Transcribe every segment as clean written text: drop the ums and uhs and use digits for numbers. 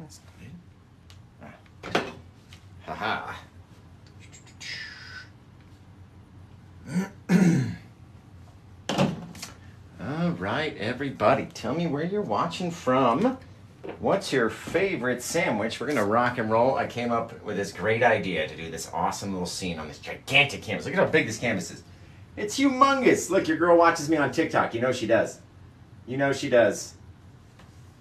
That's not it. Haha. All right, everybody, tell me where you're watching from. What's your favorite sandwich? We're gonna rock and roll. I came up with this great idea to do this awesome little scene on this gigantic canvas. Look at how big this canvas is. It's humongous. Look, your girl watches me on TikTok. You know she does. You know she does.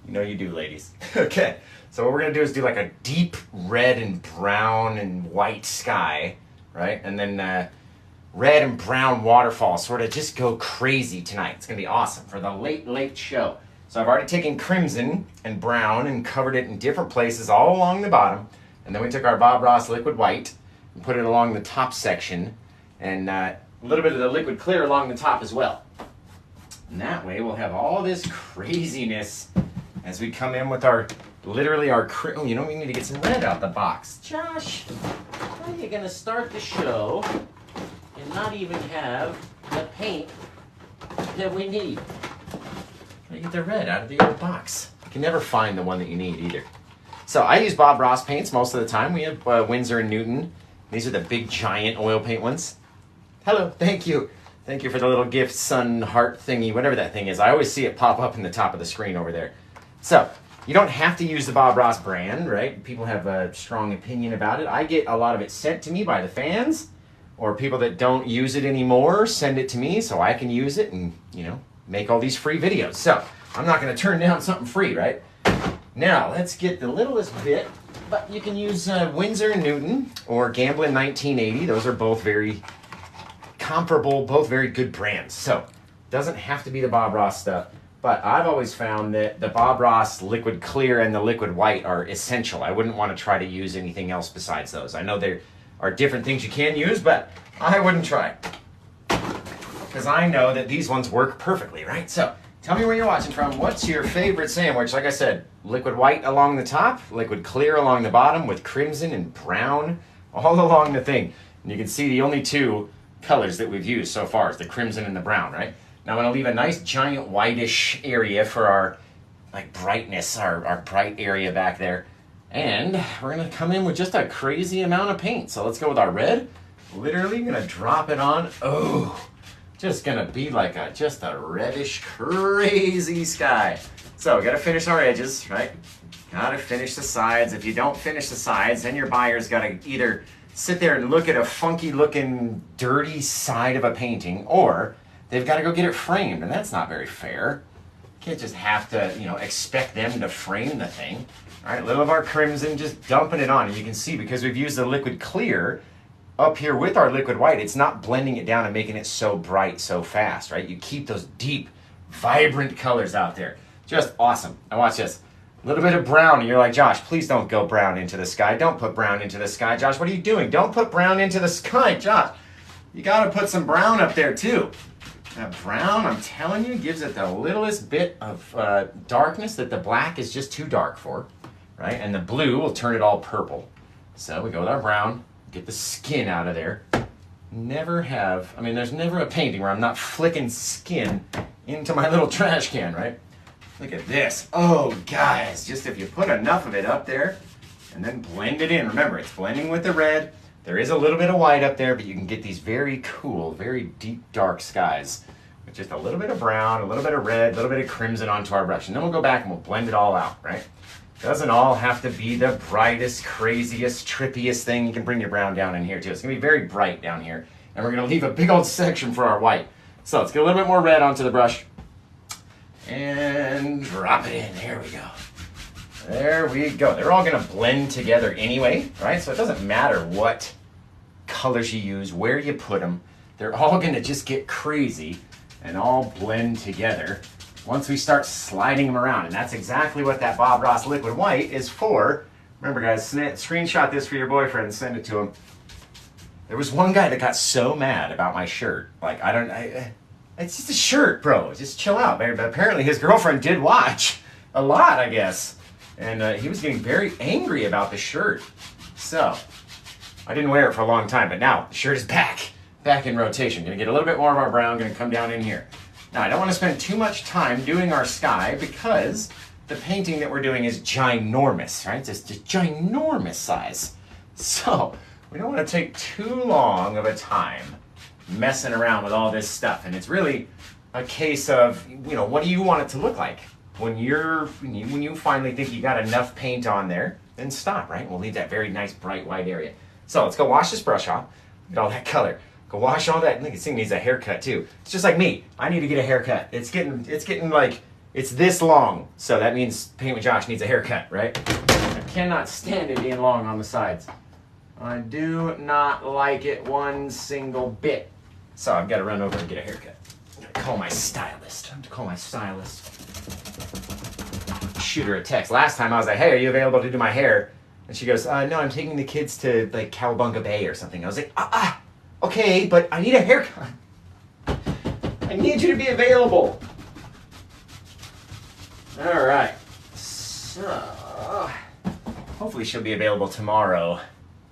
You know you do, ladies. Okay, so what we're gonna do is do like a deep red and brown and white sky, right? And then red and brown waterfall, sort of just go crazy tonight. It's gonna be awesome for the late show. So I've already taken crimson and brown and covered it in different places all along the bottom. And then we took our Bob Ross liquid white and put it along the top section and a little bit of the liquid clear along the top as well. And that way we'll have all this craziness as we come in with our, literally our, oh, you know, we need to get some red out the box. Josh, how are you gonna start the show and not even have the paint that we need? How do you get the red out of the old box? You can never find the one that you need either. So I use Bob Ross paints most of the time. We have Winsor and Newton. These are the big giant oil paint ones. Hello, thank you. Thank you for the little gift sun heart thingy, whatever that thing is. I always see it pop up in the top of the screen over there. So you don't have to use the Bob Ross brand, right? People have a strong opinion about it. I get a lot of it sent to me by the fans, or people that don't use it anymore send it to me so I can use it and, you know, make all these free videos. So I'm not going to turn down something free, right? Now let's get the littlest bit, but you can use Winsor and Newton or Gamblin 1980. Those are both very comparable, both very good brands. So it doesn't have to be the Bob Ross stuff, but I've always found that the Bob Ross liquid clear and the liquid white are essential. I wouldn't want to try to use anything else besides those. I know there are different things you can use, but I wouldn't try, because I know that these ones work perfectly, right? So tell me where you're watching from. What's your favorite sandwich? Like I said, liquid white along the top, liquid clear along the bottom with crimson and brown all along the thing. And you can see the only two colors that we've used so far is the crimson and the brown, right? Now I'm going to leave a nice giant whitish area for our like brightness, our bright area back there. And we're going to come in with just a crazy amount of paint. So let's go with our red. Literally going to drop it on. Oh, just going to be like just a reddish crazy sky. So we got to finish our edges, right? Got to finish the sides. If you don't finish the sides, then your buyer's got to either sit there and look at a funky looking dirty side of a painting, or they've got to go get it framed, and that's not very fair. You can't just have to, you know, expect them to frame the thing. All right, a little of our crimson, just dumping it on, and you can see because we've used the liquid clear up here with our liquid white, it's not blending it down and making it so bright so fast, right? You keep those deep, vibrant colors out there. Just awesome. Now watch this. A little bit of brown, and you're like, Josh, please don't go brown into the sky. Don't put brown into the sky. Josh, what are you doing? Don't put brown into the sky, Josh. You got to put some brown up there too. That brown, I'm telling you, gives it the littlest bit of darkness that the black is just too dark for, right? And the blue will turn it all purple. So we go with our brown, get the skin out of there. Never have, I mean, there's never a painting where I'm not flicking skin into my little trash can, right? Look at this. Oh, guys, just if you put enough of it up there and then blend it in. Remember, it's blending with the red. There is a little bit of white up there, but you can get these very cool, very deep, dark skies with just a little bit of brown, a little bit of red, a little bit of crimson onto our brush. And then we'll go back and we'll blend it all out, right? Doesn't all have to be the brightest, craziest, trippiest thing. You can bring your brown down in here, too. It's going to be very bright down here. And we're going to leave a big old section for our white. So let's get a little bit more red onto the brush. And drop it in. There we go. There we go. They're all going to blend together anyway, right? So it doesn't matter what colors you use, where you put them. They're all going to just get crazy and all blend together once we start sliding them around. And that's exactly what that Bob Ross liquid white is for. Remember, guys, screenshot this for your boyfriend and send it to him. There was one guy that got so mad about my shirt. Like, it's just a shirt, bro. Just chill out, man. But apparently his girlfriend did watch a lot, I guess. And he was getting very angry about the shirt. So I didn't wear it for a long time, but now the shirt is back in rotation. Gonna get a little bit more of our brown, gonna come down in here. Now I don't wanna spend too much time doing our sky because the painting that we're doing is ginormous, right? It's just ginormous size. So we don't want to take too long of a time messing around with all this stuff. And it's really a case of, you know, what do you want it to look like? When you finally think you got enough paint on there, then stop, right? We'll leave that very nice bright white area. So let's go wash this brush off. Get all that color. Go wash all that. Look, this thing needs a haircut too. It's just like me. I need to get a haircut. It's getting like, it's this long. So that means Paint with Josh needs a haircut, right? I cannot stand it being long on the sides. I do not like it one single bit. So I've got to run over and get a haircut. I'm going to call my stylist. I have to call my stylist. Shoot her a text. Last time I was like, hey, are you available to do my hair? And she goes, no, I'm taking the kids to like Cowabunga Bay or something. I was like, okay, but I need a haircut. I need you to be available. All right. So hopefully she'll be available tomorrow,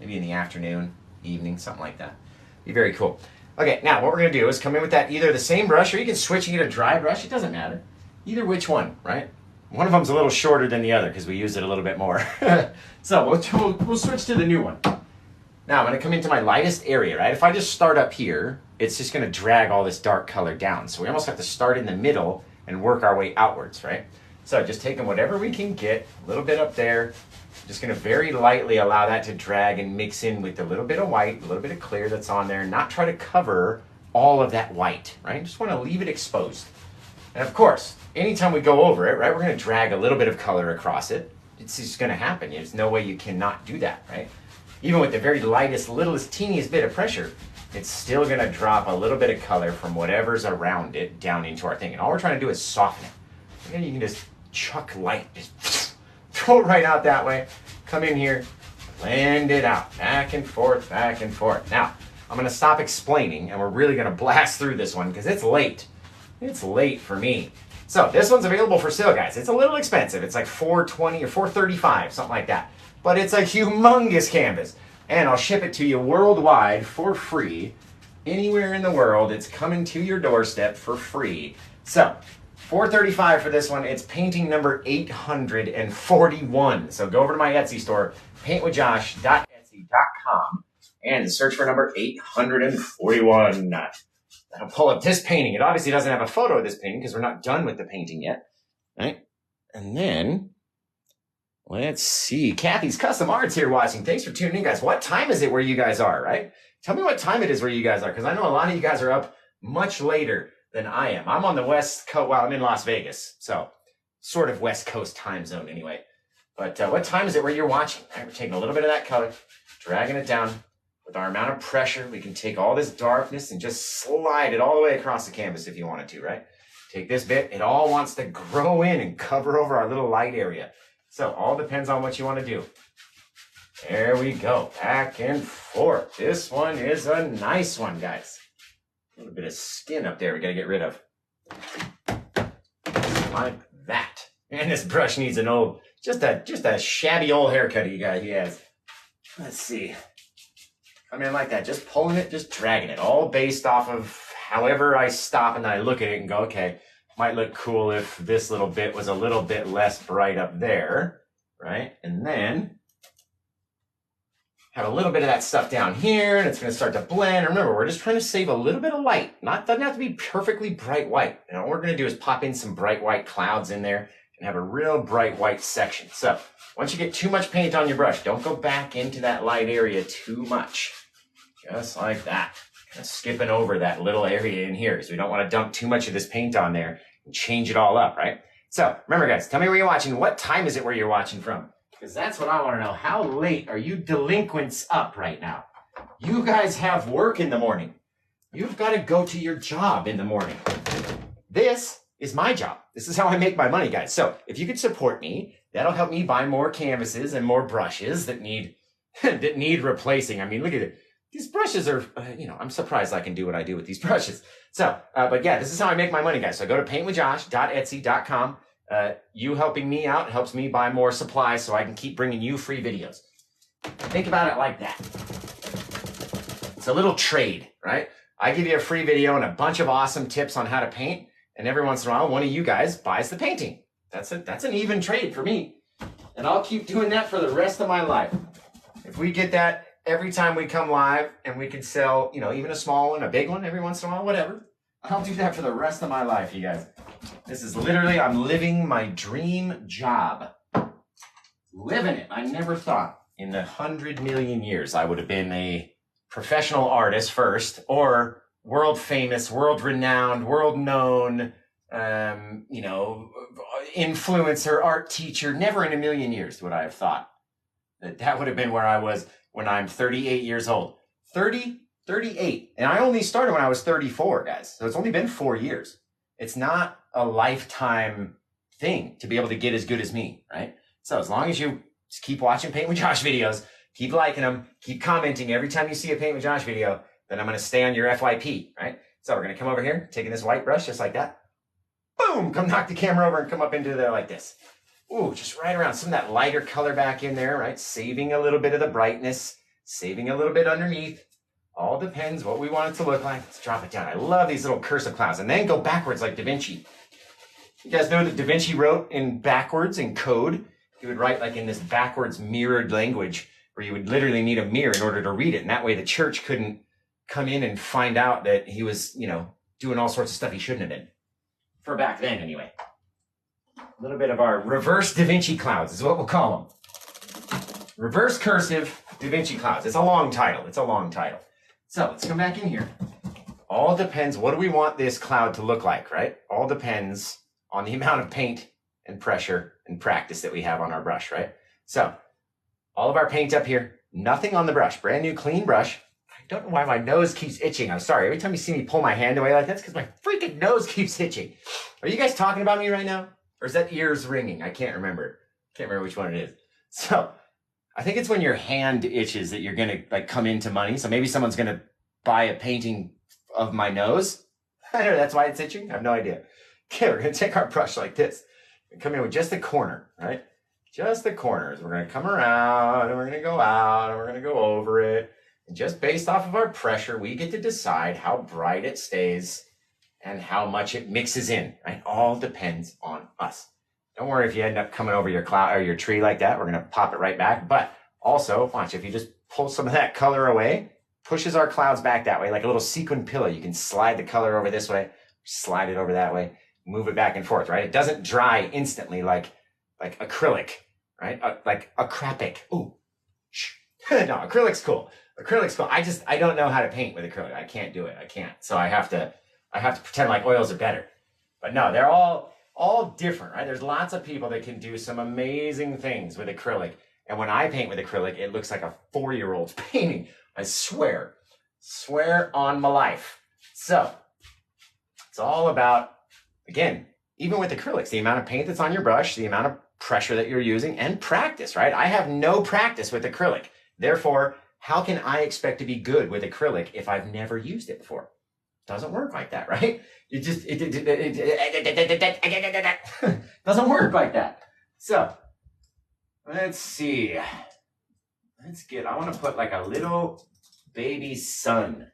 maybe in the afternoon, evening, something like that. Be very cool. Okay, now what we're going to do is come in with that either the same brush or you can switch and get a dry brush. It doesn't matter. Either which one, right? One of them's a little shorter than the other because we use it a little bit more. So we'll switch to the new one. Now I'm going to come into my lightest area, right? If I just start up here, it's just going to drag all this dark color down. So we almost have to start in the middle and work our way outwards, right? So just taking whatever we can get, a little bit up there, just going to very lightly allow that to drag and mix in with a little bit of white, a little bit of clear that's on there, not try to cover all of that white, right? Just want to leave it exposed. And of course, anytime we go over it, right, we're going to drag a little bit of color across it. It's just going to happen. There's no way you cannot do that, right? Even with the very lightest, littlest, teeniest bit of pressure, it's still going to drop a little bit of color from whatever's around it down into our thing. And all we're trying to do is soften it. And then you can just chuck light, just throw it right out that way. Come in here, blend it out, back and forth, back and forth. Now, I'm going to stop explaining, and we're really going to blast through this one because it's late. It's late for me. So this one's available for sale, guys. It's a little expensive. It's like $420 or $435, something like that. But it's a humongous canvas. And I'll ship it to you worldwide for free. Anywhere in the world, it's coming to your doorstep for free. So $435 for this one. It's painting number 841. So go over to my Etsy store, paintwithjosh.etsy.com, and search for number 841. I'll pull up this painting. It obviously doesn't have a photo of this painting because we're not done with the painting yet, right? And then, let's see. Kathy's Custom Arts here watching. Thanks for tuning in, guys. What time is it where you guys are, right? Tell me what time it is where you guys are, because I know a lot of you guys are up much later than I am. I'm on the West Coast. Well, I'm in Las Vegas, so sort of West Coast time zone anyway. But what time is it where you're watching? All right, we're taking a little bit of that color, dragging it down. With our amount of pressure, we can take all this darkness and just slide it all the way across the canvas if you wanted to, right? Take this bit. It all wants to grow in and cover over our little light area. So all depends on what you want to do. There we go. Back and forth. This one is a nice one, guys. A little bit of skin up there we got to get rid of. Like that. And this brush needs an old, just a shabby old haircut he has. Let's see. I mean, like that, just pulling it, just dragging it, all based off of however I stop and I look at it and go, okay, might look cool if this little bit was a little bit less bright up there, right? And then have a little bit of that stuff down here, and it's going to start to blend. Remember, we're just trying to save a little bit of light. Doesn't have to be perfectly bright white. And all we're going to do is pop in some bright white clouds in there and have a real bright white section. So once you get too much paint on your brush, don't go back into that light area too much. Just like that. Kind of skipping over that little area in here because we don't want to dump too much of this paint on there and change it all up, right? So remember, guys, tell me where you're watching. What time is it where you're watching from? Because that's what I want to know. How late are you delinquents up right now? You guys have work in the morning. You've got to go to your job in the morning. This is my job. This is how I make my money, guys. So if you could support me, that'll help me buy more canvases and more brushes that need replacing. I mean, look at it. These brushes are, I'm surprised I can do what I do with these brushes. So, but yeah, this is how I make my money, guys. So go to paintwithjosh.etsy.com. You helping me out helps me buy more supplies so I can keep bringing you free videos. Think about it like that. It's a little trade, right? I give you a free video and a bunch of awesome tips on how to paint. And every once in a while, one of you guys buys the painting. That's an even trade for me. And I'll keep doing that for the rest of my life. If we get that every time we come live and we can sell, you know, even a small one, a big one every once in a while, whatever. I'll do that for the rest of my life, you guys. This is literally, I'm living my dream job. Living it. I never thought in 100 million years I would have been a professional artist first, or world famous, world renowned, world known, you know, influencer, art teacher. Never in a million years would I have thought that would have been where I was when I'm 38 years old. 38. And I only started when I was 34, guys. So it's only been 4 years. It's not a lifetime thing to be able to get as good as me, right? So as long as you just keep watching Paint with Josh videos, keep liking them, keep commenting every time you see a Paint with Josh video, then I'm going to stay on your FYP, right? So we're going to come over here, taking this white brush just like that. Boom! Come knock the camera over and come up into there like this. Ooh, just right around some of that lighter color back in there, right? Saving a little bit of the brightness, saving a little bit underneath. All depends what we want it to look like. Let's drop it down. I love these little cursive clouds. And then go backwards like Da Vinci. You guys know that Da Vinci wrote in backwards in code? He would write like in this backwards mirrored language where you would literally need a mirror in order to read it. And that way the church couldn't come in and find out that he was, you know, doing all sorts of stuff he shouldn't have been. For back then, anyway. A little bit of our reverse Da Vinci clouds is what we'll call them. Reverse cursive Da Vinci clouds. It's a long title. It's a long title. So let's come back in here. All depends, what do we want this cloud to look like, right? All depends on the amount of paint and pressure and practice that we have on our brush, right? So all of our paint up here, nothing on the brush, brand new clean brush. I don't know why my nose keeps itching. I'm sorry. Every time you see me pull my hand away like that, it's because my freaking nose keeps itching. Are you guys talking about me right now? Or is that ears ringing? I can't remember. Can't remember which one it is. So I think it's when your hand itches that you're going to like come into money. So maybe someone's going to buy a painting of my nose. I don't know. That's why it's itching. I have no idea. Okay. We're going to take our brush like this and come in with just the corner, right? Just the corners. We're going to come around and we're going to go out and we're going to go over it. And just based off of our pressure, we get to decide how bright it stays and how much it mixes in, right? All depends on us. Don't worry if you end up coming over your cloud or your tree like that. We're going to pop it right back. But also, watch, if you just pull some of that color away, pushes our clouds back that way, like a little sequin pillow. You can slide the color over this way, slide it over that way, move it back and forth, right? It doesn't dry instantly like acrylic, right? Like acrylic. Ooh, no, acrylic's cool. Acrylic's cool. I don't know how to paint with acrylic. I can't do it. I can't. So I have to pretend like oils are better. But no, they're all different, right? There's lots of people that can do some amazing things with acrylic. And when I paint with acrylic, it looks like a 4-year-old's painting. I swear on my life. So it's all about, again, even with acrylics, the amount of paint that's on your brush, the amount of pressure that you're using, and practice, right? I have no practice with acrylic. Therefore, how can I expect to be good with acrylic if I've never used it before? Doesn't work like that, right? It doesn't work like that. So let's see. I want to put like a little baby sun,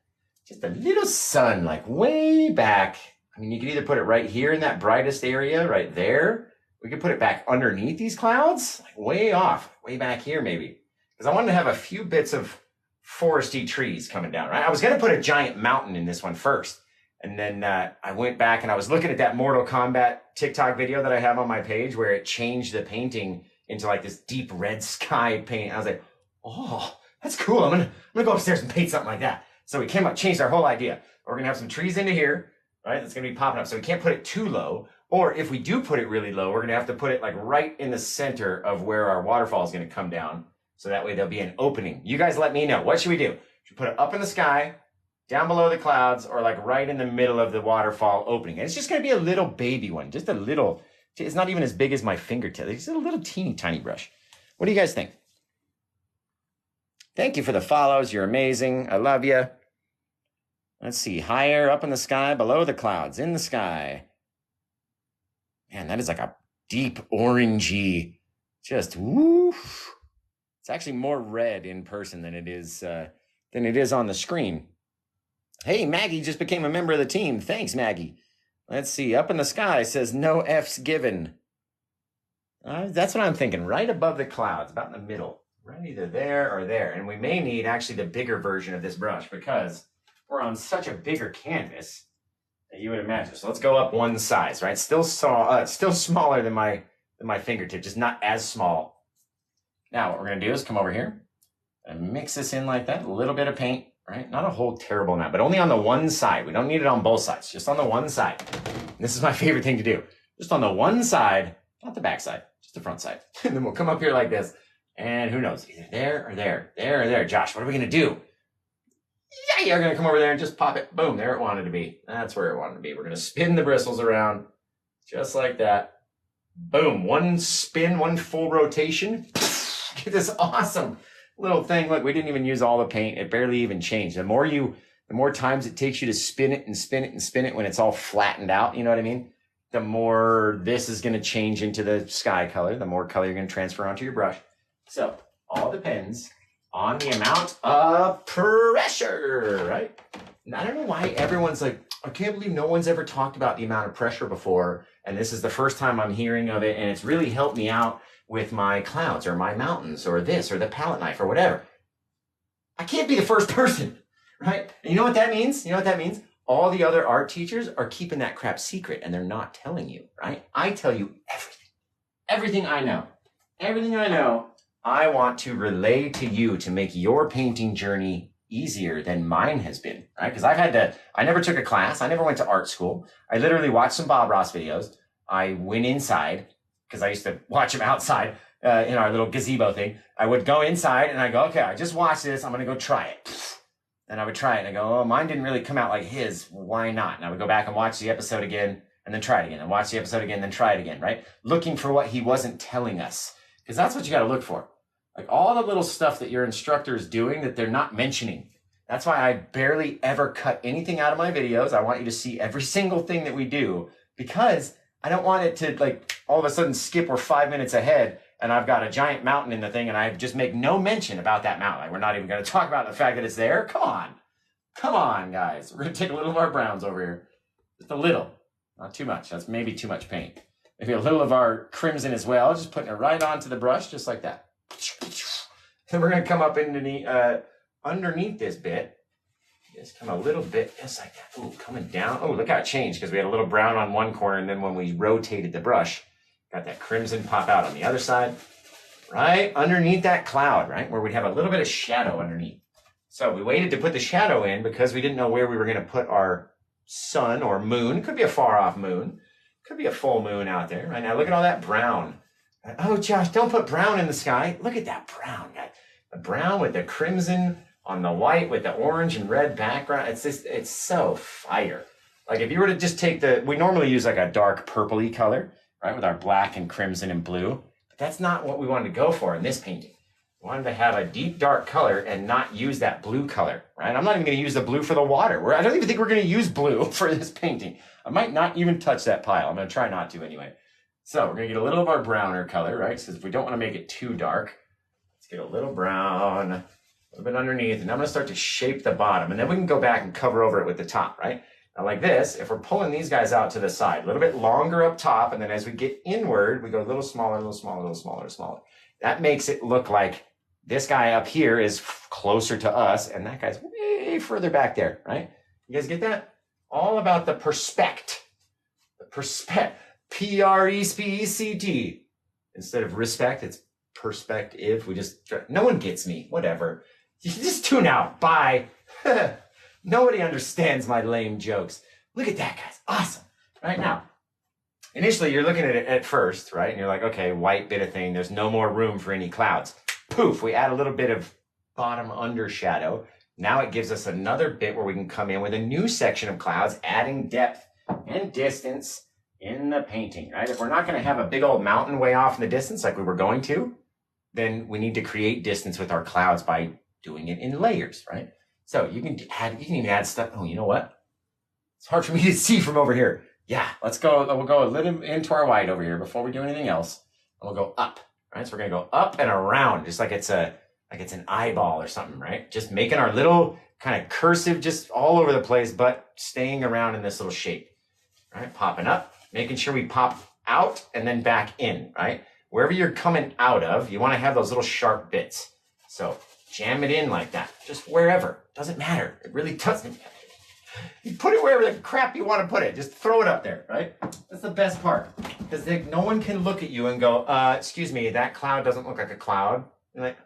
just a little sun, like way back. I mean, you could either put it right here in that brightest area right there. We could put it back underneath these clouds, like way off, way back here maybe. Because I wanted to have a few bits of foresty trees coming down, right? I was going to put a giant mountain in this one first. And then I went back and I was looking at that Mortal Kombat TikTok video that I have on my page where it changed the painting into like this deep red sky paint. I was like, oh, that's cool. I'm gonna go upstairs and paint something like that. So we came up, changed our whole idea. We're going to have some trees into here, right? That's going to be popping up. So we can't put it too low. Or if we do put it really low, we're going to have to put it like right in the center of where our waterfall is going to come down. So that way there'll be an opening. You guys let me know. What should we do? Should we put it up in the sky, down below the clouds, or like right in the middle of the waterfall opening? And it's just going to be a little baby one. Just a little. It's not even as big as my fingertip. It's just a little teeny tiny brush. What do you guys think? Thank you for the follows. You're amazing. I love you. Let's see. Higher up in the sky, below the clouds, in the sky. Man, that is like a deep orangey, just woof. It's actually more red in person than it is on the screen. Hey, Maggie just became a member of the team. Thanks, Maggie. Let's see. Up in the sky says no F's given. That's what I'm thinking, right above the clouds, about in the middle, right either there or there. And we may need actually the bigger version of this brush because we're on such a bigger canvas that you would imagine. So let's go up one size, right? Still smaller than my fingertip, just not as small. Now what we're gonna do is come over here and mix this in like that, a little bit of paint, right? Not a whole terrible amount, but only on the one side. We don't need it on both sides, just on the one side. And this is my favorite thing to do. Just on the one side, not the back side, just the front side. And then we'll come up here like this, and who knows, either there or there, there or there. Josh, what are we gonna do? Yeah, you're gonna come over there and just pop it. Boom, there it wanted to be. That's where it wanted to be. We're gonna spin the bristles around, just like that. Boom, one spin, one full rotation. Get this awesome little thing. Look, we didn't even use all the paint. It barely even changed. The more times it takes you to spin it and spin it and spin it when it's all flattened out, you know what I mean? The more this is going to change into the sky color, the more color you're going to transfer onto your brush. So all depends on the amount of pressure, right? And I don't know why everyone's like, I can't believe no one's ever talked about the amount of pressure before. And this is the first time I'm hearing of it. And it's really helped me out with my clouds or my mountains or this or the palette knife or whatever. I can't be the first person, right? And you know what that means? You know what that means? All the other art teachers are keeping that crap secret and they're not telling you, right? I tell you everything. Everything I know. Everything I know, I want to relay to you to make your painting journey easier than mine has been, right? Because I never took a class. I never went to art school. I literally watched some Bob Ross videos. I went inside because I used to watch him outside in our little gazebo thing. I would go inside and I go, okay, I just watched this. I'm going to go try it. And I would try it and I go, oh, mine didn't really come out like his. Why not? And I would go back and watch the episode again and then try it again and watch the episode again and then try it again, right? Looking for what he wasn't telling us. Because that's what you got to look for. Like all the little stuff that your instructor is doing that they're not mentioning. That's why I barely ever cut anything out of my videos. I want you to see every single thing that we do because I don't want it to like all of a sudden skip. We're 5 minutes ahead and I've got a giant mountain in the thing and I just make no mention about that mountain. Like we're not even going to talk about the fact that it's there. Come on, guys. We're going to take a little of our browns over here. Just a little, not too much. That's maybe too much paint. Maybe a little of our crimson as well. Just putting it right onto the brush, just like that. Then we're going to come up underneath this bit. Just come a little bit, just like that. Ooh, coming down. Oh, look how it changed because we had a little brown on one corner, and then when we rotated the brush, got that crimson pop out on the other side. Right underneath that cloud, right? Where we'd have a little bit of shadow underneath. So we waited to put the shadow in because we didn't know where we were going to put our sun or moon. Could be a far off moon. Could be a full moon out there. Right now, look at all that brown. Oh, Josh, don't put brown in the sky. Look at that brown, guys. The brown with the crimson on the white with the orange and red background. It's so fire. Like if you were to just take we normally use like a dark purpley color, right? With our black and crimson and blue. But that's not what we wanted to go for in this painting. We wanted to have a deep dark color and not use that blue color, right? I'm not even going to use the blue for the water. I don't even think we're going to use blue for this painting. I might not even touch that pile. I'm going to try not to anyway. So we're going to get a little of our browner color, right? Because if we don't want to make it too dark, let's get a little brown, a little bit underneath. And I'm going to start to shape the bottom. And then we can go back and cover over it with the top, right? Now like this, if we're pulling these guys out to the side, a little bit longer up top. And then as we get inward, we go a little smaller, a little smaller, a little smaller, a little smaller. That makes it look like this guy up here is closer to us. And that guy's way further back there, right? You guys get that? All about the perspect. The perspect. P-R-E-S-P-E-C-T. Instead of respect, it's perspective. No one gets me. Whatever. You just tune out. Bye. Nobody understands my lame jokes. Look at that, guys. Awesome. Right now, initially you're looking at it at first, right? And you're like, okay, white bit of thing. There's no more room for any clouds. Poof, we add a little bit of bottom under shadow. Now it gives us another bit where we can come in with a new section of clouds, adding depth and distance in the painting, right? If we're not going to have a big old mountain way off in the distance like we were going to, then we need to create distance with our clouds by doing it in layers, right? So you can even add stuff. Oh, you know what? It's hard for me to see from over here. Yeah, we'll go a little into our white over here before we do anything else. And we'll go up, right? So we're going to go up and around, just like it's an eyeball or something, right? Just making our little kind of cursive just all over the place, but staying around in this little shape, right? Popping up, making sure we pop out and then back in, right? Wherever you're coming out of, you want to have those little sharp bits. So jam it in like that, just wherever. Doesn't matter. It really doesn't matter. You put it wherever the crap you want to put it. Just throw it up there, right? That's the best part. Because no one can look at you and go, excuse me, that cloud doesn't look like a cloud. You're like,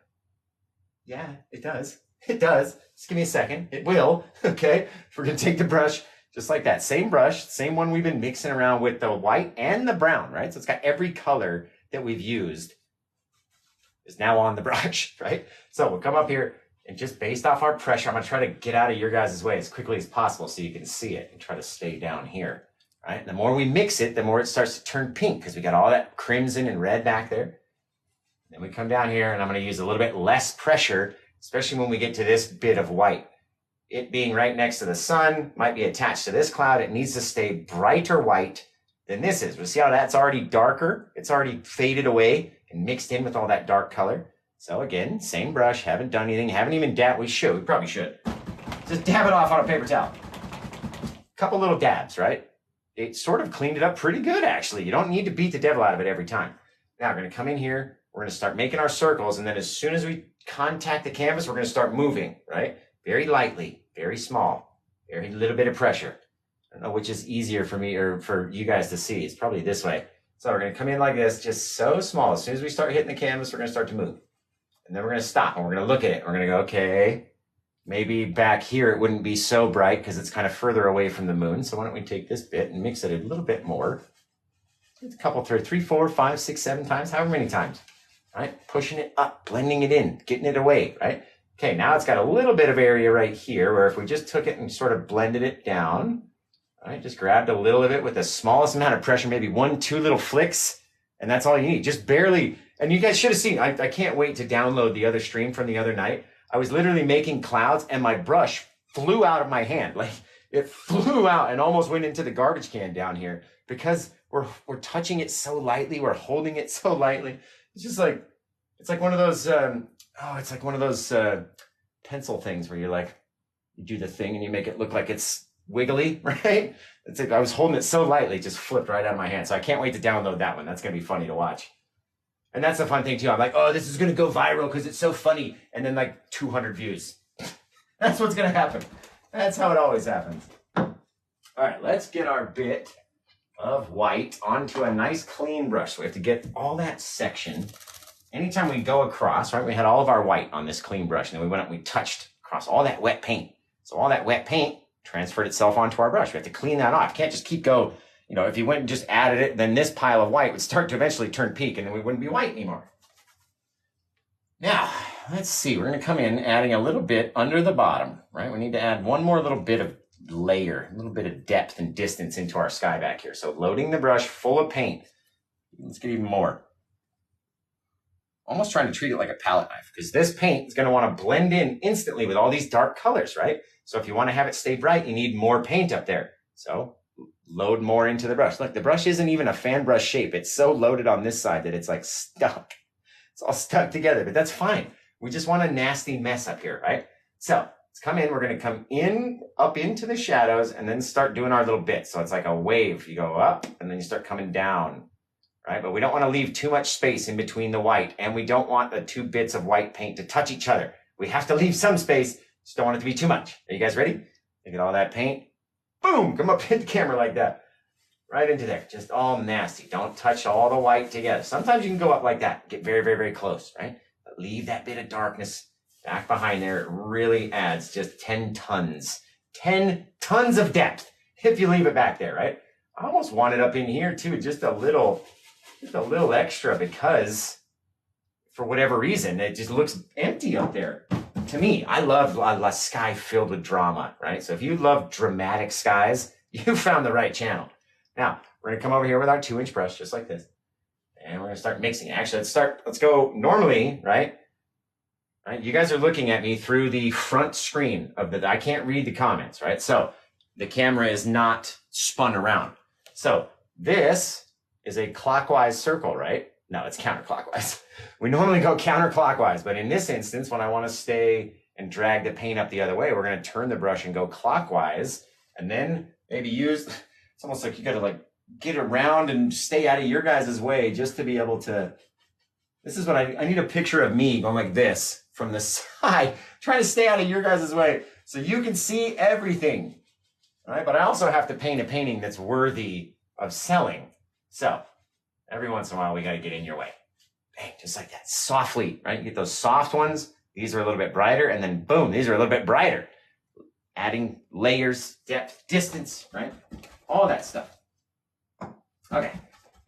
yeah, it does. It does. Just give me a second. It will. Okay. We're going to take the brush just like that. Same brush, same one we've been mixing around with the white and the brown, right? So it's got every color that we've used is now on the brush, right? So we'll come up here and just based off our pressure, I'm going to try to get out of your guys' way as quickly as possible so you can see it and try to stay down here, right? And the more we mix it, the more it starts to turn pink because we got all that crimson and red back there. Then we come down here and I'm going to use a little bit less pressure, especially when we get to this bit of white. It being right next to the sun, might be attached to this cloud. It needs to stay brighter white than this is. We see how that's already darker. It's already faded away and mixed in with all that dark color. So again, same brush, haven't done anything, haven't even dabbed. We probably should. Just dab it off on a paper towel. Couple little dabs, right? It sort of cleaned it up pretty good, actually. You don't need to beat the devil out of it every time. Now we're going to come in here. We're going to start making our circles. And then as soon as we contact the canvas, we're going to start moving, right? Very lightly, very small, very little bit of pressure. I don't know which is easier for me or for you guys to see. It's probably this way. So we're going to come in like this, just so small. As soon as we start hitting the canvas, we're going to start to move. And then we're going to stop and we're going to look at it. We're going to go, okay, maybe back here it wouldn't be so bright because it's kind of further away from the moon. So why don't we take this bit and mix it a little bit more. It's a couple, 3, 4, 5, 6, 7 times, however many times, right? Pushing it up, blending it in, getting it away, right? Okay, now it's got a little bit of area right here where if we just took it and sort of blended it down, right, just grabbed a little of it with the smallest amount of pressure, maybe 1, 2 little flicks, and that's all you need. Just barely, and you guys should have seen, I can't wait to download the other stream from the other night. I was literally making clouds and my brush flew out of my hand. Like it flew out and almost went into the garbage can down here because we're touching it so lightly, we're holding it so lightly. It's just like, it's like one of those, it's like one of those pencil things where you're like, you do the thing and you make it look like it's wiggly, right? It's like I was holding it so lightly, it just flipped right out of my hand. So I can't wait to download that one. That's going to be funny to watch. And that's the fun thing too. I'm like, oh, this is going to go viral because it's so funny. And then like 200 views. That's what's going to happen. That's how it always happens. All right, let's get our bit of white onto a nice clean brush. So we have to get all that section. Anytime we go across, right, we had all of our white on this clean brush, and then we went up and we touched across all that wet paint. So all that wet paint transferred itself onto our brush. We have to clean that off. Can't just keep go, you know, if you went and just added it, then this pile of white would start to eventually turn pink, and then we wouldn't be white anymore. Now, let's see. We're going to come in adding a little bit under the bottom, right? We need to add one more little bit of layer, a little bit of depth and distance into our sky back here. So loading the brush full of paint. Let's get even more. Almost trying to treat it like a palette knife because this paint is going to want to blend in instantly with all these dark colors, right? So if you want to have it stay bright, you need more paint up there. So load more into the brush. Look, the brush isn't even a fan brush shape. It's so loaded on this side that it's like stuck. It's all stuck together, but that's fine. We just want a nasty mess up here, right? So let's come in. We're going to come in, up into the shadows and then start doing our little bits. So it's like a wave. You go up and then you start coming down. Right? But we don't want to leave too much space in between the white, and we don't want the 2 bits of white paint to touch each other. We have to leave some space, just don't want it to be too much. Are you guys ready? Look at all that paint. Boom! Come up in the camera like that. Right into there. Just all nasty. Don't touch all the white together. Sometimes you can go up like that. Get very, very, very close, right? But leave that bit of darkness back behind there. It really adds just 10 tons. 10 tons of depth if you leave it back there, right? I almost want it up in here too, just a little extra because for whatever reason, it just looks empty up there. To me, I love a sky filled with drama, right? So if you love dramatic skies, you found the right channel. Now, we're going to come over here with our 2-inch brush, just like this. And we're going to start mixing. Actually, let's go normally, right? You guys are looking at me through the front screen of I can't read the comments, right? So the camera is not spun around. So this is a clockwise circle, right? No, it's counterclockwise. We normally go counterclockwise, but in this instance, when I want to stay and drag the paint up the other way, we're going to turn the brush and go clockwise, and then maybe it's almost like you got to like get around and stay out of your guys' way just to be able to This is what I need a picture of me going like this from the side, trying to stay out of your guys' way so you can see everything. All right, but I also have to paint a painting that's worthy of selling. So every once in a while, we got to get in your way. Bang, just like that, softly, right? You get those soft ones. These are a little bit brighter, and then boom, these are a little bit brighter. Adding layers, depth, distance, right? All that stuff. Okay,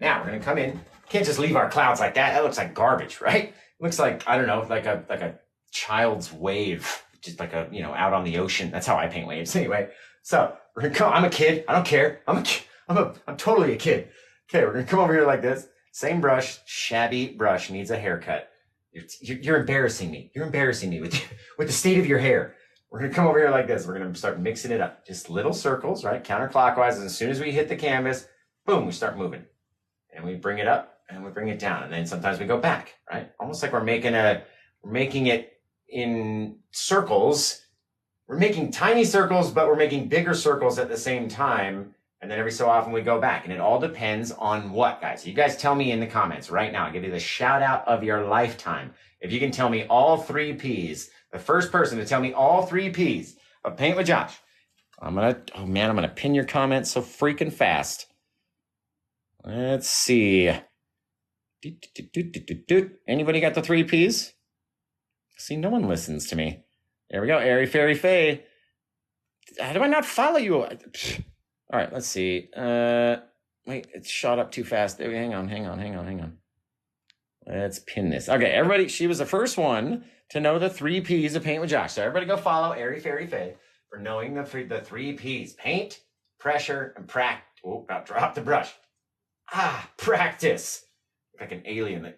now we're gonna come in. Can't just leave our clouds like that. That looks like garbage, right? Looks like, I don't know, like a child's wave, just like a, out on the ocean. That's how I paint waves anyway. So we're gonna come, I'm a kid, I don't care. I'm totally a kid. Okay, we're gonna come over here like this. Same brush, shabby brush, needs a haircut. You're embarrassing me. You're embarrassing me with the state of your hair. We're gonna come over here like this. We're gonna start mixing it up. Just little circles, right? Counterclockwise. And as soon as we hit the canvas, boom, we start moving. And we bring it up and we bring it down. And then sometimes we go back, right? Almost like we're making it in circles. We're making tiny circles, but we're making bigger circles at the same time. And then every so often we go back. And it all depends on what, guys? You guys tell me in the comments right now. I'll give you the shout out of your lifetime. If you can tell me all 3 Ps, the first person to tell me all 3 Ps of Paint with Josh, I'm gonna pin your comments so freaking fast. Let's see. Anybody got the 3 Ps? See, no one listens to me. There we go. Airy Fairy Faye. How do I not follow you? All right, let's see. Wait, it shot up too fast. Hang on. Let's pin this. Okay, everybody, she was the first one to know the 3 Ps of Paint with Josh. So everybody go follow Airy Fairy Faye for knowing the 3 Ps. Paint, pressure, and practice. Oh, about dropped the brush. Practice. Like an alien.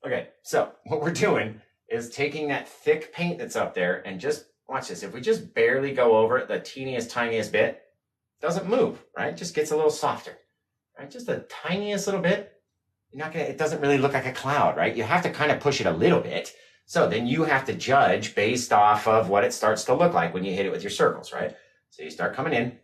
Okay, so what we're doing is taking that thick paint that's up there and just, watch this. If we just barely go over it, the tiniest bit, it doesn't move, right? Just gets a little softer, right? Just the tiniest little bit. It doesn't really look like a cloud, right? You have to kind of push it a little bit. So then you have to judge based off of what it starts to look like when you hit it with your circles, right? So you start coming in.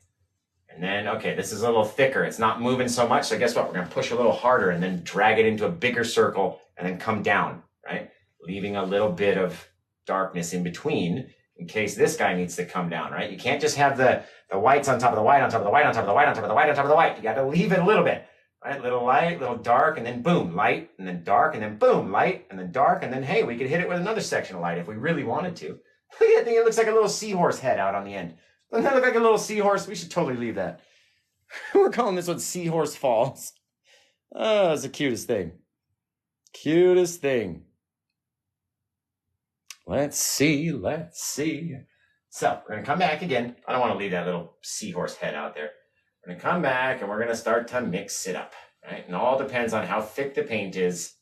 And then, okay, this is a little thicker. It's not moving so much. So guess what? We're going to push a little harder and then drag it into a bigger circle and then come down, right? Leaving a little bit of darkness in between in case this guy needs to come down, right? You can't just have the whites on top of the white, on top of the white, on top of the white, on top of the white, on top of the white. You got to leave it a little bit, right? Little light, little dark, and then boom, light, and then dark, and then boom, light, and then dark, and then, hey, we could hit it with another section of light if we really wanted to. Look at that thing. It looks like a little seahorse head out on the end. Doesn't that look like a little seahorse? We should totally leave that. We're calling this one Seahorse Falls. Oh, it's the cutest thing. Cutest thing. Let's see. So we're going to come back again. I don't want to leave that little seahorse head out there. We're going to come back and we're going to start to mix it up, right? And all depends on how thick the paint is,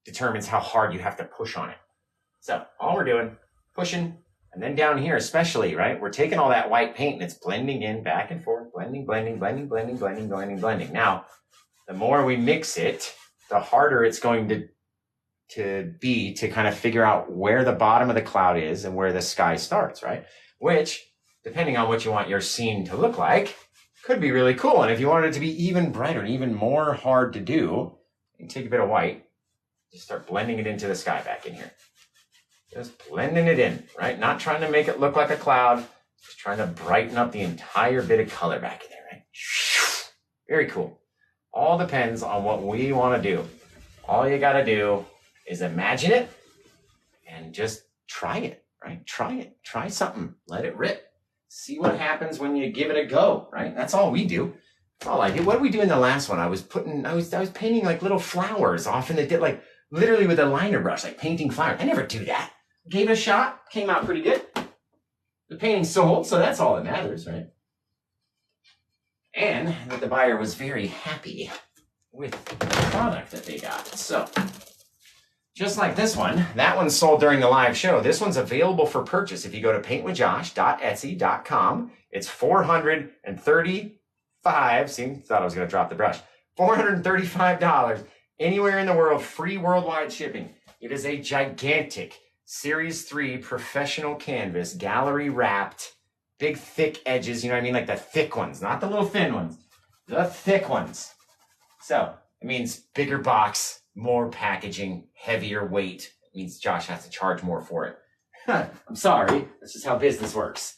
determines how hard you have to push on it. So all we're doing, pushing. And then down here especially, right, we're taking all that white paint and it's blending in back and forth, blending. Now, the more we mix it, the harder it's going to be to kind of figure out where the bottom of the cloud is and where the sky starts, right? Which, depending on what you want your scene to look like, could be really cool. And if you want it to be even brighter and even more hard to do, you can take a bit of white, just start blending it into the sky back in here. Just blending it in, right? Not trying to make it look like a cloud, just trying to brighten up the entire bit of color back in there, right? Very cool. All depends on what we want to do. All you got to do is imagine it and just try it, right? Try it. Try something. Let it rip. See what happens when you give it a go, right? That's all we do. That's all I did. What did we do in the last one? I was painting like little flowers off in the dip, like literally with a liner brush, like painting flowers. I never do that. Gave it a shot, came out pretty good. The painting sold, so that's all that matters, right? And that the buyer was very happy with the product that they got. So, just like this one, that one sold during the live show. This one's available for purchase if you go to paintwithjosh.etsy.com. It's $435. See, thought I was going to drop the brush. $435 anywhere in the world, free worldwide shipping. It is a gigantic Series 3 professional canvas, gallery wrapped, big thick edges, you know what I mean? Like the thick ones, not the little thin ones, the thick ones. So It means bigger box, more packaging, heavier weight. It means Josh has to charge more for it. I'm sorry, that's just how business works.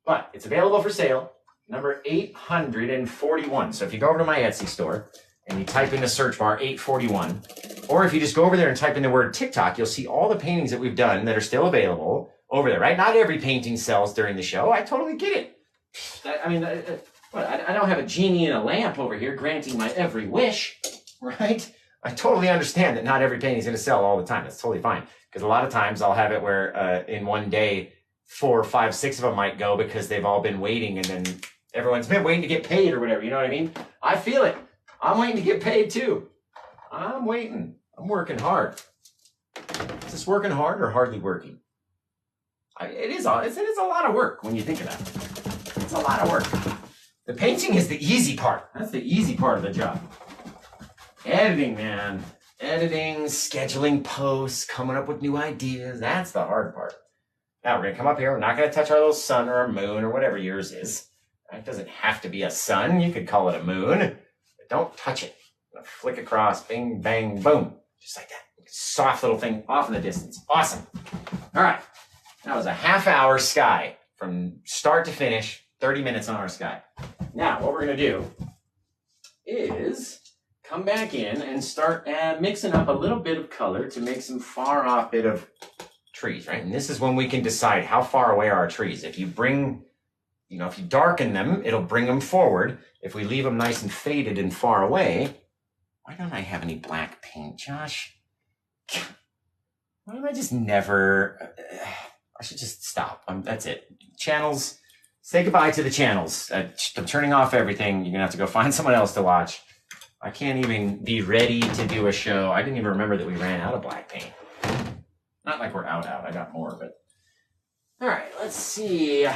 But it's available for sale, number 841. So if you go over to my Etsy store and you type in the search bar 841, or if you just go over there and type in the word TikTok, you'll see all the paintings that we've done that are still available over there, right? Not every painting sells during the show. I totally get it. I mean, I don't have a genie in a lamp over here granting my every wish, right? I totally understand that not every painting is going to sell all the time. That's totally fine. Because a lot of times I'll have it where in one day, 4, 5, 6 of them might go because they've all been waiting, and then everyone's been waiting to get paid or whatever. You know what I mean? I feel it. I'm waiting to get paid too. I'm waiting. I'm working hard. Is this working hard or hardly working? It is a lot of work when you think of that. It's a lot of work. The painting is the easy part. That's the easy part of the job. Editing, man. Editing, scheduling posts, coming up with new ideas. That's the hard part. Now we're going to come up here. We're not going to touch our little sun or a moon or whatever yours is. It doesn't have to be a sun. You could call it a moon. But don't touch it. I'm going to flick across. Bing, bang, boom. Just like that. Soft little thing off in the distance. Awesome. All right. That was a half-hour sky from start to finish. 30 minutes on our sky. Now, what we're going to do is come back in and start mixing up a little bit of color to make some far-off bit of trees, right? And this is when we can decide how far away are our trees. If you bring, if you darken them, it'll bring them forward. If we leave them nice and faded and far away, why don't I have any black paint, Josh? Why don't I just never... I should just stop. That's it. Channels, say goodbye to the channels. I'm turning off everything. You're going to have to go find someone else to watch. I can't even be ready to do a show. I didn't even remember that we ran out of black paint. Not like we're out. I got more, but... All right, let's see.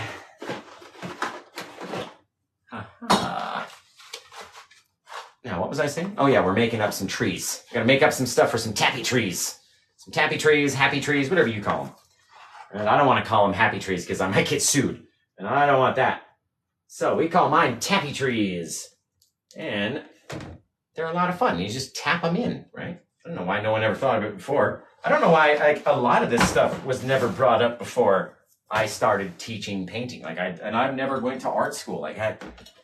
Now, what was I saying? Oh, yeah, we're making up some trees. We're going to make up some stuff for some tappy trees. Some tappy trees, happy trees, whatever you call them. And I don't want to call them happy trees because I might get sued. And I don't want that. So we call mine tappy trees. And they're a lot of fun. You just tap them in, right? I don't know why no one ever thought of it before. I don't know why a lot of this stuff was never brought up before I started teaching painting. I'm never going to art school.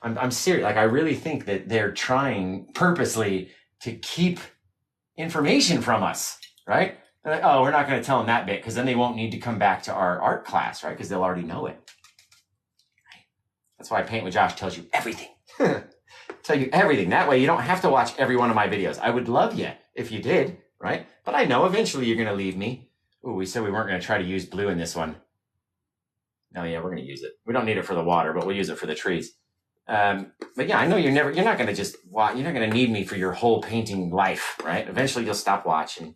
I'm serious. I really think that they're trying purposely to keep information from us, right? They're like, oh, we're not going to tell them that bit because then they won't need to come back to our art class, right? Because they'll already know it. Right? That's why Paint with Josh tells you everything. Tell you everything. That way you don't have to watch every one of my videos. I would love you if you did, right? But I know eventually you're going to leave me. Ooh, we said we weren't going to try to use blue in this one. No, yeah, we're going to use it. We don't need it for the water, but we'll use it for the trees. But yeah, I know you're not going to just watch. You're not going to need me for your whole painting life, right? Eventually you'll stop watching.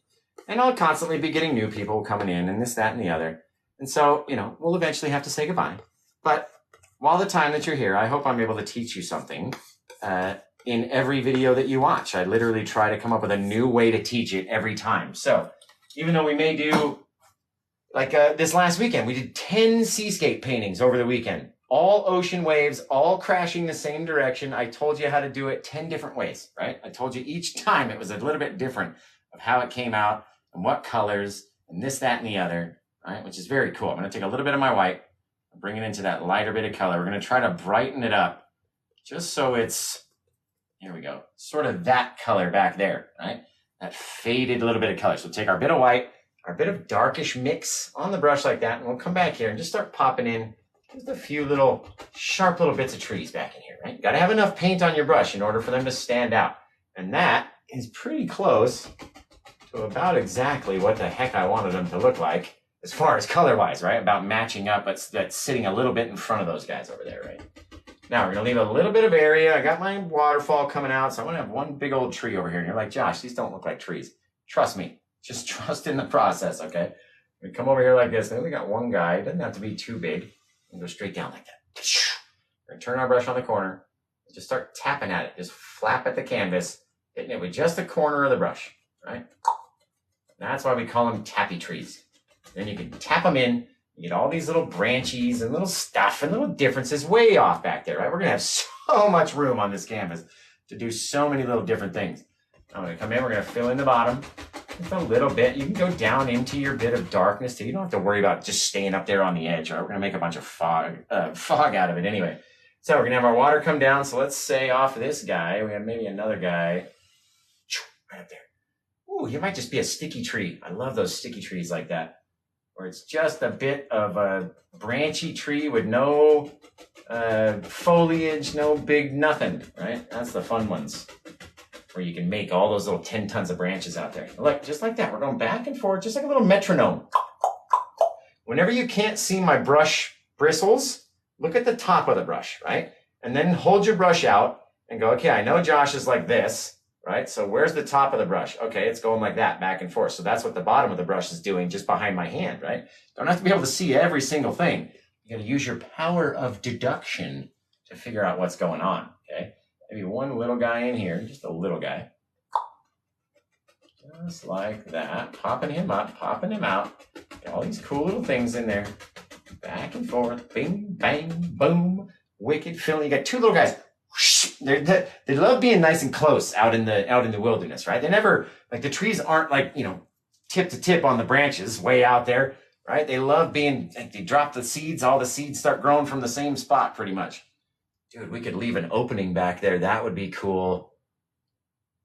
And I'll constantly be getting new people coming in and this, that, and the other. And so, we'll eventually have to say goodbye. But while the time that you're here, I hope I'm able to teach you something in every video that you watch. I literally try to come up with a new way to teach it every time. So even though we may do, this last weekend, we did 10 seascape paintings over the weekend. All ocean waves, all crashing the same direction. I told you how to do it 10 different ways, right? I told you each time it was a little bit different of how it came out and what colors and this, that, and the other, right? Which is very cool. I'm going to take a little bit of my white and bring it into that lighter bit of color. We're going to try to brighten it up just so it's, here we go, sort of that color back there, right? That faded little bit of color. So we'll take our bit of white, our bit of darkish mix on the brush like that, and we'll come back here and just start popping in just a few little sharp little bits of trees back in here, right? You got to have enough paint on your brush in order for them to stand out. And that is pretty close to about exactly what the heck I wanted them to look like as far as color-wise, right? About matching up, but that's sitting a little bit in front of those guys over there, right? Now we're going to leave a little bit of area. I got my waterfall coming out, so I'm going to have one big old tree over here. And you're like, Josh, these don't look like trees. Trust me. Just trust in the process, okay? We come over here like this. Then we got one guy. It doesn't have to be too big. And go straight down like that. We're going to turn our brush on the corner. And just start tapping at it. Just flap at the canvas, hitting it with just the corner of the brush, right? That's why we call them tappy trees. Then you can tap them in. You get all these little branchies and little stuff and little differences way off back there, right? We're going to have so much room on this canvas to do so many little different things. I'm gonna come in, we're gonna fill in the bottom just a little bit. You can go down into your bit of darkness too. You don't have to worry about just staying up there on the edge. All right, we're gonna make a bunch of fog out of it anyway. So we're gonna have our water come down. So let's say off of this guy, we have maybe another guy right up there. Ooh, you might just be a sticky tree. I love those sticky trees like that, where it's just a bit of a branchy tree with no foliage, no big nothing, right? That's the fun ones, where you can make all those little 10 tons of branches out there. Look, just like that. We're going back and forth, just like a little metronome. Whenever you can't see my brush bristles, look at the top of the brush, right? And then hold your brush out and go, okay, I know Josh is like this, right? So where's the top of the brush? Okay, it's going like that, back and forth. So that's what the bottom of the brush is doing just behind my hand, right? Don't have to be able to see every single thing. You got to use your power of deduction to figure out what's going on, okay? Maybe one little guy in here, just a little guy. Just like that, popping him up, popping him out. Got all these cool little things in there. Back and forth, bing, bang, boom. Wicked filling. You got two little guys. They love being nice and close out in the wilderness, right? They never, like the trees aren't like, you know, tip to tip on the branches way out there, right? They love being, like they drop the seeds, all the seeds start growing from the same spot pretty much. Dude, we could leave an opening back there. That would be cool.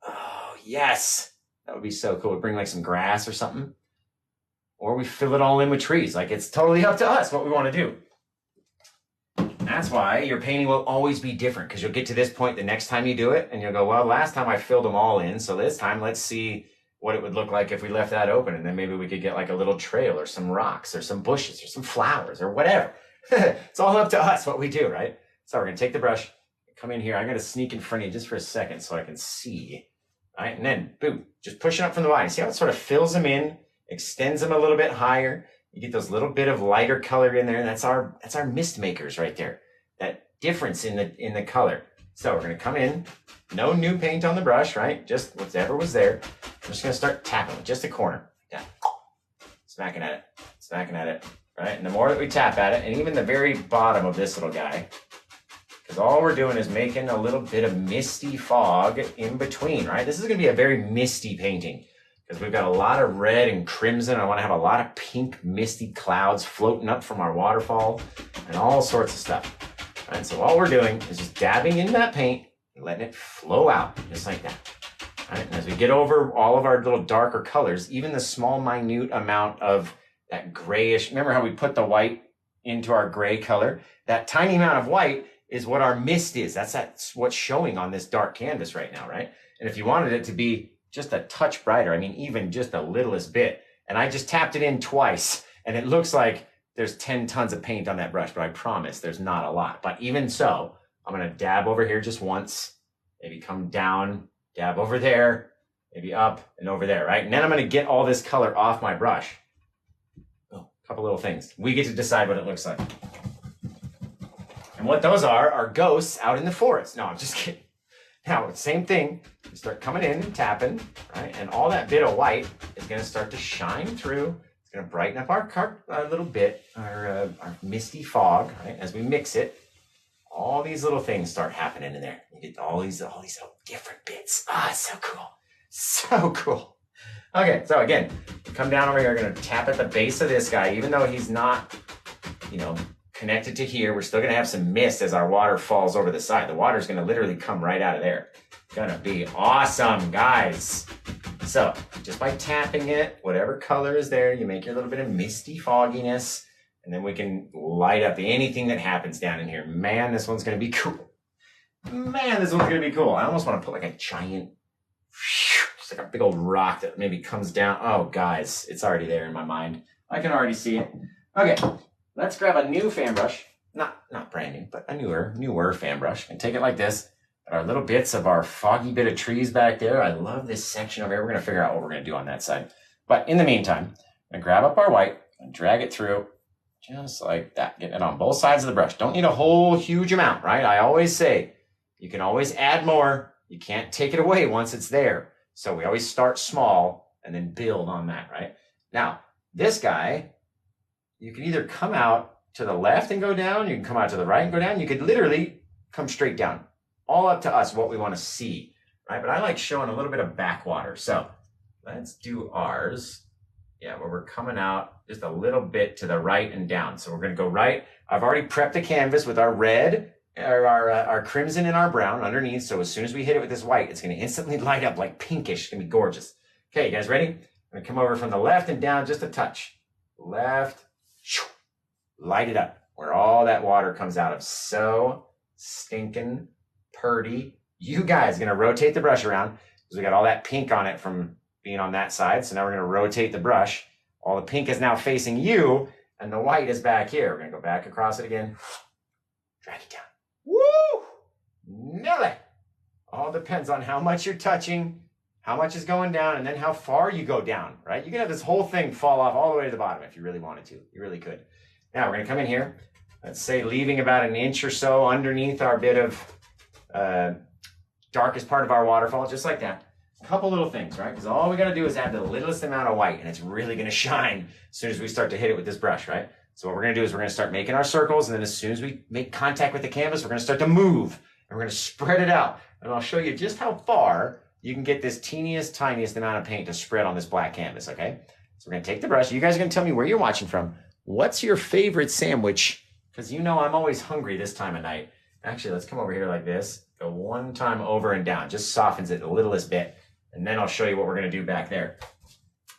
Oh, yes. That would be so cool. Bring like some grass or something. Or we fill it all in with trees. Like it's totally up to us what we want to do. That's why your painting will always be different, because you'll get to this point the next time you do it and you'll go, well, last time I filled them all in. So this time let's see what it would look like if we left that open. And then maybe we could get like a little trail or some rocks or some bushes or some flowers or whatever. It's all up to us what we do, right? So we're going to take the brush, come in here. I'm going to sneak in front of you just for a second so I can see. All right, and then, boom, just pushing up from the bottom. See how it sort of fills them in, extends them a little bit higher. You get those little bit of lighter color in there. And that's our mist makers right there. That difference in the color. So we're going to come in. No new paint on the brush, right? Just whatever was there. I'm just going to start tapping with just a corner. Like that. Smacking at it, right? And the more that we tap at it, and even the very bottom of this little guy, because all we're doing is making a little bit of misty fog in between, right? This is going to be a very misty painting because we've got a lot of red and crimson. I want to have a lot of pink misty clouds floating up from our waterfall and all sorts of stuff. All right, so all we're doing is just dabbing into that paint and letting it flow out just like that. All right, and as we get over all of our little darker colors, even the small, minute amount of that grayish, remember how we put the white into our gray color? That tiny amount of white is what our mist is. That's what's showing on this dark canvas right now, right? And if you wanted it to be just a touch brighter, I mean, even just the littlest bit, and I just tapped it in twice, and it looks like there's 10 tons of paint on that brush, but I promise there's not a lot. But even so, I'm gonna dab over here just once, maybe come down, dab over there, maybe up and over there, right? And then I'm gonna get all this color off my brush. Oh, a couple little things. We get to decide what it looks like. And what those are ghosts out in the forest. No, I'm just kidding. Now, same thing. You start coming in and tapping, right? And all that bit of white is going to start to shine through. It's going to brighten up our little bit, our misty fog, right? As we mix it, all these little things start happening in there. You get all these little different bits. Ah, it's so cool. So cool. Okay, so again, come down over here. We're going to tap at the base of this guy, even though he's not, you know, connected to here. We're still going to have some mist as our water falls over the side. The water's going to literally come right out of there. Gonna be awesome, guys. So just by tapping it, whatever color is there, you make your little bit of misty fogginess, and then we can light up anything that happens down in here. Man, this one's going to be cool. Man, this one's going to be cool. I almost want to put like a giant, just like a big old rock that maybe comes down. Oh, guys, it's already there in my mind. I can already see it. Okay. Let's grab a new fan brush, not brand new, but a newer fan brush, and take it like this. Got our little bits of our foggy bit of trees back there. I love this section over here. We're going to figure out what we're going to do on that side. But in the meantime, I'm going to grab up our white and drag it through just like that. Getting it on both sides of the brush. Don't need a whole huge amount, right? I always say you can always add more. You can't take it away once it's there. So we always start small and then build on that, right? Now, this guy, you can either come out to the left and go down, you can come out to the right and go down, you could literally come straight down. All up to us what we want to see, right? But I like showing a little bit of backwater. So let's do ours. Yeah, where we're coming out just a little bit to the right and down. So we're going to go right. I've already prepped the canvas with our red, or our crimson and our brown underneath. So as soon as we hit it with this white, it's going to instantly light up like pinkish. It's going to be gorgeous. Okay, you guys ready? I'm going to come over from the left and down just a touch. Left, light it up where all that water comes out of. So stinking purty. You guys are going to rotate the brush around because we got all that pink on it from being on that side. So now we're going to rotate the brush. All the pink is now facing you and the white is back here. We're going to go back across it again. Drag it down. Woo! Nail it. All depends on how much you're touching, how much is going down, and then how far you go down, right? You can have this whole thing fall off all the way to the bottom if you really wanted to. You really could. Now we're going to come in here, let's say leaving about an inch or so underneath our bit of darkest part of our waterfall, just like that. A couple little things, right? Because all we got to do is add the littlest amount of white, and it's really going to shine as soon as we start to hit it with this brush, right? So what we're going to do is we're going to start making our circles, and then as soon as we make contact with the canvas, we're going to start to move, and we're going to spread it out. And I'll show you just how far you can get this teeniest, tiniest amount of paint to spread on this black canvas, okay? So we're going to take the brush. You guys are going to tell me where you're watching from. What's your favorite sandwich? Because you know I'm always hungry this time of night. Actually, let's come over here like this. Go one time over and down. Just softens it the littlest bit. And then I'll show you what we're going to do back there.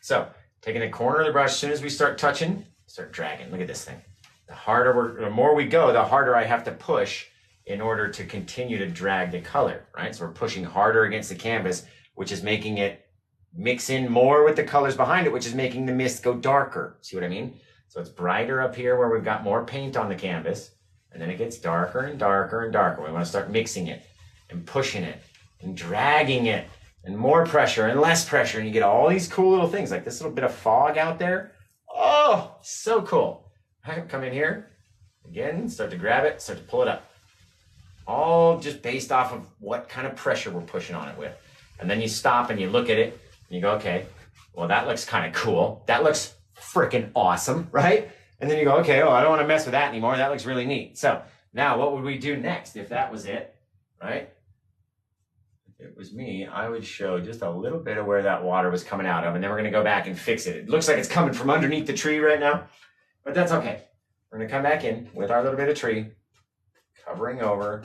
So taking the corner of the brush, as soon as we start touching, start dragging. Look at this thing. The more we go, the harder I have to push in order to continue to drag the color, right? So we're pushing harder against the canvas, which is making it mix in more with the colors behind it, which is making the mist go darker. See what I mean? So it's brighter up here where we've got more paint on the canvas, and then it gets darker and darker and darker. We want to start mixing it and pushing it and dragging it and more pressure and less pressure, and you get all these cool little things like this little bit of fog out there. Oh, so cool. All right, come in here again, start to grab it, start to pull it up. All just based off of what kind of pressure we're pushing on it with. And then you stop and you look at it and you go, okay, well, that looks kind of cool. That looks freaking awesome, right? And then you go, okay, well, I don't want to mess with that anymore. That looks really neat. So now what would we do next if that was it, right? If it was me, I would show just a little bit of where that water was coming out of, and then we're going to go back and fix it. It looks like it's coming from underneath the tree right now, but that's okay. We're going to come back in with our little bit of tree, covering over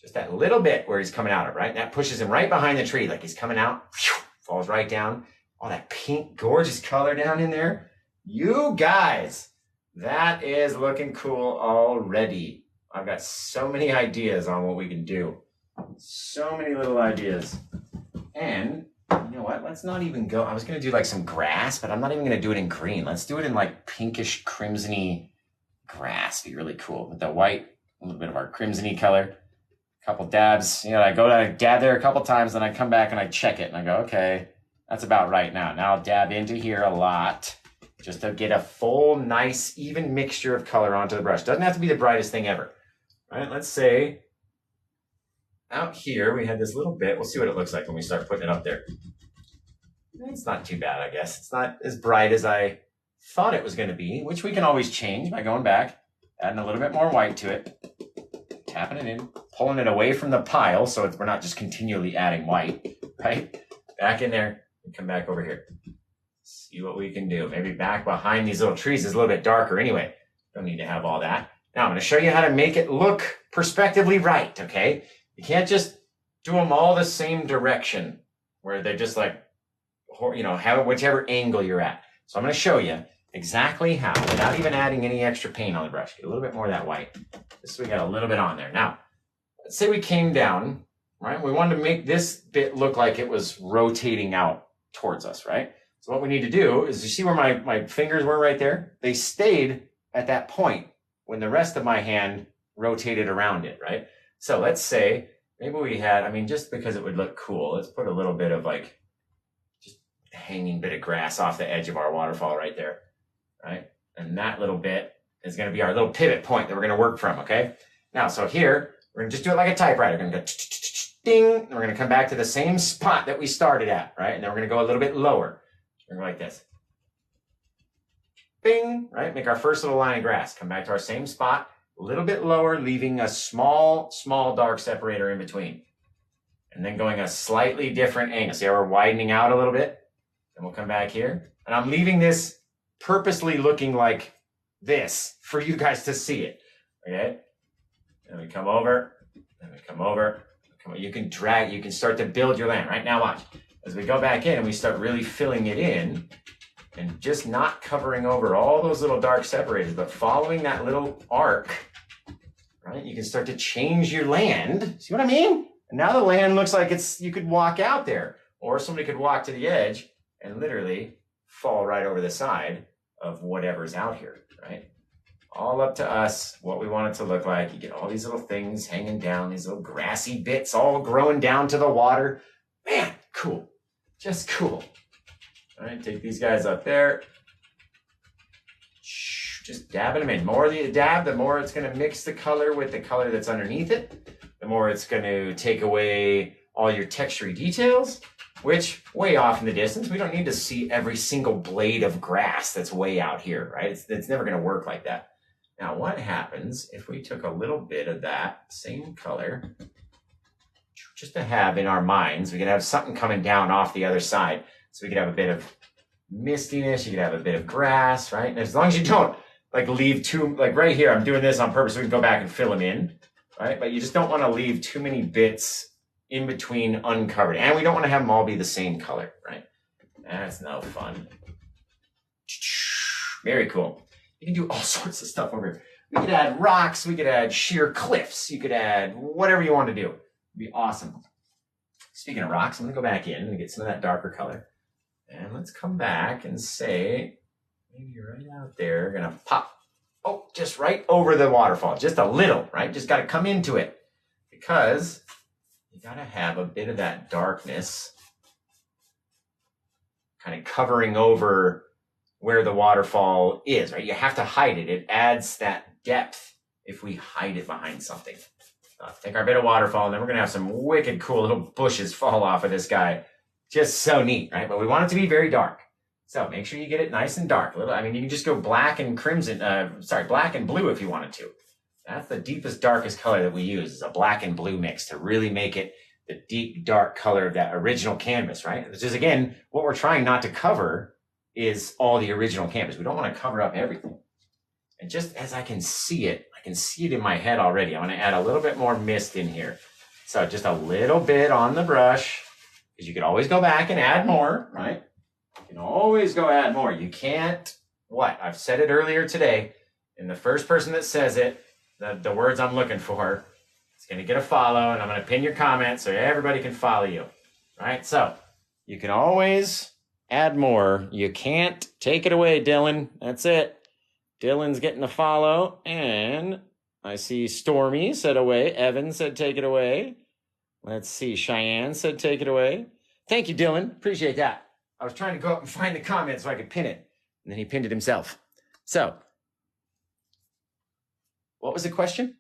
just that little bit where he's coming out of, right? And that pushes him right behind the tree, like he's coming out, falls right down. All that pink, gorgeous color down in there. You guys, that is looking cool already. I've got so many ideas on what we can do. So many little ideas. And you know what? Let's not even go. I was going to do like some grass, but I'm not even going to do it in green. Let's do it in like pinkish, crimsony grass. Be really cool. With the white, a little bit of our crimsony color. A couple dabs. You know, I go to dab there a couple times, then I come back and I check it and I go, okay, that's about right now. Now I'll dab into here a lot just to get a full, nice, even mixture of color onto the brush. Doesn't have to be the brightest thing ever. Right? Let's say out here we had this little bit. We'll see what it looks like when we start putting it up there. It's not too bad, I guess. It's not as bright as I thought it was going to be, which we can always change by going back, adding a little bit more white to it, tapping it in, pulling it away from the pile so we're not just continually adding white, right? Back in there and come back over here. See what we can do. Maybe back behind these little trees is a little bit darker anyway. Don't need to have all that. Now I'm going to show you how to make it look perspectively right, okay? You can't just do them all the same direction where they're just like, you know, have whichever angle you're at. So I'm going to show you exactly how, without even adding any extra paint on the brush. Get a little bit more of that white. This we got a little bit on there. Now, let's say we came down, right? We wanted to make this bit look like it was rotating out towards us, right? So what we need to do is, you see where my fingers were right there? They stayed at that point when the rest of my hand rotated around it, right? So let's say maybe we had, I mean, just because it would look cool, let's put a little bit of like just hanging bit of grass off the edge of our waterfall right there, right? And that little bit is going to be our little pivot point that we're going to work from, okay? Now, so here, we're going to just do it like a typewriter. We're going to go ding, and we're going to come back to the same spot that we started at, right? And then we're going to go a little bit lower. We're going to go like this. Bing, right? Make our first little line of grass. Come back to our same spot, a little bit lower, leaving a small, small dark separator in between. and then going a slightly different angle. See how we're widening out a little bit? Then we'll come back here. And I'm leaving this purposely looking like this for you guys to see it, okay? Then we come over, then we come over. You can drag, you can start to build your land. Right now, watch. As we go back in and we start really filling it in and just not covering over all those little dark separators, but following that little arc, right? You can start to change your land. See what I mean? And now the land looks like you could walk out there, or somebody could walk to the edge and literally fall right over the side of whatever's out here, right? All up to us, what we want it to look like. You get all these little things hanging down, these little grassy bits all growing down to the water. Man, cool. Just cool. All right, take these guys up there. Just dabbing them in. The more you dab, the more it's going to mix the color with the color that's underneath it. The more it's going to take away all your textury details, which way off in the distance, we don't need to see every single blade of grass that's way out here, right? It's never going to work like that. Now, what happens if we took a little bit of that same color, just to have in our minds, we could have something coming down off the other side. So we could have a bit of mistiness, you could have a bit of grass, right? And as long as you don't like leave too, like right here, I'm doing this on purpose, so we can go back and fill them in, right? But you just don't want to leave too many bits in between uncovered. And we don't want to have them all be the same color, right? That's no fun. Very cool. You can do all sorts of stuff over here. We could add rocks, we could add sheer cliffs, you could add whatever you want to do. It'd be awesome. Speaking of rocks, I'm gonna go back in and get some of that darker color. And let's come back and say, maybe right out there, gonna pop, oh, just right over the waterfall, just a little, right? Just gotta come into it because you gotta have a bit of that darkness kind of covering over where the waterfall is, right? You have to hide it. It adds that depth if we hide it behind something. Take our bit of waterfall, and then we're gonna have some wicked cool little bushes fall off of this guy. Just so neat, right? But we want it to be very dark. So make sure you get it nice and dark. I mean, you can just go black and crimson, black and blue if you wanted to. That's the deepest, darkest color that we use, is a black and blue mix to really make it the deep, dark color of that original canvas, right? Which is, again, what we're trying not to cover is all the original canvas. We don't want to cover up everything. And just as I can see it in my head already. I want to add a little bit more mist in here. So just a little bit on the brush, because you could always go back and add more, right? You can always go add more. You can't, I've said it earlier today, and the first person that says it, the words I'm looking for, it's going to get a follow, and I'm going to pin your comment so everybody can follow you, right? So you can always add more. You can't take it away, Dylan. That's it. Dylan's getting a follow, and I see Stormy said away. Evan said take it away. Let's see. Cheyenne said take it away. Thank you, Dylan. Appreciate that. I was trying to go up and find the comment so I could pin it, and then he pinned it himself. So, what was the question?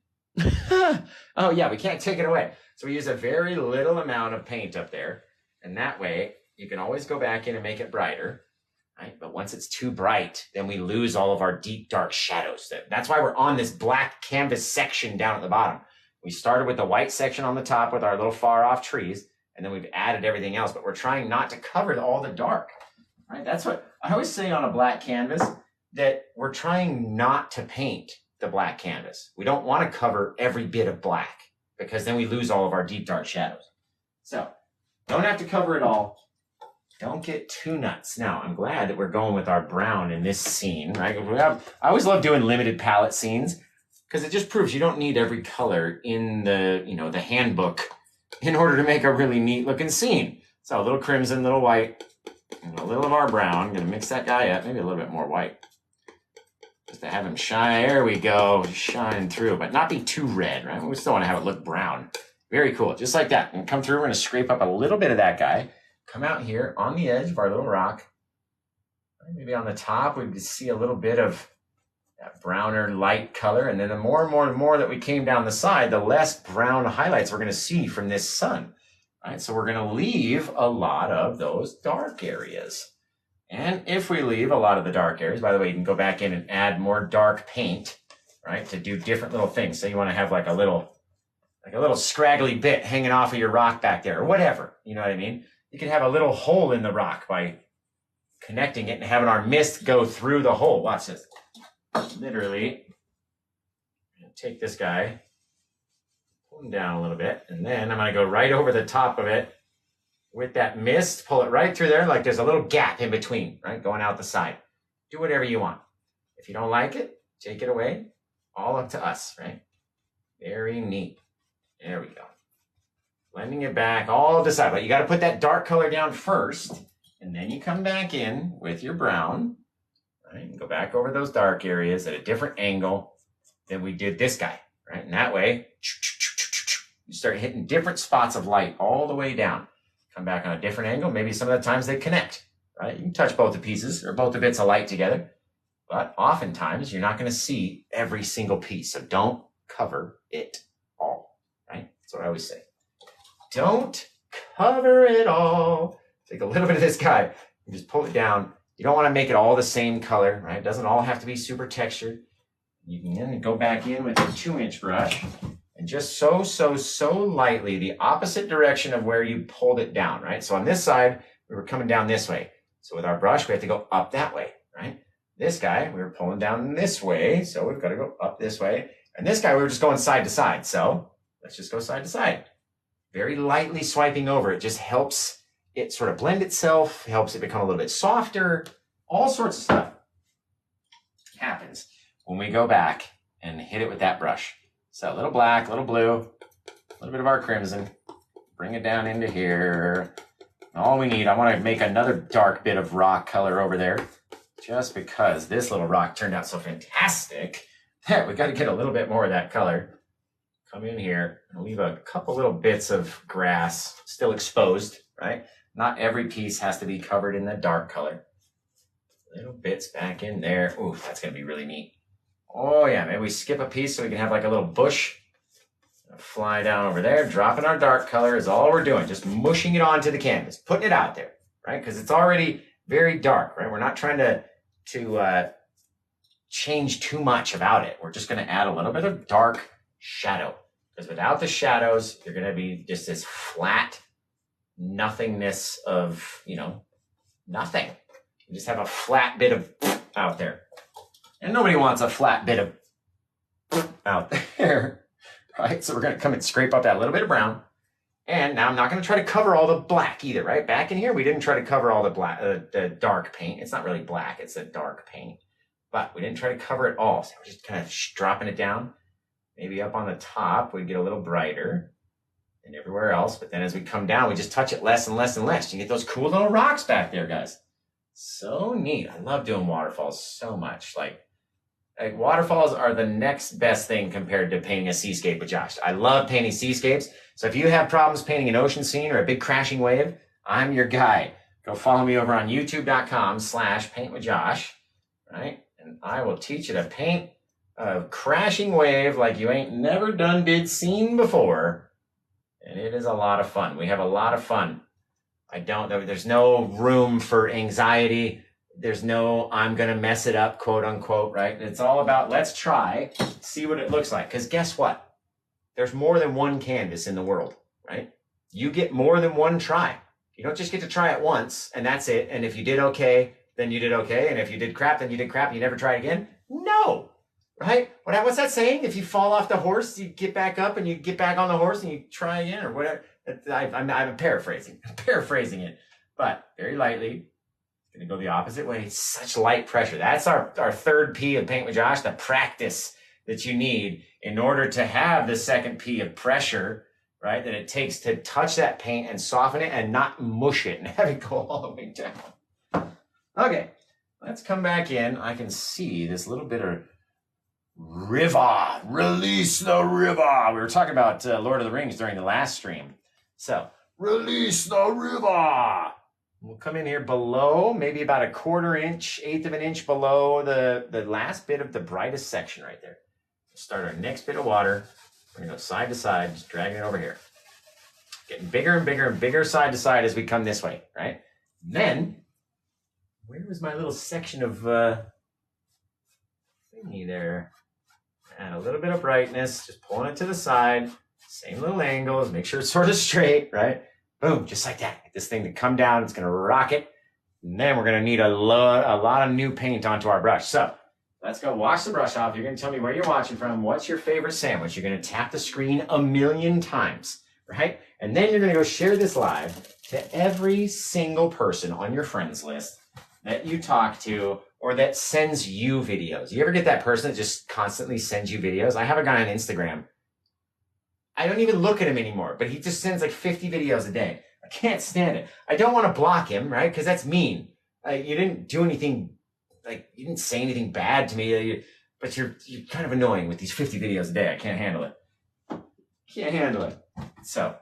Oh, yeah, we can't take it away. So we use a very little amount of paint up there, and that way you can always go back in and make it brighter. Right? But once it's too bright, then we lose all of our deep, dark shadows. That's why we're on this black canvas section down at the bottom. We started with the white section on the top with our little far off trees, and then we've added everything else, but we're trying not to cover all the dark. Right? That's what I always say on a black canvas, that we're trying not to paint the black canvas. We don't want to cover every bit of black, because then we lose all of our deep, dark shadows. So, don't have to cover it all. Don't get too nuts. Now, I'm glad that we're going with our brown in this scene, right? I always love doing limited palette scenes, because it just proves you don't need every color in the handbook in order to make a really neat looking scene. So a little crimson, a little white, and a little of our brown. I'm going to mix that guy up, maybe a little bit more white, just to have him shine. There we go, shine through, but not be too red, right? We still want to have it look brown. Very cool, just like that. And come through, we're going to scrape up a little bit of that guy. Come out here on the edge of our little rock. Maybe on the top, we could see a little bit of that browner light color. And then the more and more and more that we came down the side, the less brown highlights we're going to see from this sun. Right? So we're going to leave a lot of those dark areas. And if we leave a lot of the dark areas, by the way, you can go back in and add more dark paint, right, to do different little things. So you want to have like a little like a little scraggly bit hanging off of your rock back there or whatever. You know what I mean? You can have a little hole in the rock by connecting it and having our mist go through the hole. Watch this. Literally, take this guy, pull him down a little bit, and then I'm going to go right over the top of it with that mist, pull it right through there like there's a little gap in between, right, going out the side. Do whatever you want. If you don't like it, take it away. All up to us, right? Very neat. There we go. Blending it back all the side. But you got to put that dark color down first, and then you come back in with your brown, right? And go back over those dark areas at a different angle than we did this guy, right? And that way, you start hitting different spots of light all the way down. Come back on a different angle. Maybe some of the times they connect, right? You can touch both the pieces or both the bits of light together, but oftentimes you're not going to see every single piece. So don't cover it all, right? That's what I always say. Don't cover it all. Take a little bit of this guy and just pull it down. You don't want to make it all the same color, right? It doesn't all have to be super textured. You can then go back in with a 2-inch brush and just so lightly the opposite direction of where you pulled it down, right? So on this side, we were coming down this way. So with our brush, we have to go up that way, right? This guy, we were pulling down this way. So we've got to go up this way. And this guy, we were just going side to side. So let's just go side to side. Very lightly swiping over. It just helps it sort of blend itself, helps it become a little bit softer. All sorts of stuff happens when we go back and hit it with that brush. So a little black, a little blue, a little bit of our crimson. Bring it down into here. All we need, I want to make another dark bit of rock color over there, just because this little rock turned out so fantastic. There, we got to get a little bit more of that color. Come in here and leave a couple little bits of grass still exposed, right? Not every piece has to be covered in the dark color. Little bits back in there. Ooh, that's going to be really neat. Oh yeah, maybe we skip a piece so we can have like a little bush. Fly down over there, dropping our dark color is all we're doing. Just mushing it onto the canvas, putting it out there, right? Because it's already very dark, right? We're not trying to change too much about it. We're just going to add a little bit of dark shadow. Because without the shadows, you're going to be just this flat nothingness of, you know, nothing. You just have a flat bit of out there. And nobody wants a flat bit of out there, right? So we're going to come and scrape up that little bit of brown. And now I'm not going to try to cover all the black either, right? Back in here, we didn't try to cover all the black, the dark paint. It's not really black, it's a dark paint. But we didn't try to cover it all. So we're just kind of dropping it down. Maybe up on the top, we'd get a little brighter than everywhere else. But then as we come down, we just touch it less and less and less. You get those cool little rocks back there, guys. So neat. I love doing waterfalls so much. Like waterfalls are the next best thing compared to painting a seascape with Josh. I love painting seascapes. So if you have problems painting an ocean scene or a big crashing wave, I'm your guy. Go follow me over on youtube.com/paintwithjosh, right? And I will teach you to paint a crashing wave like you ain't never did seen before. And it is a lot of fun. We have a lot of fun. There's no room for anxiety. There's no, I'm going to mess it up, quote unquote, right? It's all about, let's try, see what it looks like. Because guess what? There's more than one canvas in the world, right? You get more than one try. You don't just get to try it once and that's it. And if you did okay, then you did okay. And if you did crap, then you did crap. You never try again. No, right? What's that saying? If you fall off the horse, you get back up and you get back on the horse and you try again or whatever. I'm paraphrasing. I'm paraphrasing it, but very lightly. Going to go the opposite way. Such light pressure. That's our third P of Paint with Josh, the practice that you need in order to have the second P of pressure, right? That it takes to touch that paint and soften it and not mush it and have it go all the way down. Okay, let's come back in. I can see this little bit of river. Release the river. We were talking about Lord of the Rings during the last stream. So, release the river. We'll come in here below, maybe about a 1/4 inch, 1/8 of an inch below the last bit of the brightest section right there. We'll start our next bit of water. We're going to go side to side, just dragging it over here. Getting bigger and bigger and bigger side to side as we come this way, right? Then, where was my little section of thingy there? Add a little bit of brightness, just pulling it to the side. Same little angles, make sure it's sort of straight, right? Boom, just like that. Get this thing to come down, it's gonna rock it. And then we're gonna need a lot of new paint onto our brush. So let's go wash the brush off. You're gonna tell me where you're watching from. What's your favorite sandwich? You're gonna tap the screen 1,000,000 times, right? And then you're gonna go share this live to every single person on your friends list that you talk to or that sends you videos. You ever get that person that just constantly sends you videos? I have a guy on Instagram. I don't even look at him anymore, but he just sends like 50 videos a day. I can't stand it. I don't want to block him, right? Because that's mean. You didn't do anything, like you didn't say anything bad to me, but you're kind of annoying with these 50 videos a day. I can't handle it. Can't handle it. So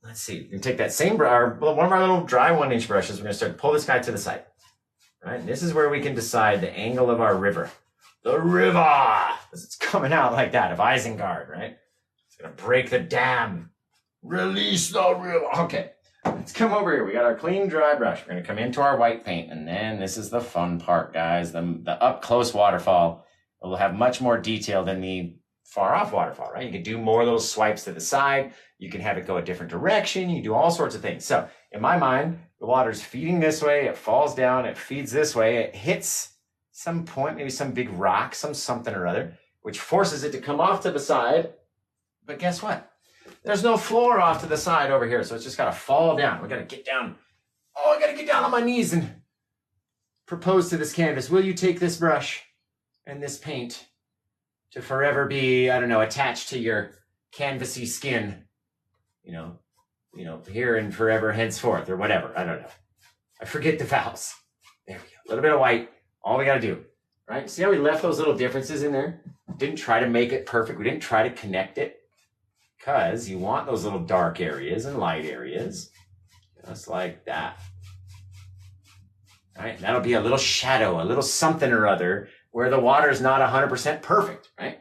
let's see. We're gonna take that same one of our little dry 1-inch brushes. We're gonna start to pull this guy to the side. Right? And this is where we can decide the angle of our river. The river! Because it's coming out like that of Isengard, right? It's gonna break the dam. Release the river. Okay. Let's come over here. We got our clean, dry brush. We're gonna come into our white paint, and then this is the fun part, guys. The up-close waterfall will have much more detail than the far-off waterfall, right? You can do more little swipes to the side. You can have it go a different direction. You can do all sorts of things. So in my mind, the water's feeding this way. It falls down. It feeds this way. It hits some point, maybe some big rock, something or other, which forces it to come off to the side. But guess what? There's no floor off to the side over here. So it's just got to fall down. We got to get down. Oh, I got to get down on my knees and propose to this canvas. Will you take this brush and this paint to forever be, I don't know, attached to your canvassy skin, you know, here and forever henceforth or whatever. I don't know. I forget the vows. There we go. A little bit of white. All we got to do, right? See how we left those little differences in there? Didn't try to make it perfect. We didn't try to connect it because you want those little dark areas and light areas just like that. All right? That'll be a little shadow, a little something or other where the water is not 100% perfect, right?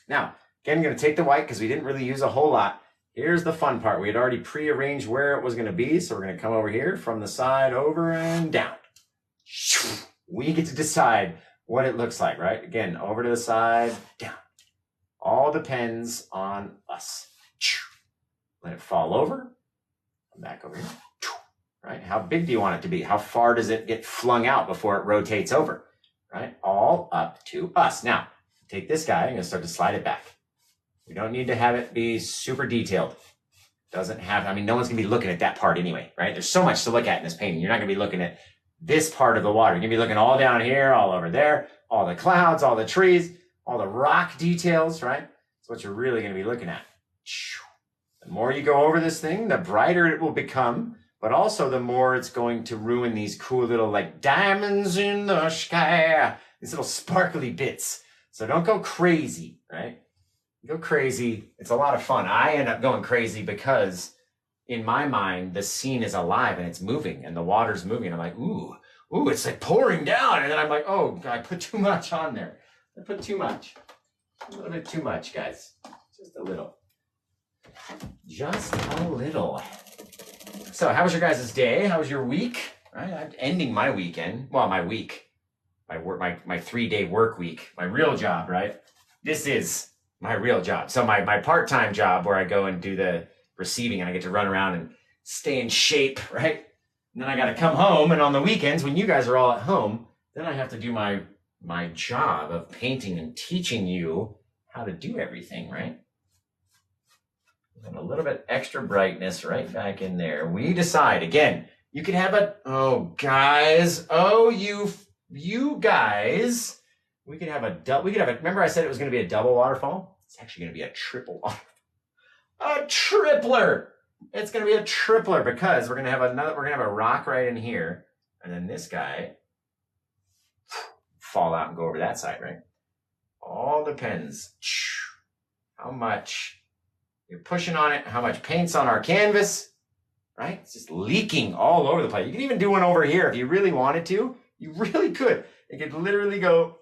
Now, again, I'm going to take the white because we didn't really use a whole lot. Here's the fun part. We had already prearranged where it was going to be. So we're going to come over here from the side over and down. We get to decide what it looks like, right? Again, over to the side, down. All depends on us. Let it fall over. Come back over here. Right? How big do you want it to be? How far does it get flung out before it rotates over? Right? All up to us. Now, take this guy. I'm going to start to slide it back. We don't need to have it be super detailed. Doesn't have, I mean, no one's going to be looking at that part anyway, right? There's so much to look at in this painting. You're not going to be looking at this part of the water. You're going to be looking all down here, all over there, all the clouds, all the trees, all the rock details, right? That's what you're really going to be looking at. The more you go over this thing, the brighter it will become, but also the more it's going to ruin these cool little like diamonds in the sky, these little sparkly bits. So don't go crazy, right? Go crazy. It's a lot of fun. I end up going crazy because in my mind, the scene is alive and it's moving and the water's moving. I'm like, ooh, it's like pouring down. And then I'm like, oh, I put too much on there. I put too much. A little bit too much, guys. Just a little. Just a little. So how was your guys' day? How was your week? Right? I'm ending my weekend. Well, my week. My 3-day work week. My real job, right? This is my real job. So my part-time job where I go and do the receiving and I get to run around and stay in shape, right? And then I got to come home, and on the weekends when you guys are all at home, then I have to do my job of painting and teaching you how to do everything, right? And a little bit extra brightness right back in there. We decide again, you can have you guys, we could have remember I said it was going to be a double waterfall? It's actually going to be a triple waterfall. A tripler. It's going to be a tripler because we're going to have a rock right in here. And then this guy fall out and go over that side, right? All depends how much you're pushing on it, how much paint's on our canvas, right? It's just leaking all over the place. You can even do one over here if you really wanted to. You really could. You could literally go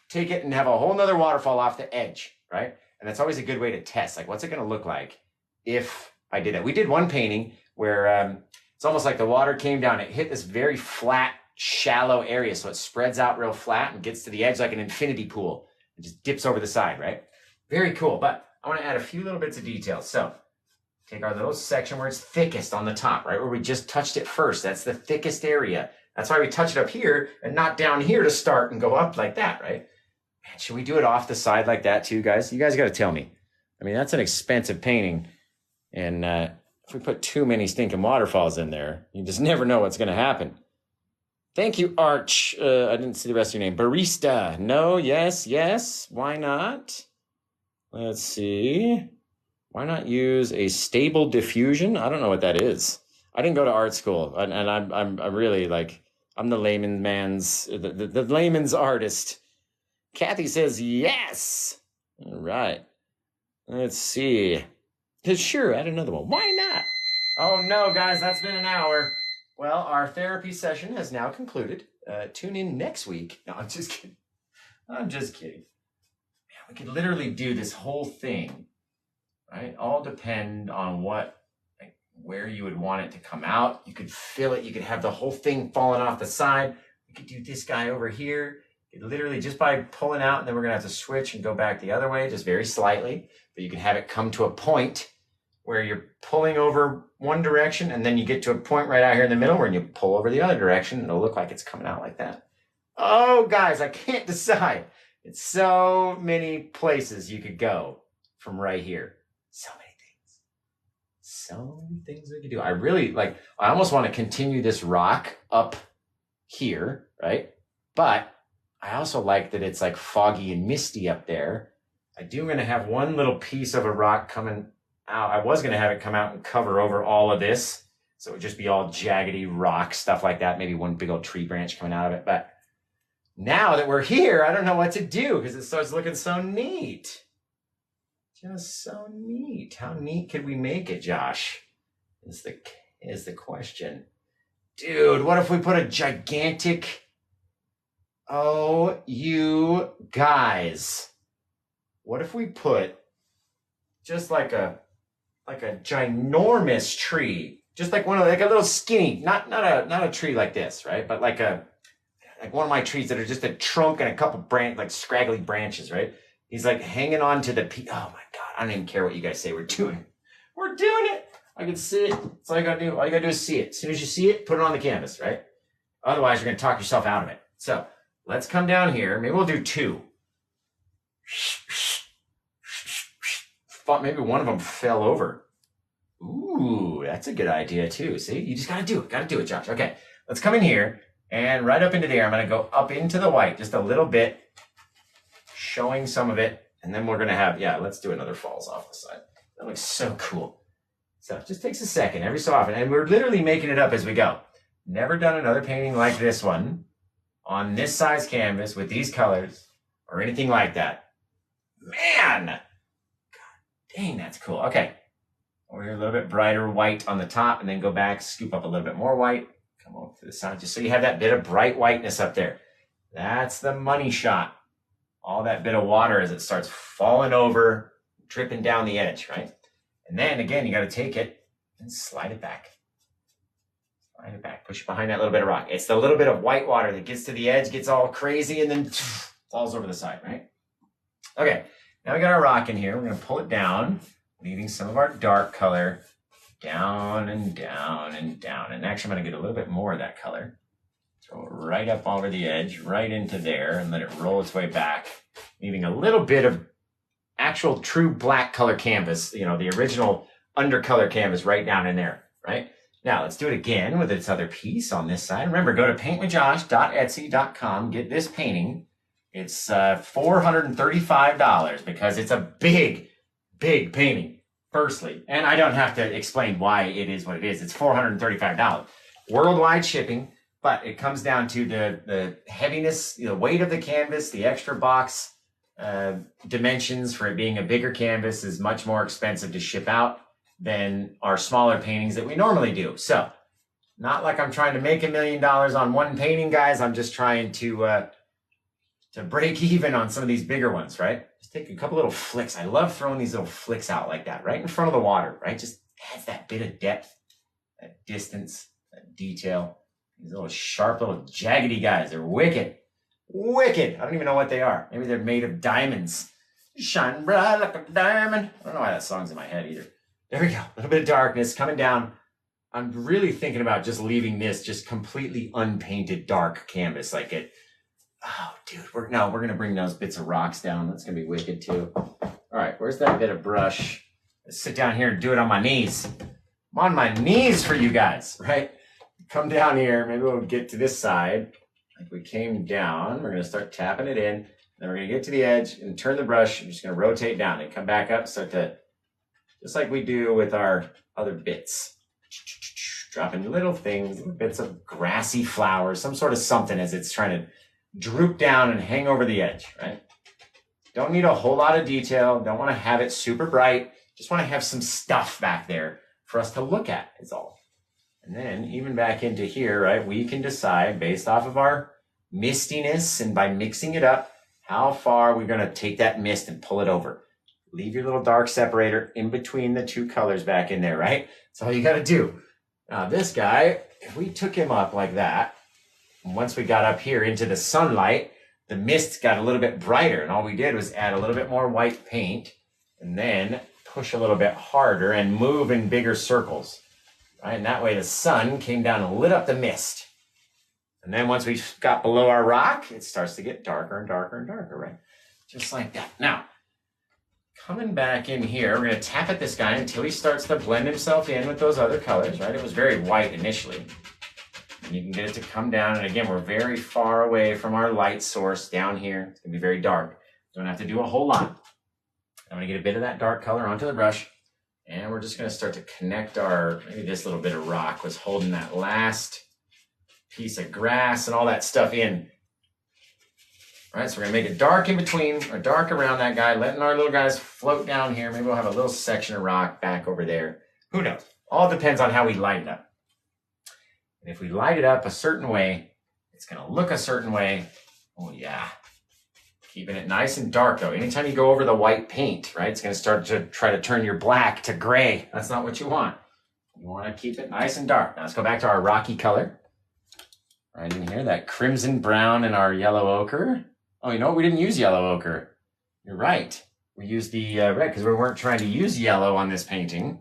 take it and have a whole nother waterfall off the edge, right? And that's always a good way to test. Like, what's it going to look like if I did that? We did one painting where it's almost like the water came down. It hit this very flat, shallow area. So it spreads out real flat and gets to the edge like an infinity pool. It just dips over the side, right? Very cool. But I want to add a few little bits of detail. So take our little section where it's thickest on the top, right? Where we just touched it first. That's the thickest area. That's why we touch it up here and not down here to start and go up like that, right? Man, should we do it off the side like that too, guys? You guys got to tell me. I mean, that's an expensive painting. And if we put too many stinking waterfalls in there, you just never know what's going to happen. Thank you, Arch. I didn't see the rest of your name. Barista. No, yes, yes. Why not? Let's see. Why not use a stable diffusion? I don't know what that is. I didn't go to art school, and I'm really like, I'm the the layman's artist. Kathy says yes. All right. Let's see. Sure, add another one. Why not? Oh no, guys, that's been an hour. Well, our therapy session has now concluded. Tune in next week. No, I'm just kidding. I'm just kidding. Man, we could literally do this whole thing. Right? All depend on where you would want it to come out. You could fill it. You could have the whole thing falling off the side. You could do this guy over here. Literally just by pulling out, and then we're going to have to switch and go back the other way, just very slightly. But you can have it come to a point where you're pulling over one direction, and then you get to a point right out here in the middle where you pull over the other direction, and it'll look like it's coming out like that. Oh, guys, I can't decide. It's so many places you could go from right here. So many things. So many things we could do. I almost want to continue this rock up here, right? But I also like that it's like foggy and misty up there. I do going to have one little piece of a rock coming out. I was going to have it come out and cover over all of this. So it would just be all jaggedy rock, stuff like that. Maybe one big old tree branch coming out of it. But now that we're here, I don't know what to do because it starts looking so neat. Just so neat. How neat could we make it, Josh? Is the question. Dude, what if we put a gigantic... Oh, you guys. What if we put just like a ginormous tree, just like like a little skinny, not a tree like this, right? But like one of my trees that are just a trunk and a couple like scraggly branches, right? He's like hanging on to the oh my God, I don't even care what you guys say. We're doing it. I can see it. That's all you gotta do. All you gotta do is see it. As soon as you see it, put it on the canvas, right? Otherwise, you're gonna talk yourself out of it. So let's come down here. Maybe we'll do two. Thought maybe one of them fell over. Ooh, that's a good idea too. See, you just gotta do it. Gotta do it, Josh. Okay, let's come in here and right up into there. I'm gonna go up into the white just a little bit, showing some of it. And then we're gonna have, let's do another falls off the side. That looks so cool. So it just takes a second every so often. And we're literally making it up as we go. Never done another painting like this one on this size canvas with these colors or anything like that. Man, God dang, that's cool. Okay, over here a little bit brighter white on the top and then go back, scoop up a little bit more white, come over to the side, just so you have that bit of bright whiteness up there. That's the money shot. All that bit of water as it starts falling over, dripping down the edge, right? And then again, you got to take it and slide it back. Slide it back, push it behind that little bit of rock. It's the little bit of white water that gets to the edge, gets all crazy, and then falls over the side, right? Okay, now we got our rock in here. We're going to pull it down, leaving some of our dark color down and down and down. And actually, I'm going to get a little bit more of that color. Throw it right up over the edge, right into there, and let it roll its way back, leaving a little bit of actual true black color canvas, the original undercolor canvas right down in there, right? Now, let's do it again with its other piece on this side. Remember, go to paintwithjosh.etsy.com, get this painting. It's $435 because it's a big, big painting, firstly. And I don't have to explain why it is what it is. It's $435. Worldwide shipping. But it comes down to the heaviness, the weight of the canvas, the extra box dimensions for it being a bigger canvas is much more expensive to ship out than our smaller paintings that we normally do. So not like I'm trying to make $1 million on one painting, guys. I'm just trying to break even on some of these bigger ones, right? Just take a couple little flicks. I love throwing these little flicks out like that, right in front of the water, right? Just adds that bit of depth, that distance, that detail. These little sharp, little jaggedy guys. They're wicked. Wicked. I don't even know what they are. Maybe they're made of diamonds. Shine bright like a diamond. I don't know why that song's in my head either. There we go. A little bit of darkness coming down. I'm really thinking about just leaving this just completely unpainted dark canvas. Like it. Oh, dude. We're going to bring those bits of rocks down. That's going to be wicked too. All right. Where's that bit of brush? Let's sit down here and do it on my knees. I'm on my knees for you guys, right? Come down here. Maybe we'll get to this side. Like we came down. We're going to start tapping it in. Then we're going to get to the edge and turn the brush. I'm just going to rotate down and come back up. Start to, just like we do with our other bits. Dropping little things, little bits of grassy flowers, some sort of something as it's trying to droop down and hang over the edge, right? Don't need a whole lot of detail. Don't want to have it super bright. Just want to have some stuff back there for us to look at is all. And then even back into here, right, we can decide based off of our mistiness and by mixing it up, how far we're going to take that mist and pull it over. Leave your little dark separator in between the two colors back in there, right? That's all you got to do. Now this guy, if we took him up like that, and once we got up here into the sunlight, the mist got a little bit brighter, and all we did was add a little bit more white paint and then push a little bit harder and move in bigger circles, right? And that way the sun came down and lit up the mist. And then once we got below our rock, it starts to get darker and darker and darker, right? Just like that. Now, coming back in here, we're going to tap at this guy until he starts to blend himself in with those other colors, right? It was very white initially. And you can get it to come down. And again, we're very far away from our light source down here. It's going to be very dark. Don't have to do a whole lot. I'm going to get a bit of that dark color onto the brush. And we're just going to start to connect our, maybe this little bit of rock was holding that last piece of grass and all that stuff in. All right, so we're gonna make it dark in between or dark around that guy, letting our little guys float down here. Maybe we'll have a little section of rock back over there. Who knows? All depends on how we light it up. And if we light it up a certain way, it's gonna look a certain way. Oh yeah. Keeping it nice and dark though. Anytime you go over the white paint, right, it's gonna start to try to turn your black to gray. That's not what you want. You wanna keep it nice and dark. Now let's go back to our rocky color. Right in here, that crimson brown and our yellow ochre. Oh, you know what? We didn't use yellow ochre. You're right. We used the red because we weren't trying to use yellow on this painting.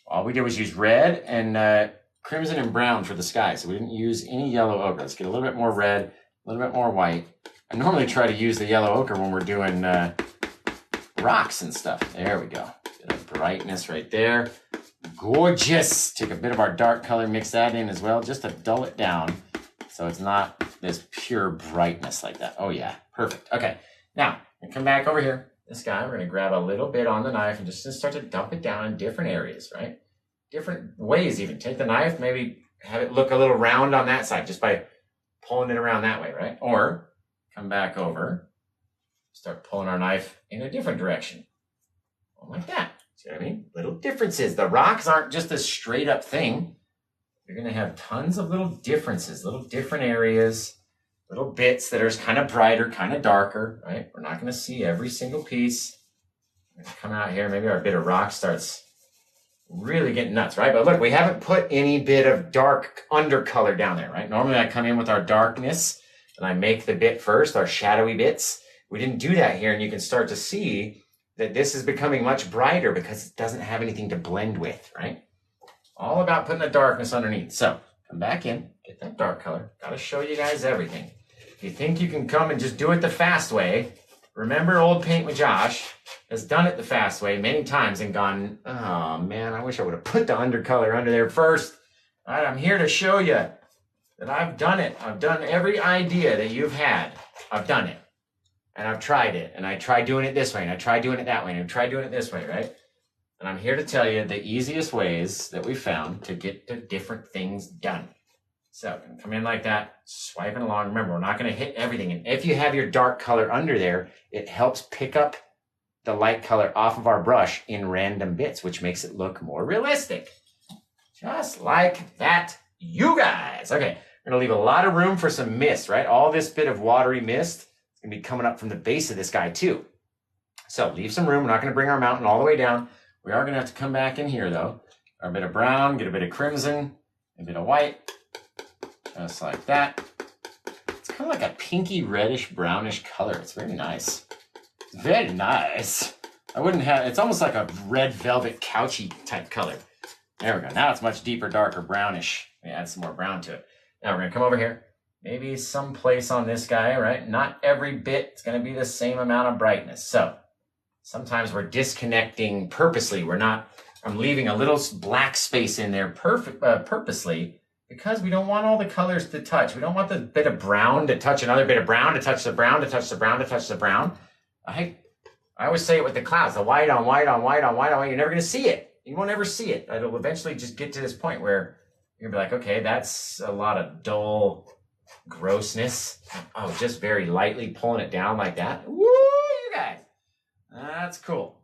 All we did was use red and crimson and brown for the sky. So we didn't use any yellow ochre. Let's get a little bit more red, a little bit more white. I normally try to use the yellow ochre when we're doing rocks and stuff. There we go. Bit of brightness right there. Gorgeous. Take a bit of our dark color, mix that in as well, just to dull it down. So it's not this pure brightness like that. Oh yeah, perfect. Okay, now come back over here. This guy, we're gonna grab a little bit on the knife and just start to dump it down in different areas, right? Different ways even. Take the knife, maybe have it look a little round on that side just by pulling it around that way, right? Or come back over, start pulling our knife in a different direction. Like that, see what I mean? Little differences. The rocks aren't just a straight up thing. You're going to have tons of little differences, little different areas, little bits that are kind of brighter, kind of darker, right? We're not going to see every single piece. We're going to come out here. Maybe our bit of rock starts really getting nuts, right? But look, we haven't put any bit of dark undercolor down there, right? Normally I come in with our darkness and I make the bit first, our shadowy bits. We didn't do that here, and you can start to see that this is becoming much brighter because it doesn't have anything to blend with, right? All about putting the darkness underneath. So come back in, get that dark color. Got to show you guys everything. If you think you can come and just do it the fast way, remember old Paint with Josh has done it the fast way many times and gone, oh man, I wish I would have put the undercolor under there first. All right, I'm here to show you that I've done it. I've done every idea that you've had. I've done it. And I've tried it. And I tried doing it this way. And I tried doing it that way. And I tried doing it this way, right? And I'm here to tell you the easiest ways that we found to get the different things done. So come in like that, swiping along. Remember, we're not going to hit everything. And if you have your dark color under there, it helps pick up the light color off of our brush in random bits, which makes it look more realistic. Just like that, you guys. Okay, we're going to leave a lot of room for some mist, right? All this bit of watery mist is going to be coming up from the base of this guy too. So leave some room. We're not going to bring our mountain all the way down. We are going to have to come back in here, though. A bit of brown, get a bit of crimson, a bit of white, just like that. It's kind of like a pinky reddish brownish color. It's very nice. Very nice. I wouldn't have, it's almost like a red velvet couchy type color. There we go. Now it's much deeper, darker, brownish. Let me add some more brown to it. Now we're gonna come over here. Maybe someplace on this guy, right? Not every bit is gonna be the same amount of brightness. So sometimes we're disconnecting purposely. I'm leaving a little black space in there purposely because we don't want all the colors to touch. We don't want the bit of brown to touch another bit of brown, to touch the brown, to touch the brown, to touch the brown. I always say it with the clouds, the white on white on white on white on white. You're never gonna see it. You won't ever see it. It'll eventually just get to this point where you're gonna be like, okay, that's a lot of dull grossness. Oh, just very lightly pulling it down like that. Woo, you guys. That's cool.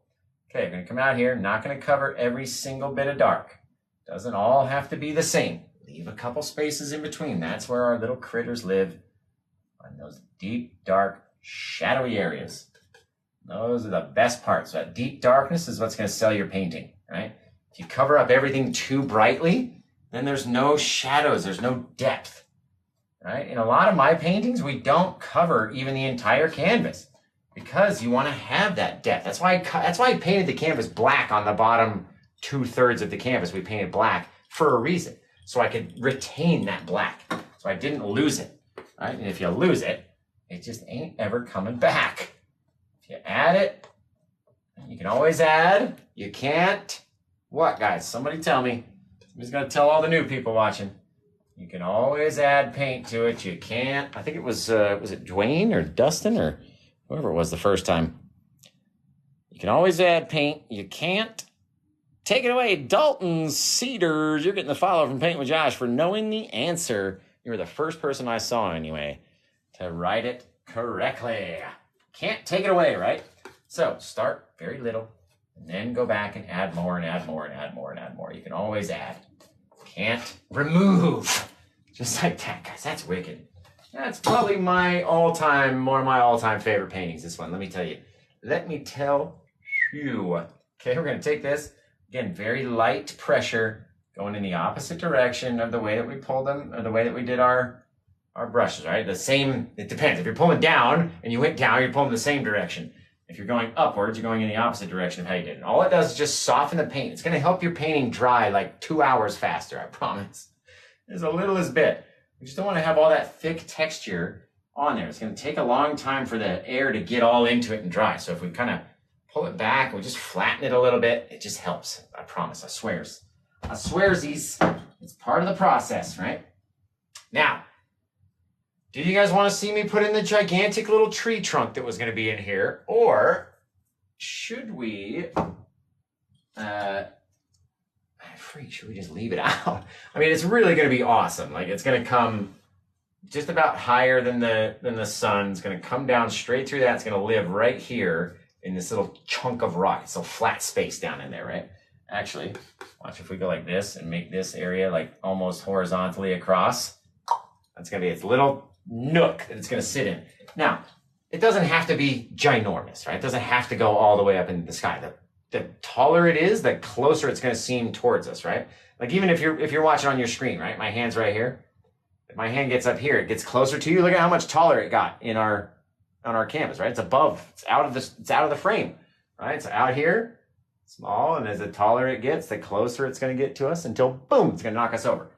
Okay, I'm gonna come out here, not gonna cover every single bit of dark. Doesn't all have to be the same. Leave a couple spaces in between. That's where our little critters live, on those deep, dark, shadowy areas. Those are the best parts. That deep darkness is what's gonna sell your painting, right? If you cover up everything too brightly, then there's no shadows, there's no depth, right? In a lot of my paintings, we don't cover even the entire canvas because you want to have that depth. That's why I painted the canvas black on the bottom 2/3 of the canvas. We painted black for a reason, so I could retain that black, so I didn't lose it, right? And if you lose it, it just ain't ever coming back. If you add it, you can always add. You can't. What, guys? Somebody tell me. Somebody's going to tell all the new people watching. You can always add paint to it. You can't. I think it was it Dwayne or Dustin or whoever it was the first time. You can always add paint. You can't. Take it away, Dalton Cedars. You're getting the follow from Paint with Josh for knowing the answer. You were the first person I saw anyway to write it correctly. Can't take it away, right? So start very little and then go back and add more and add more and add more and add more. You can always add. Can't remove. Just like that, guys. That's wicked. That's probably one of my all-time favorite paintings, this one. Let me tell you. Okay, we're going to take this. Again, very light pressure going in the opposite direction of the way that we pulled them, or the way that we did our brushes, right? It depends. If you're pulling down and you went down, you're pulling the same direction. If you're going upwards, you're going in the opposite direction of how you did it. All it does is just soften the paint. It's going to help your painting dry like 2 hours faster, I promise. There's a littlest bit. We just don't want to have all that thick texture on there. It's going to take a long time for the air to get all into it and dry. So if we kind of pull it back and we just flatten it a little bit, it just helps. I promise. I swearsies. It's part of the process, right? Now, do you guys want to see me put in the gigantic little tree trunk that was going to be in here? Or should we, should we just leave it out? I mean, it's really going to be awesome. Like, it's going to come just about higher than the sun. It's going to come down straight through that. It's going to live right here in this little chunk of rock. It's a flat space down in there, right? Actually, watch if we go like this and make this area like almost horizontally across. That's going to be its little nook that it's going to sit in. Now, it doesn't have to be ginormous, right? It doesn't have to go all the way up into the sky. The taller it is, the closer it's going to seem towards us, right? Like even if you're watching on your screen, right? My hand's right here. If my hand gets up here, it gets closer to you. Look at how much taller it got on our canvas, right? It's above. It's out of the frame, right? It's out here, small, and as the taller it gets, the closer it's going to get to us until boom, it's going to knock us over,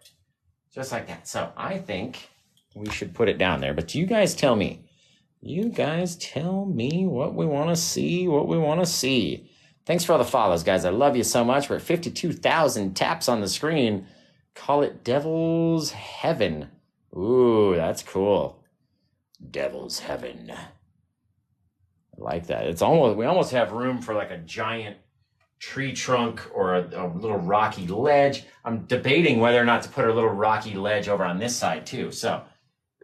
just like that. So I think we should put it down there. But you guys tell me. You guys tell me what we want to see. Thanks for all the follows, guys. I love you so much. We're at 52,000 taps on the screen. Call it Devil's Heaven. Ooh, that's cool. Devil's Heaven. I like that. We almost have room for like a giant tree trunk or a little rocky ledge. I'm debating whether or not to put a little rocky ledge over on this side too. So,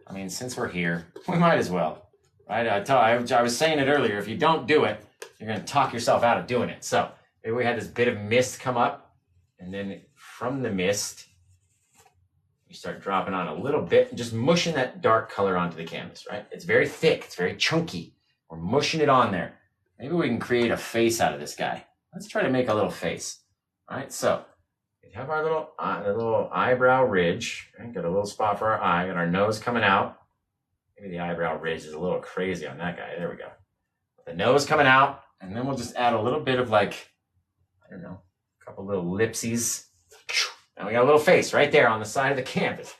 I mean, since we're here, we might as well, right? I was saying it earlier, if you don't do it, you're going to talk yourself out of doing it. So maybe we had this bit of mist come up, and then from the mist, you start dropping on a little bit and just mushing that dark color onto the canvas, right? It's very thick. It's very chunky. We're mushing it on there. Maybe we can create a face out of this guy. Let's try to make a little face, all right? So we have our little eyebrow ridge, right? Got a little spot for our eye, and our nose coming out. Maybe the eyebrow ridge is a little crazy on that guy. There we go. The nose coming out, and then we'll just add a little bit of like, I don't know, a couple little lipsies. And we got a little face right there on the side of the canvas.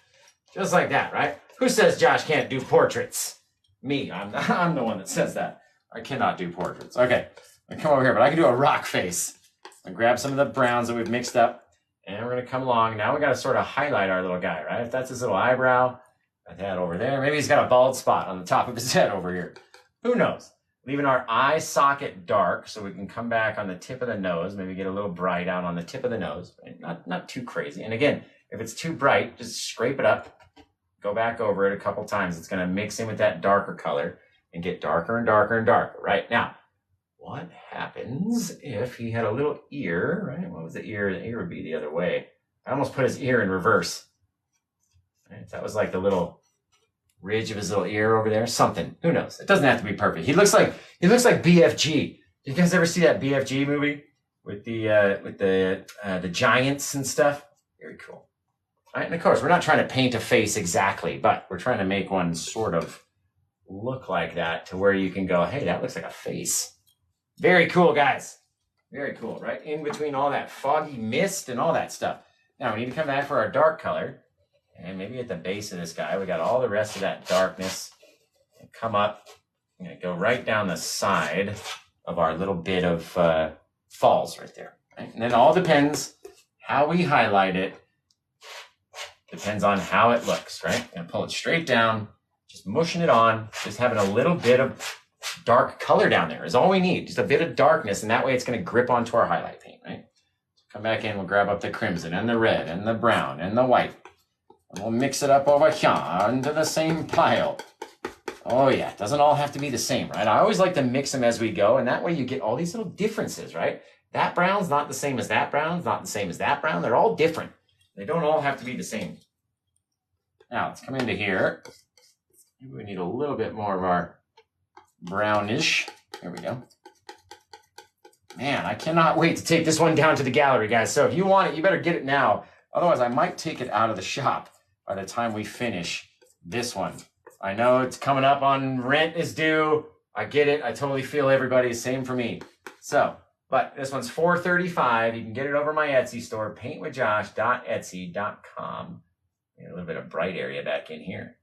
Just like that, right? Who says Josh can't do portraits? Me, I'm the one that says that. I cannot do portraits. Okay, I come over here, but I can do a rock face. I grab some of the browns that we've mixed up, and we're gonna come along. Now we gotta sort of highlight our little guy, right? If that's his little eyebrow, like that over there. Maybe he's got a bald spot on the top of his head over here. Who knows? Leaving our eye socket dark so we can come back on the tip of the nose, maybe get a little bright out on the tip of the nose, right? Not too crazy. And again, if it's too bright, just scrape it up, go back over it a couple times. It's gonna mix in with that darker color and get darker and darker and darker, right? Now, what happens if he had a little ear, right? What was the ear? The ear would be the other way. I almost put his ear in reverse. Right? That was like the little ridge of his little ear over there. Something. Who knows? It doesn't have to be perfect. He looks like BFG. You guys ever see that BFG movie with the giants and stuff? Very cool. All right, and of course, we're not trying to paint a face exactly, but we're trying to make one sort of look like that to where you can go, hey, that looks like a face. Very cool, guys. Very cool, right? In between all that foggy mist and all that stuff. Now we need to come back for our dark color. And maybe at the base of this guy, we got all the rest of that darkness. And come up. I'm going to go right down the side of our little bit of falls right there. Right? And then it all depends how we highlight it. Depends on how it looks, right? I'm going to pull it straight down. Just mushing it on. Just having a little bit of dark color down there is all we need. Just a bit of darkness, and that way it's going to grip onto our highlight paint, right? So come back in, we'll grab up the crimson and the red and the brown and the white. And we'll mix it up over here into the same pile. Oh yeah, it doesn't all have to be the same, right? I always like to mix them as we go, and that way you get all these little differences, right? That brown's not the same as that brown's not the same as that brown. They're all different. They don't all have to be the same. Now let's come into here. Maybe we need a little bit more of our brownish. There we go. Man, I cannot wait to take this one down to the gallery, guys. So if you want it, you better get it now. Otherwise, I might take it out of the shop by the time we finish this one. I know it's coming up on rent is due. I get it. I totally feel everybody. Same for me. So, but this one's $4.35. You can get it over my Etsy store, paintwithjosh.etsy.com. Get a little bit of bright area back in here.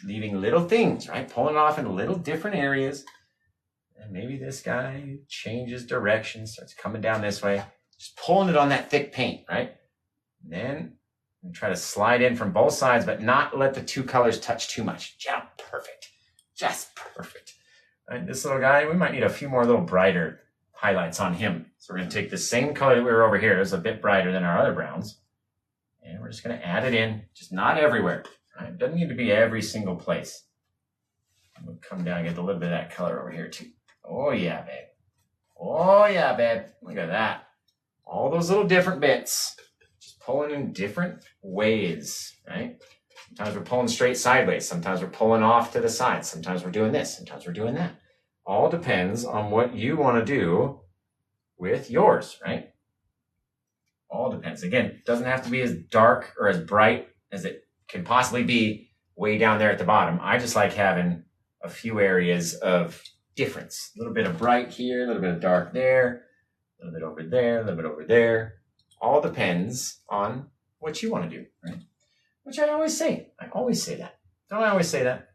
Leaving little things, right? Pulling it off in little different areas. And maybe this guy changes direction, starts coming down this way. Just pulling it on that thick paint, right? And then try to slide in from both sides, but not let the two colors touch too much. Yeah, perfect. Just perfect. Right, this little guy, we might need a few more little brighter highlights on him. So we're going to take the same color that we were over here. It's a bit brighter than our other browns. And we're just going to add it in, just not everywhere. Right? It doesn't need to be every single place. I'm going to come down and get a little bit of that color over here too. Oh yeah, babe. Oh yeah, babe. Look at that. All those little different bits. Just pulling in different ways, right? Sometimes we're pulling straight sideways. Sometimes we're pulling off to the side. Sometimes we're doing this. Sometimes we're doing that. All depends on what you want to do with yours, right? All depends. Again, it doesn't have to be as dark or as bright as it can possibly be way down there at the bottom. I just like having a few areas of difference. A little bit of bright here, a little bit of dark there, a little bit over there, a little bit over there. All depends on what you want to do, right? Which I always say. I always say that. Don't I always say that?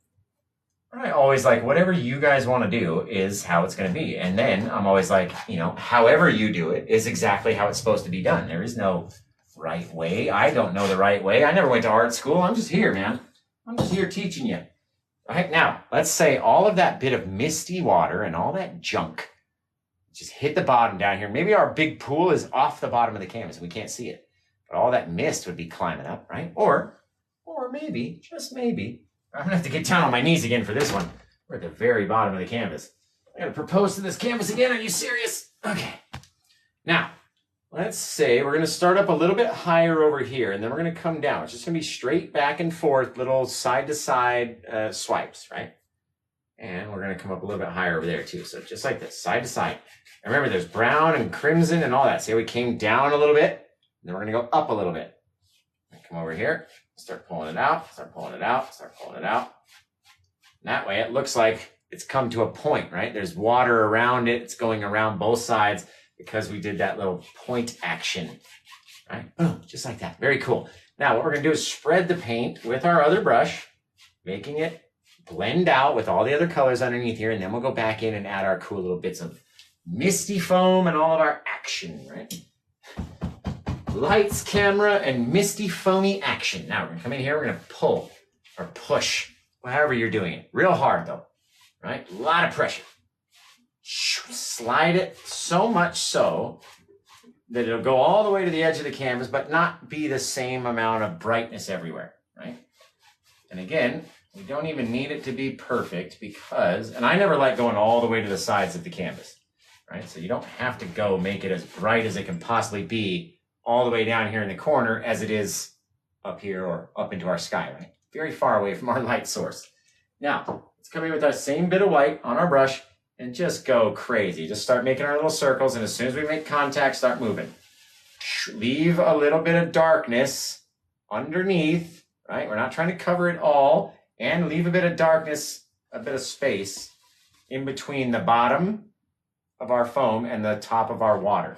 I always like, whatever you guys want to do is how it's going to be. And then I'm always like, you know, however you do it is exactly how it's supposed to be done. There is no right way. I don't know the right way. I never went to art school. I'm just here, man. I'm just here teaching you. All right, now, let's say all of that bit of misty water and all that junk just hit the bottom down here. Maybe our big pool is off the bottom of the canvas and we can't see it. But all that mist would be climbing up, right? Or maybe, just maybe, I'm going to have to get down on my knees again for this one. We're at the very bottom of the canvas. I got to propose to this canvas again. Are you serious? Okay. Now, let's say we're going to start up a little bit higher over here, and then we're going to come down. It's just going to be straight back and forth, little side-to-side swipes, right? And we're going to come up a little bit higher over there, too. So just like this, side to side. And remember, there's brown and crimson and all that. See how we came down a little bit? And then we're going to go up a little bit. Come over here. Start pulling it out, start pulling it out, start pulling it out. And that way it looks like it's come to a point, right? There's water around it. It's going around both sides because we did that little point action, right? Boom, just like that. Very cool. Now, what we're going to do is spread the paint with our other brush, making it blend out with all the other colors underneath here. And then we'll go back in and add our cool little bits of misty foam and all of our action, right? Lights, camera, and misty foamy action. Now, we're going to come in here. We're going to pull or push, however you're doing it. Real hard, though, right? A lot of pressure. Slide it so much so that it'll go all the way to the edge of the canvas, but not be the same amount of brightness everywhere, right? And again, we don't even need it to be perfect because, and I never like going all the way to the sides of the canvas, right? So you don't have to go make it as bright as it can possibly be all the way down here in the corner as it is up here or up into our sky, right? Very far away from our light source. Now, let's come in with our same bit of white on our brush and just go crazy. Just start making our little circles, and as soon as we make contact, start moving. Leave a little bit of darkness underneath, right? We're not trying to cover it all, and leave a bit of darkness, a bit of space in between the bottom of our foam and the top of our water.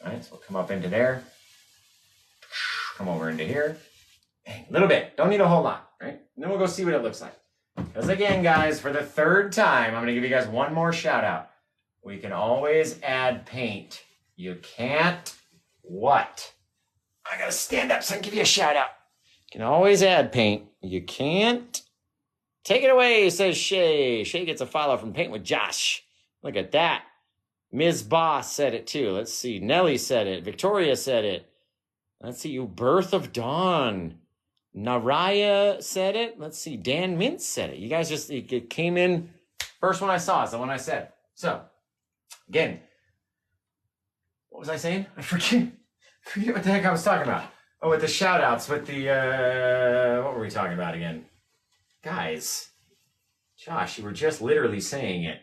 All right, so we'll come up into there, come over into here, a little bit, don't need a whole lot, right? And then we'll go see what it looks like. Because again, guys, for the third time, I'm going to give you guys one more shout out. We can always add paint. You can't what? I got to stand up so I can give you a shout out. You can always add paint. You can't. Take it away, says Shay. Shay gets a follow from Paint with Josh. Look at that. Ms. Boss said it too. Let's see. Nellie said it. Victoria said it. Let's see. You Birth of Dawn. Naraya said it. Let's see. Dan Mintz said it. You guys just, it came in. First one I saw is the one I said. So, again, what was I saying? I forget what the heck I was talking about. Oh, with the shout outs, with the, what were we talking about again? Guys, Josh, you were just literally saying it.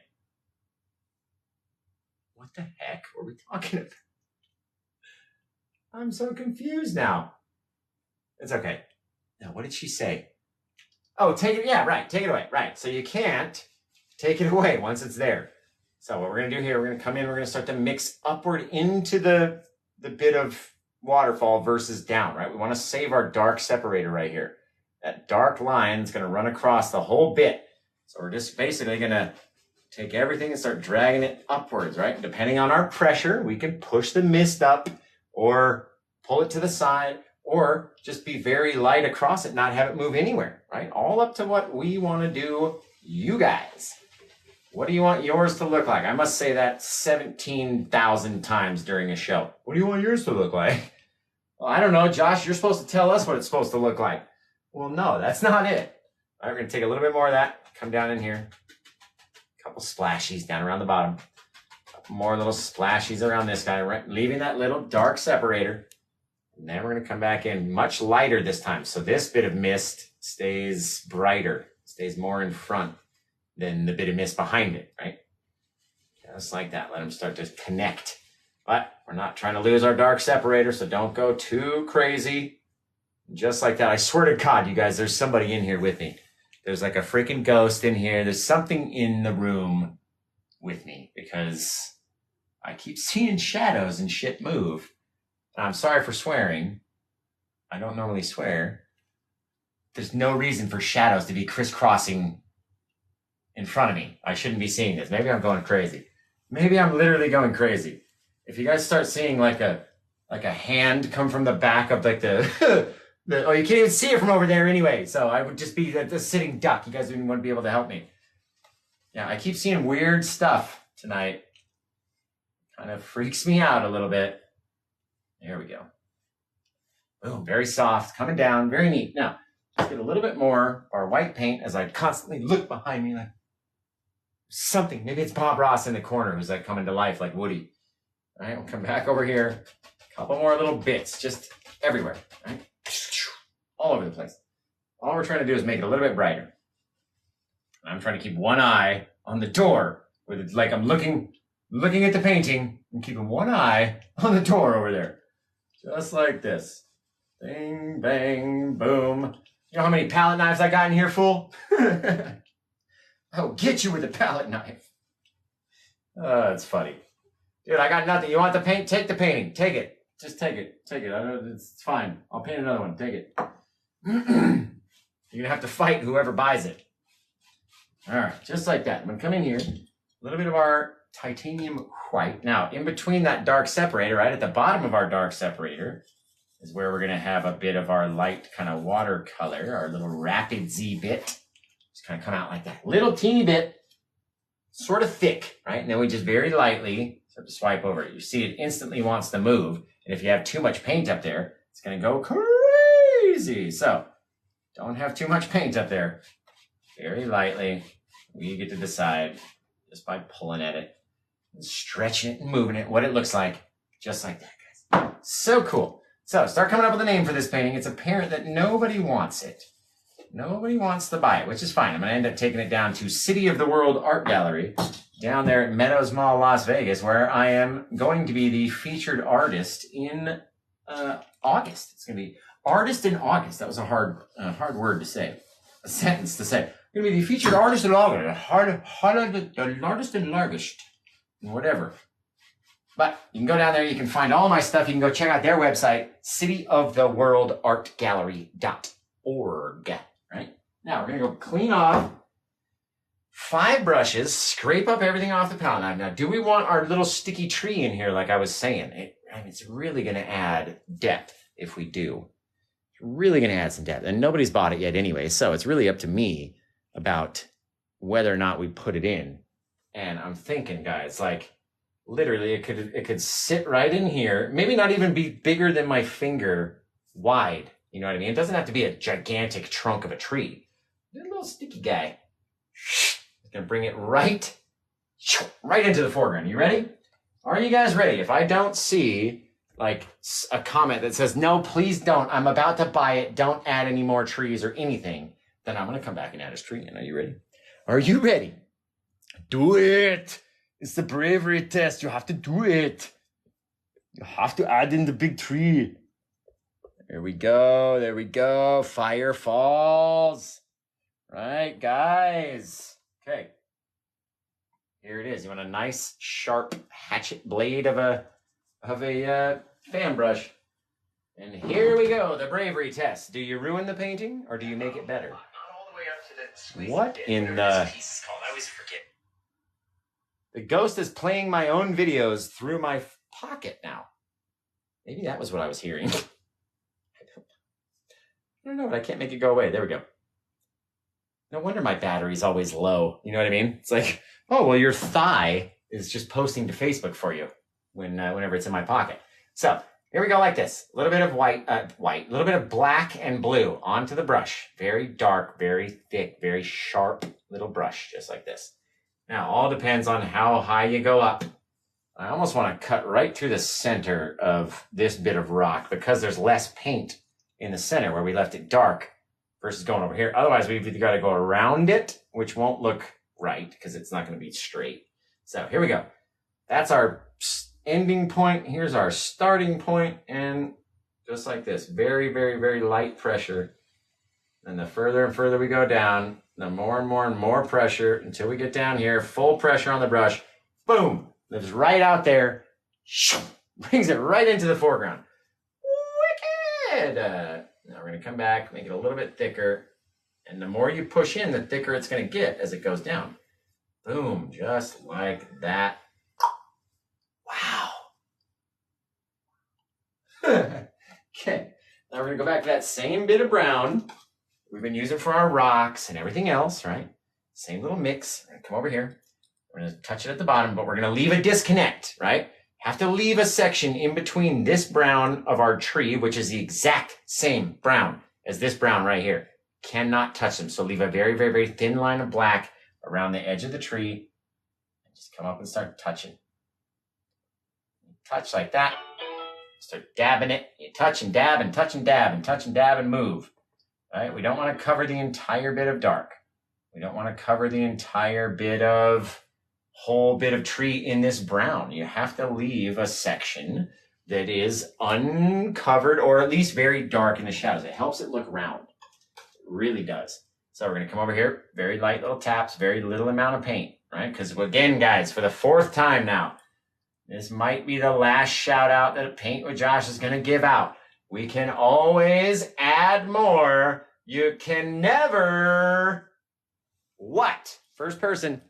What the heck were we talking about? I'm so confused now. It's okay. Now, what did she say? Oh, take it. Yeah, right. Take it away. Right. So you can't take it away once it's there. So what we're going to do here, we're going to come in. We're going to start to mix upward into the bit of waterfall versus down, right? We want to save our dark separator right here. That dark line is going to run across the whole bit. So we're just basically going to take everything and start dragging it upwards, right? Depending on our pressure, we can push the mist up or pull it to the side, or just be very light across it, not have it move anywhere, right? All up to what we want to do, you guys. What do you want yours to look like? I must say that 17,000 times during a show. What do you want yours to look like? Well, I don't know, Josh, you're supposed to tell us what it's supposed to look like. Well, no, that's not it. All right, we're going to take a little bit more of that, come down in here. A couple splashies down around the bottom. A couple more little splashies around this guy, right? Leaving that little dark separator. And then we're going to come back in much lighter this time. So this bit of mist stays brighter, stays more in front than the bit of mist behind it, right? Just like that. Let them start to connect. But we're not trying to lose our dark separator, so don't go too crazy. Just like that. I swear to God, you guys, there's somebody in here with me. There's like a freaking ghost in here. There's something in the room with me because I keep seeing shadows and shit move. I'm sorry for swearing. I don't normally swear. There's no reason for shadows to be crisscrossing in front of me. I shouldn't be seeing this. Maybe I'm going crazy. Maybe I'm literally going crazy. If you guys start seeing like a hand come from the back of like the, oh, you can't even see it from over there anyway. So I would just be the sitting duck. You guys wouldn't want to be able to help me. Yeah, I keep seeing weird stuff tonight. Kind of freaks me out a little bit. There we go. Boom, very soft, coming down, very neat. Now, let's get a little bit more of our white paint as I constantly look behind me like something. Maybe it's Bob Ross in the corner who's like coming to life like Woody. All right, we'll come back over here. A couple more little bits, just everywhere. All right? All over the place. All we're trying to do is make it a little bit brighter. I'm trying to keep one eye on the door with it, like I'm looking at the painting and keeping one eye on the door over there. Just like this. Bang, bang, boom. You know how many palette knives I got in here, fool? I'll get you with a palette knife. It's funny. Dude, I got nothing. You want the paint? Take the painting. Take it. Just take it. Take it. I know it's fine. I'll paint another one. Take it. You're going to have to fight whoever buys it. All right, just like that. I'm going to come in here. A little bit of our titanium white. Now, in between that dark separator, right at the bottom of our dark separator, is where we're going to have a bit of our light kind of watercolor, our little rapid Z bit. Just kind of come out like that. Little teeny bit, sort of thick, right? And then we just very lightly start to swipe over it. You see it instantly wants to move. And if you have too much paint up there, it's going to go crazy. So don't have too much paint up there. Very lightly, we get to decide just by pulling at it, and stretching it and moving it, what it looks like, just like that, guys. So cool. So start coming up with a name for this painting. It's apparent that nobody wants it. Nobody wants to buy it, which is fine. I'm going to end up taking it down to City of the World Art Gallery down there at Meadows Mall, Las Vegas, where I am going to be the featured artist in August. It's going to be artist in August. That was a hard word to say, a sentence to say. I'm going to be the featured artist in August, the artist in August, whatever. But you can go down there. You can find all my stuff. You can go check out their website, cityoftheworldartgallery.org. Right? Now, we're going to go clean off 5 brushes, scrape up everything off the palette knife. Now, do we want our little sticky tree in here like I was saying? It's really going to add depth if we do. It's really going to add some depth. And nobody's bought it yet anyway, so it's really up to me about whether or not we put it in. And I'm thinking, guys, like, literally, it could sit right in here, maybe not even be bigger than my finger wide. You know what I mean? It doesn't have to be a gigantic trunk of a tree. A little sticky guy. It's going to bring it right into the foreground. You ready? Are you guys ready? If I don't see like a comment that says, no, please don't, I'm about to buy it, don't add any more trees or anything, then I'm going to come back and add his tree in. Are you ready? Are you ready? Do it. It's the bravery test. You have to do it. You have to add in the big tree. There we go. There we go. Fire falls. Right, guys. Okay. Here it is. You want a nice, sharp hatchet blade of a fan brush. And here we go. The bravery test. Do you ruin the painting or do you make it better? What in the... I always forget. The ghost is playing my own videos through my pocket now. Maybe that was what I was hearing. I don't know, but I can't make it go away. There we go. No wonder my battery's always low. You know what I mean? It's like, oh, well, your thigh is just posting to Facebook for you whenever it's in my pocket. So here we go like this. A little bit of white, a little bit of black and blue onto the brush. Very dark, very thick, very sharp little brush, just like this. Now, all depends on how high you go up. I almost want to cut right through the center of this bit of rock because there's less paint in the center where we left it dark versus going over here. Otherwise, we've either got to go around it, which won't look right because it's not going to be straight. So here we go. That's our ending point. Here's our starting point. And just like this, very, very, very light pressure. And the further and further we go down, the more and more and more pressure until we get down here, full pressure on the brush. Boom. Lives right out there. Brings it right into the foreground. Wicked. Now we're going to come back, make it a little bit thicker. And the more you push in, the thicker it's going to get as it goes down. Boom. Just like that. Wow. Okay. Now we're going to go back to that same bit of brown we've been using for our rocks and everything else, right? Same little mix. We're going to come over here. We're going to touch it at the bottom, but we're going to leave a disconnect, right? Have to leave a section in between this brown of our tree, which is the exact same brown as this brown right here. Cannot touch them. So leave a very, very, very thin line of black around the edge of the tree. And just come up and start touching. Touch like that. Start dabbing it. You touch and dab and touch and dab and touch and dab and move. Right? We don't want to cover the entire bit of dark. We don't want to cover the entire bit of whole bit of tree in this brown. You have to leave a section that is uncovered or at least very dark in the shadows. It helps it look round. It really does. So we're going to come over here, very light little taps, very little amount of paint, right? Because again, guys, for the 4th time now, this might be the last shout out that Paint with Josh is going to give out. We can always add more. You can never, what? First person.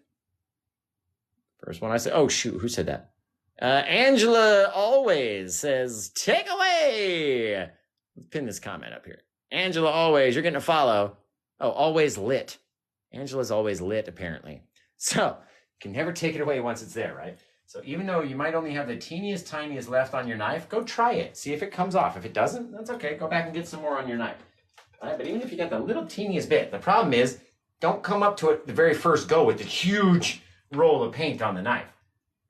First one I said, oh shoot, who said that? Angela always says, take away. Let's pin this comment up here. Angela always, you're getting a follow. Oh, always lit. Angela's always lit, apparently. So you can never take it away once it's there, right? So even though you might only have the teeniest, tiniest left on your knife, go try it. See if it comes off. If it doesn't, that's okay. Go back and get some more on your knife. All right? But even if you got the little teeniest bit, the problem is don't come up to it the very first go with the huge roll of paint on the knife,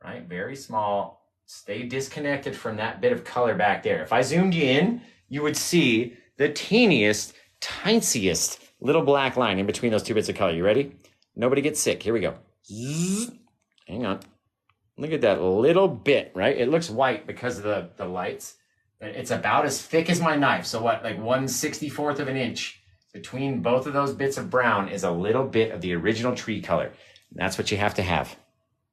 right? Very small. Stay disconnected from that bit of color back there. If I zoomed you in, you would see the teeniest, tiniest little black line in between those two bits of color. You ready? Nobody gets sick. Here we go. Zzz. Hang on. Look at that little bit, right? It looks white because of the lights. It's about as thick as my knife. So what, like 1/64 of an inch between both of those bits of brown is a little bit of the original tree color. And that's what you have to have,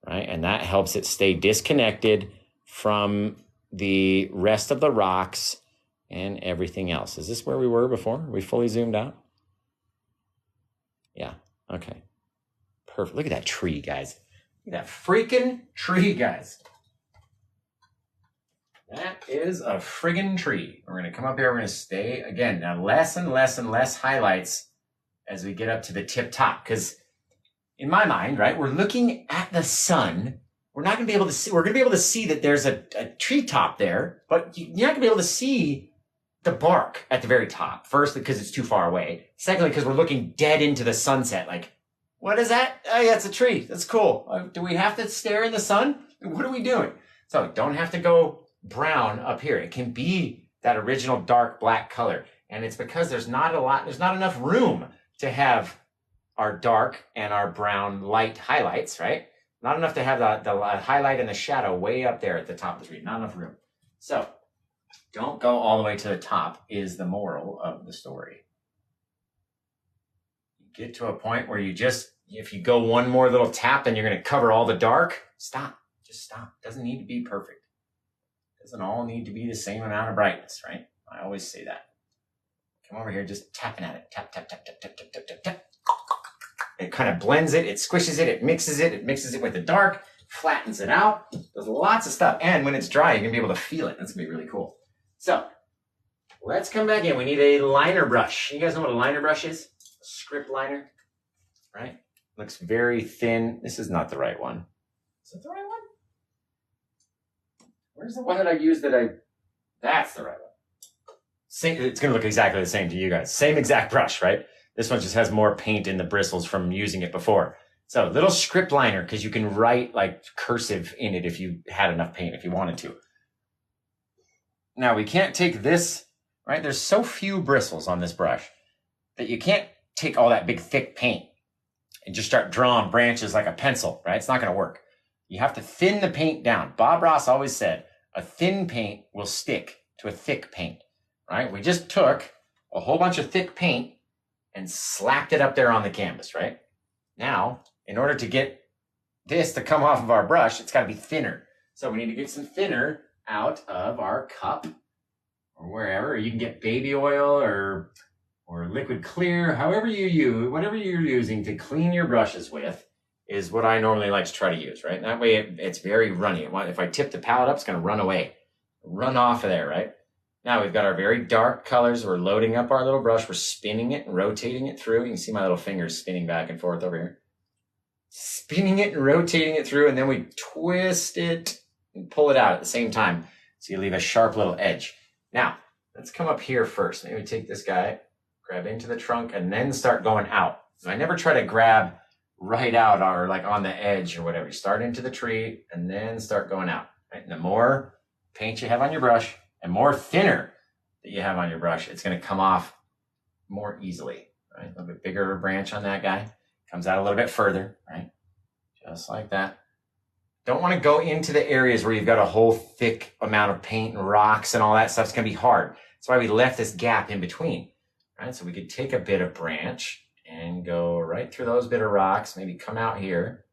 right? And that helps it stay disconnected from the rest of the rocks and everything else. Is this where we were before? Are we fully zoomed out? Yeah, okay. Perfect. Look at that tree, guys. Look at that freaking tree, guys. That is a friggin' tree. We're going to come up here. We're going to stay, again, now less and less and less highlights as we get up to the tip top. Because in my mind, right, we're looking at the sun. We're not going to be able to see. We're going to be able to see that there's a tree top there, but you're not going to be able to see the bark at the very top. Firstly, because it's too far away. Secondly, because we're looking dead into the sunset. Like, what is that? Oh, yeah, it's a tree. That's cool. Do we have to stare in the sun? What are we doing? So don't have to go brown up here. It can be that original dark black color. And it's because there's not enough room to have our dark and our brown light highlights, right? Not enough to have the highlight and the shadow way up there at the top of the tree. Not enough room. So don't go all the way to the top is the moral of the story. Get to a point where if you go one more little tap and you're going to cover all the dark, stop. Just stop. It doesn't need to be perfect. It doesn't all need to be the same amount of brightness, right? I always say that. Come over here, just tapping at it. Tap, tap, tap, tap, tap, tap, tap, tap, tap. It kind of blends it, it squishes it, it mixes it with the dark, flattens it out. Does lots of stuff. And when it's dry, you're going to be able to feel it. That's going to be really cool. So let's come back in. We need a liner brush. You guys know what a liner brush is? Script liner, right? Looks very thin. This is not the right one. Is that the right one? Where's the one that I used that's the right one. It's going to look exactly the same to you guys. Same exact brush, right? This one just has more paint in the bristles from using it before. So little script liner, because you can write like cursive in it if you had enough paint, if you wanted to. Now we can't take this, right? There's so few bristles on this brush that you can't take all that big thick paint and just start drawing branches like a pencil, right? It's not going to work. You have to thin the paint down. Bob Ross always said, a thin paint will stick to a thick paint, right? We just took a whole bunch of thick paint and slapped it up there on the canvas, right? Now, in order to get this to come off of our brush, it's got to be thinner. So we need to get some thinner out of our cup or wherever. You can get baby oil or liquid clear, however you use, whatever you're using to clean your brushes with is what I normally like to try to use, right? That way it's very runny. If I tip the palette up, it's going to run away, run off of there, right? Now we've got our very dark colors. We're loading up our little brush. We're spinning it and rotating it through. You can see my little fingers spinning back and forth over here. Spinning it and rotating it through, and then we twist it and pull it out at the same time. So you leave a sharp little edge. Now, let's come up here first. Maybe take this guy, grab into the trunk, and then start going out. So I never try to grab right out or like on the edge or whatever. You start into the tree and then start going out. Right? And the more paint you have on your brush and more thinner that you have on your brush, it's going to come off more easily. Right? A little bit bigger of a branch on that guy. Comes out a little bit further, right? Just like that. Don't want to go into the areas where you've got a whole thick amount of paint and rocks and all that stuff. It's going to be hard. That's why we left this gap in between. Right? So we could take a bit of branch and go right through those bit of rocks. Maybe come out here.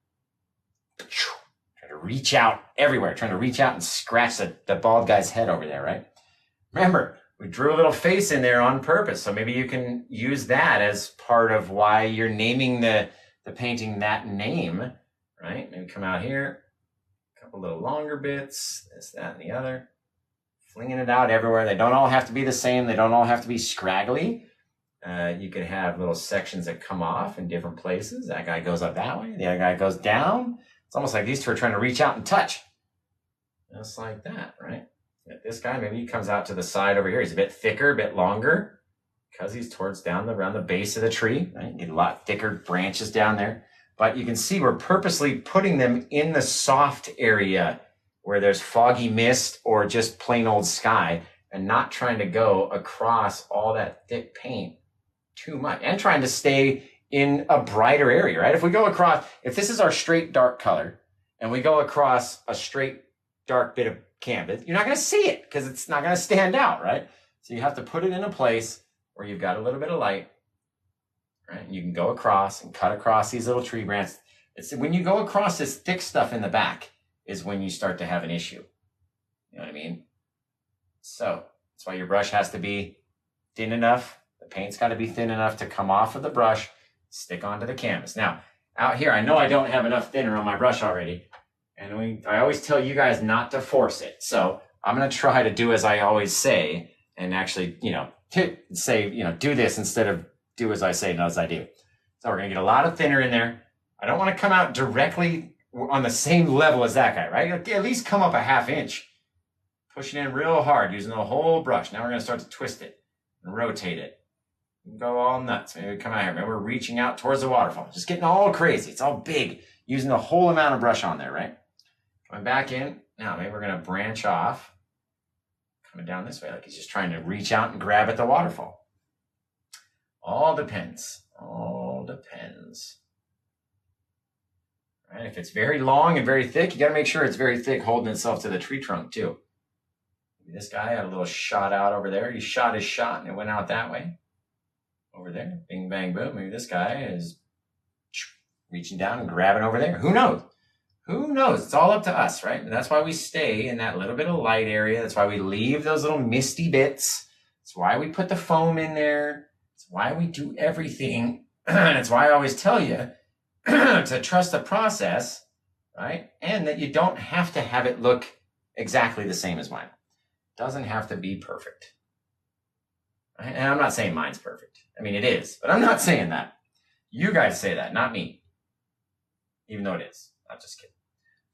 Try to reach out everywhere. Trying to reach out and scratch the bald guy's head over there, right? Remember, we drew a little face in there on purpose. So maybe you can use that as part of why you're naming the painting that name, right? Maybe come out here. A couple little longer bits. This, that, and the other. Flinging it out everywhere. They don't all have to be the same. They don't all have to be scraggly. You could have little sections that come off in different places. That guy goes up that way. The other guy goes down. It's almost like these two are trying to reach out and touch. Just like that, right? This guy, maybe he comes out to the side over here. He's a bit thicker, a bit longer because he's towards down around the base of the tree, right? You get a lot thicker branches down there. But you can see we're purposely putting them in the soft area where there's foggy mist or just plain old sky and not trying to go across all that thick paint too much and trying to stay in a brighter area, right? If we go across, if this is our straight dark color and we go across a straight dark bit of canvas, you're not going to see it because it's not going to stand out, right? So you have to put it in a place where you've got a little bit of light, right? And you can go across and cut across these little tree branches. It's when you go across this thick stuff in the back is when you start to have an issue. You know what I mean? So that's why your brush has to be thin enough. The paint's got to be thin enough to come off of the brush, stick onto the canvas. Now, out here, I know I don't have enough thinner on my brush already. And I always tell you guys not to force it. So I'm going to try to do as I always say and actually, say, do this instead of do as I say, not as I do. So we're going to get a lot of thinner in there. I don't want to come out directly on the same level as that guy, right? At least come up a ½ inch. Pushing in real hard, using the whole brush. Now we're going to start to twist it and rotate it. Go all nuts. Maybe come out here. Maybe we're reaching out towards the waterfall. Just getting all crazy. It's all big. Using the whole amount of brush on there, right? Coming back in. Now maybe we're going to branch off. Coming down this way like he's just trying to reach out and grab at the waterfall. All depends. All depends. Right? If it's very long and very thick, you got to make sure it's very thick, holding itself to the tree trunk too. Maybe this guy had a little shot out over there. He shot his shot and it went out that way. Over there, bing, bang, boom. Maybe this guy is reaching down and grabbing over there. Who knows? Who knows? It's all up to us, right? And that's why we stay in that little bit of light area. That's why we leave those little misty bits. That's why we put the foam in there. It's why we do everything. And it's why I always tell you to trust the process, right? And that you don't have to have it look exactly the same as mine. It doesn't have to be perfect. Right? And I'm not saying mine's perfect. I mean, it is, but I'm not saying that. You guys say that, not me. Even though it is. I'm just kidding.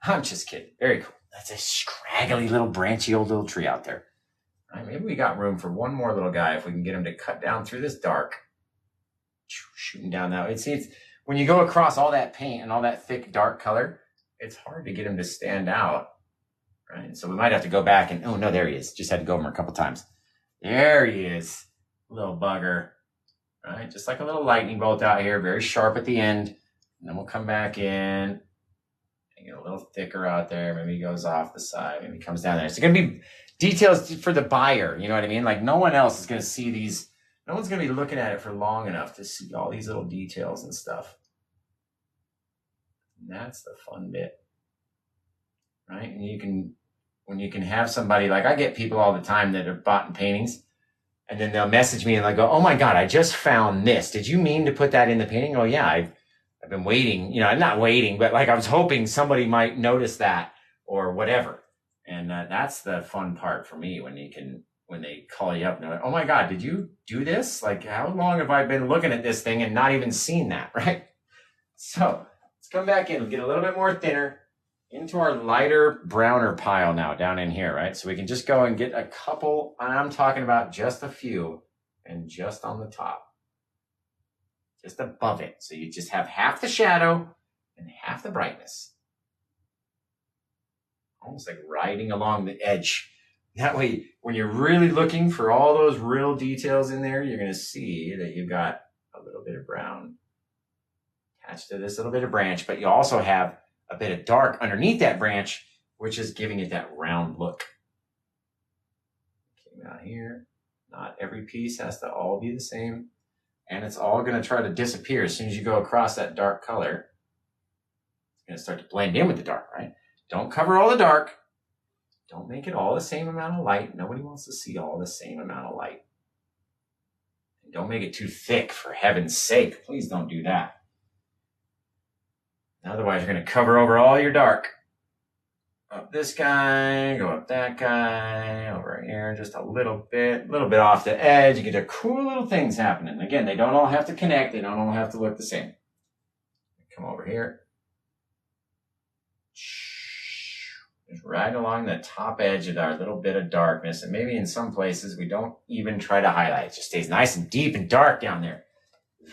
I'm just kidding. Very cool. That's a scraggly little branchy old little tree out there. All right, maybe we got room for one more little guy if we can get him to cut down through this dark. Shooting down that way. See, it's when you go across all that paint and all that thick dark color, it's hard to get him to stand out. Right? So we might have to go back and, oh no, there he is. Just had to go over him a couple times. There he is. Little bugger. Right? Just like a little lightning bolt out here, very sharp at the end. And then we'll come back in and get a little thicker out there. Maybe he goes off the side. Maybe he comes down there. It's going to be details for the buyer. You know what I mean? Like no one else is going to see these. No one's going to be looking at it for long enough to see all these little details and stuff. And that's the fun bit. Right? And when you can have somebody, like I get people all the time that have bought paintings. And then they'll message me and they'll go, oh my God, I just found this. Did you mean to put that in the painting? Oh yeah, I've been waiting, I'm not waiting, but like I was hoping somebody might notice that or whatever. And that's the fun part for me when they call you up and they're like, oh my God, did you do this? Like how long have I been looking at this thing and not even seen that, right? So let's come back in, get a little bit more thinner into our lighter browner pile now down in here, right? So we can just go and get a couple, and I'm talking about just a few and just on the top. Just above it. So you just have half the shadow and half the brightness. Almost like riding along the edge. That way, when you're really looking for all those real details in there, you're going to see that you've got a little bit of brown attached to this little bit of branch, but you also have a bit of dark underneath that branch, which is giving it that round look. Came out here. Not every piece has to all be the same. and it's all going to try to disappear as soon as you go across that dark color. It's going to start to blend in with the dark, right? Don't cover all the dark. Don't make it all the same amount of light. Nobody wants to see all the same amount of light. And don't make it too thick, for heaven's sake. Please don't do that. Otherwise, you're going to cover over all your dark. Up this guy, go up that guy, over here, just a little bit off the edge. You get the cool little things happening. Again, they don't all have to connect. They don't all have to look the same. Come over here. Just right along the top edge of our little bit of darkness. And maybe in some places we don't even try to highlight. It just stays nice and deep and dark down there.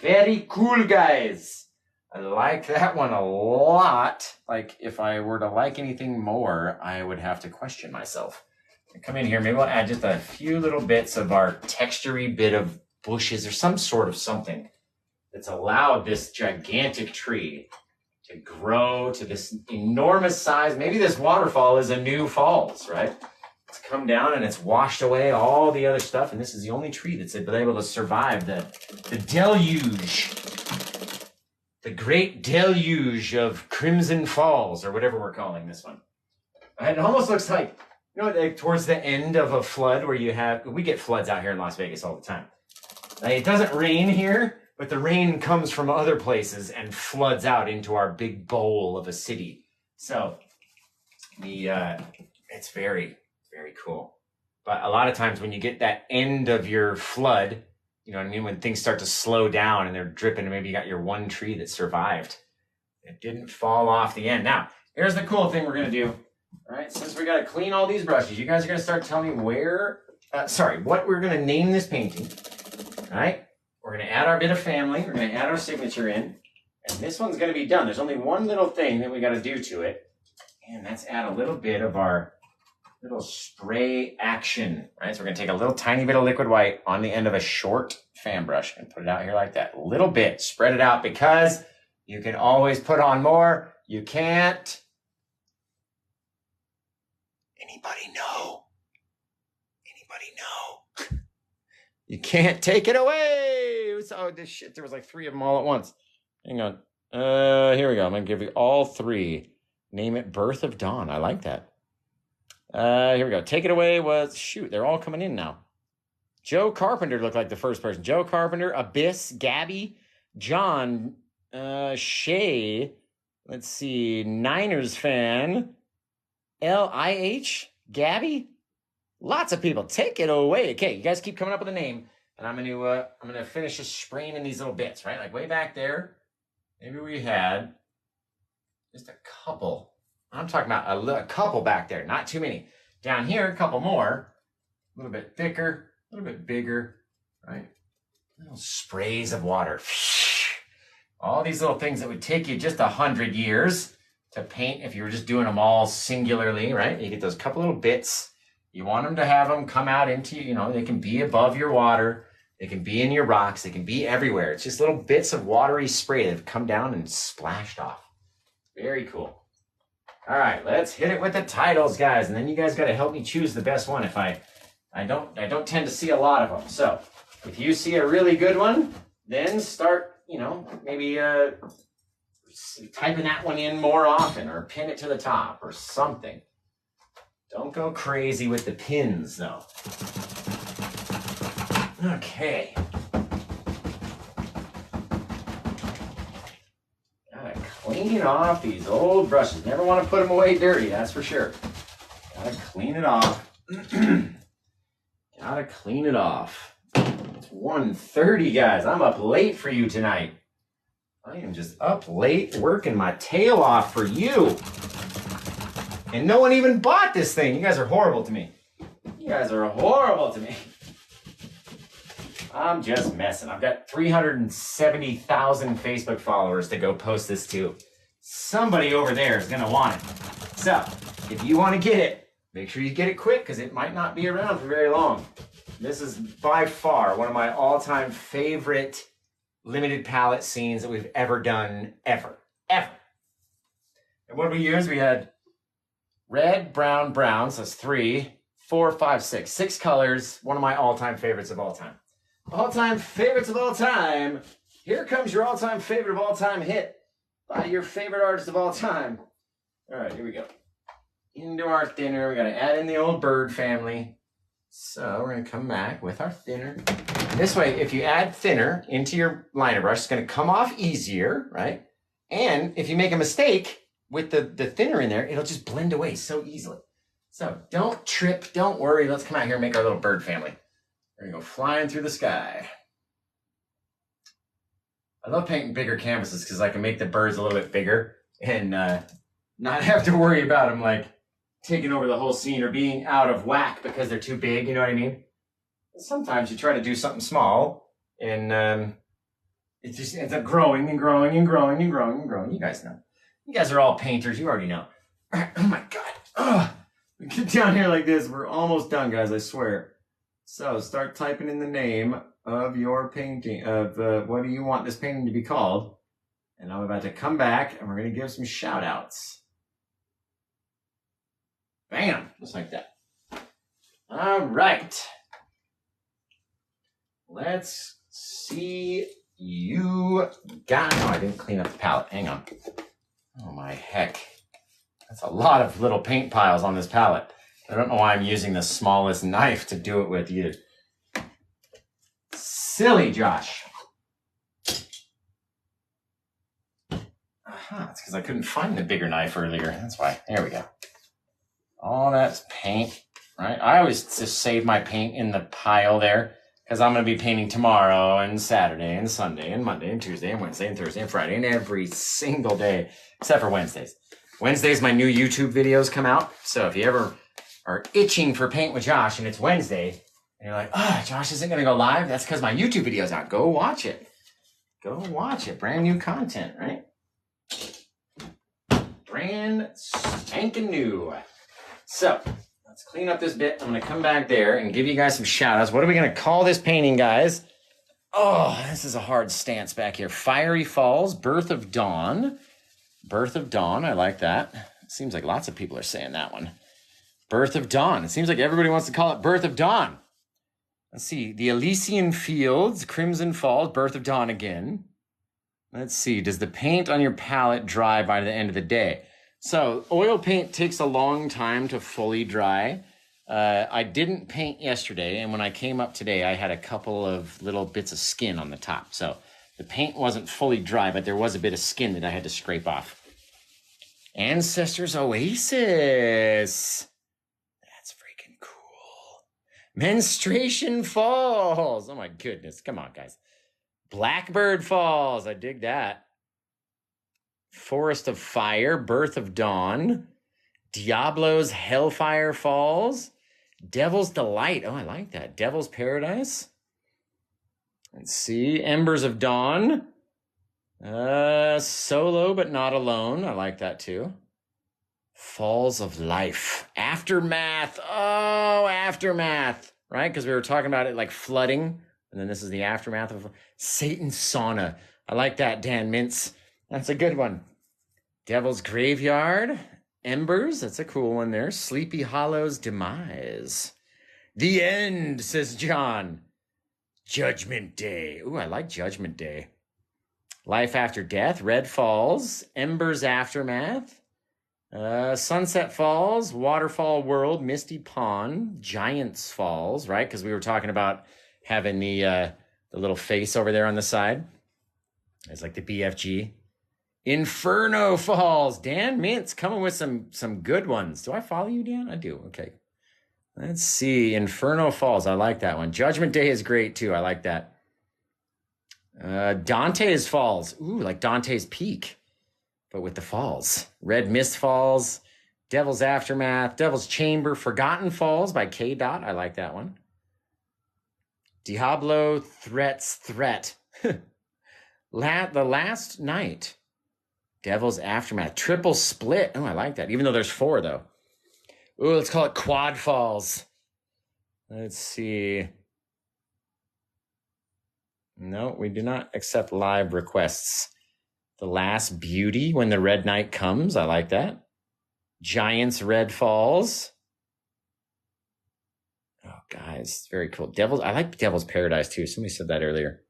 Very cool, guys. I like that one a lot. Like, if I were to like anything more, I would have to question myself. Come in here, maybe we'll add just a few little bits of our textury bit of bushes or some sort of something that's allowed this gigantic tree to grow to this enormous size. Maybe this waterfall is a new falls, right? It's come down and it's washed away all the other stuff, and this is the only tree that's been able to survive the deluge. The great deluge of Crimson Falls, or whatever we're calling this one. It almost looks like, you know, like towards the end of a flood where we get floods out here in Las Vegas all the time. It doesn't rain here, but the rain comes from other places and floods out into our big bowl of a city. So it's very, very cool. But a lot of times when you get that end of your flood, you know what I mean? When things start to slow down and they're dripping, and maybe you got your one tree that survived. It didn't fall off the end. Now, here's the cool thing we're going to do. All right, since we got to clean all these brushes, you guys are going to start telling me what we're going to name this painting. All right? We're going to add our bit of family. We're going to add our signature in. And this one's going to be done. There's only one little thing that we got to do to it. And that's add a little bit of our little spray action, right? So we're going to take a little tiny bit of liquid white on the end of a short fan brush and put it out here like that. A little bit. Spread it out, because you can always put on more. You can't. Anybody know? Anybody know? You can't take it away. Oh, this shit. There was like 3 of them all at once. Hang on. Here we go. I'm going to give you all 3. Name it Birth of Dawn. I like that. Here we go. Take it away shoot, they're all coming in now. Joe Carpenter looked like the first person. Joe Carpenter, Abyss, Gabby, John, Shay, let's see, Niners fan, L-I-H, Gabby. Lots of people. Take it away. Okay, you guys keep coming up with a name, and I'm gonna finish just spraying in these little bits, right? Like way back there, maybe we had just a couple. I'm talking about a couple back there, not too many. Down here, a couple more, a little bit thicker, a little bit bigger, right? Little sprays of water. All these little things that would take you just 100 years to paint if you were just doing them all singularly, right? You get those couple little bits. You want them to have them come out into, they can be above your water. They can be in your rocks. They can be everywhere. It's just little bits of watery spray that have come down and splashed off. Very cool. All right, let's hit it with the titles, guys. And then you guys got to help me choose the best one. If I don't tend to see a lot of them. So if you see a really good one, then start, maybe typing that one in more often, or pin it to the top or something. Don't go crazy with the pins, though. Okay. Gotta clean off these old brushes. Never want to put them away dirty, that's for sure. Gotta clean it off. Gotta clean it off. It's 1:30, guys. I'm up late for you tonight. I am just up late working my tail off for you. And no one even bought this thing. You guys are horrible to me. You guys are horrible to me. I'm just messing. I've got 370,000 Facebook followers to go post this to. Somebody over there is going to want it. So, if you want to get it, make sure you get it quick, because it might not be around for very long. This is by far one of my all-time favorite limited palette scenes that we've ever done, ever. And what we used, we had red, brown, brown, so that's 3, 4, 5, 6. 6 colors, one of my all-time favorites of all time. All-time favorites of all time. Here comes your all-time favorite of all time hit by your favorite artist of all time. All right, here we go. Into our thinner, we got to add in the old bird family. So we're going to come back with our thinner. This way, if you add thinner into your liner brush, it's going to come off easier, right? And if you make a mistake with the thinner in there, it'll just blend away so easily. So don't trip, don't worry. Let's come out here and make our little bird family. We're going to go flying through the sky. I love painting bigger canvases because I can make the birds a little bit bigger and not have to worry about them like taking over the whole scene or being out of whack because they're too big, you know what I mean? Sometimes you try to do something small and it just ends up growing and growing and growing and growing and growing. You guys know. You guys are all painters. You already know. All right. Oh my God. Oh, we get down here like this. We're almost done, guys. I swear. So start typing in the name of your painting, of what do you want this painting to be called? And I'm about to come back and we're going to give some shout outs. Bam, just like that. All right. Let's see you got, oh, I didn't clean up the palette. Hang on. Oh my heck. That's a lot of little paint piles on this palette. I don't know why I'm using the smallest knife to do it with either. Silly Josh. It's because I couldn't find the bigger knife earlier. That's why. There we go. All that's paint, right? I always just save my paint in the pile there because I'm going to be painting tomorrow and Saturday and Sunday and Monday and Tuesday and Wednesday and Thursday and Friday and every single day except for Wednesdays. Wednesdays, my new YouTube videos come out. So if you ever are itching for Paint with Josh and it's Wednesday and you're like, oh, Josh isn't going to go live, that's because my YouTube video's out. Go watch it. Go watch it. Brand new content, right? Brand spanking new. So let's clean up this bit. I'm going to come back there and give you guys some shout outs. What are we going to call this painting, guys? Oh, this is a hard stance back here. Fiery Falls, Birth of Dawn. Birth of Dawn. I like that. It seems like lots of people are saying that one. Birth of Dawn. It seems like everybody wants to call it Birth of Dawn. Let's see. The Elysian Fields, Crimson Falls, Birth of Dawn again. Let's see. Does the paint on your palette dry by the end of the day? So oil paint takes a long time to fully dry. I didn't paint yesterday, and when I came up today, I had a couple of little bits of skin on the top. So the paint wasn't fully dry, but there was a bit of skin that I had to scrape off. Ancestors Oasis. That's freaking cool. Menstruation Falls. Oh my goodness. Come on, guys. Blackbird Falls. I dig that. Forest of Fire, Birth of Dawn, Diablo's Hellfire Falls, Devil's Delight. Oh, I like that. Devil's Paradise. Let's see. Embers of Dawn. Solo but not alone. I like that too. Falls of Life. Aftermath. Oh, Aftermath. Right? Because we were talking about it like flooding. And then this is the aftermath of Satan's Sauna. I like that, Dan Mintz. That's a good one. Devil's Graveyard. Embers. That's a cool one there. Sleepy Hollow's Demise. The End, says John. Judgment Day. Ooh, I like Judgment Day. Life After Death. Red Falls. Embers Aftermath. Sunset Falls. Waterfall World. Misty Pond. Giants Falls, right? Because we were talking about having the little face over there on the side. It's like the BFG. Inferno Falls. Dan Mintz coming with some good ones. Do I follow you, Dan? I do. Okay. Let's see. Inferno Falls. I like that one. Judgment Day is great, too. I like that. Dante's Falls. Ooh, like Dante's Peak, but with the falls. Red Mist Falls. Devil's Aftermath. Devil's Chamber. Forgotten Falls by K. Dot. I like that one. Diablo Threat's Threat. The Last Night. Devil's Aftermath. Triple Split. Oh, I like that. Even though there's 4, though. Ooh, let's call it Quad Falls. Let's see. No, we do not accept live requests. The Last Beauty, When the Red Night Comes. I like that. Giants Red Falls. Oh, guys, very cool. I like Devil's Paradise too. Somebody said that earlier.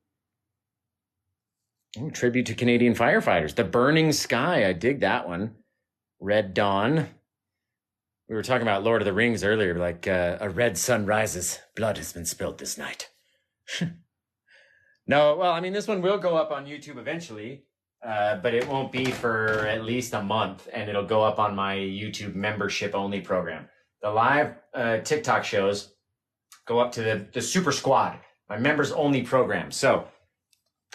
Oh, tribute to Canadian firefighters. The Burning Sky. I dig that one. Red Dawn. We were talking about Lord of the Rings earlier, like a red sun rises. Blood has been spilled this night. No, well, I mean, this one will go up on YouTube eventually, but it won't be for at least a month, and it'll go up on my YouTube membership only program. The live TikTok shows go up to the Super Squad, my members only program. So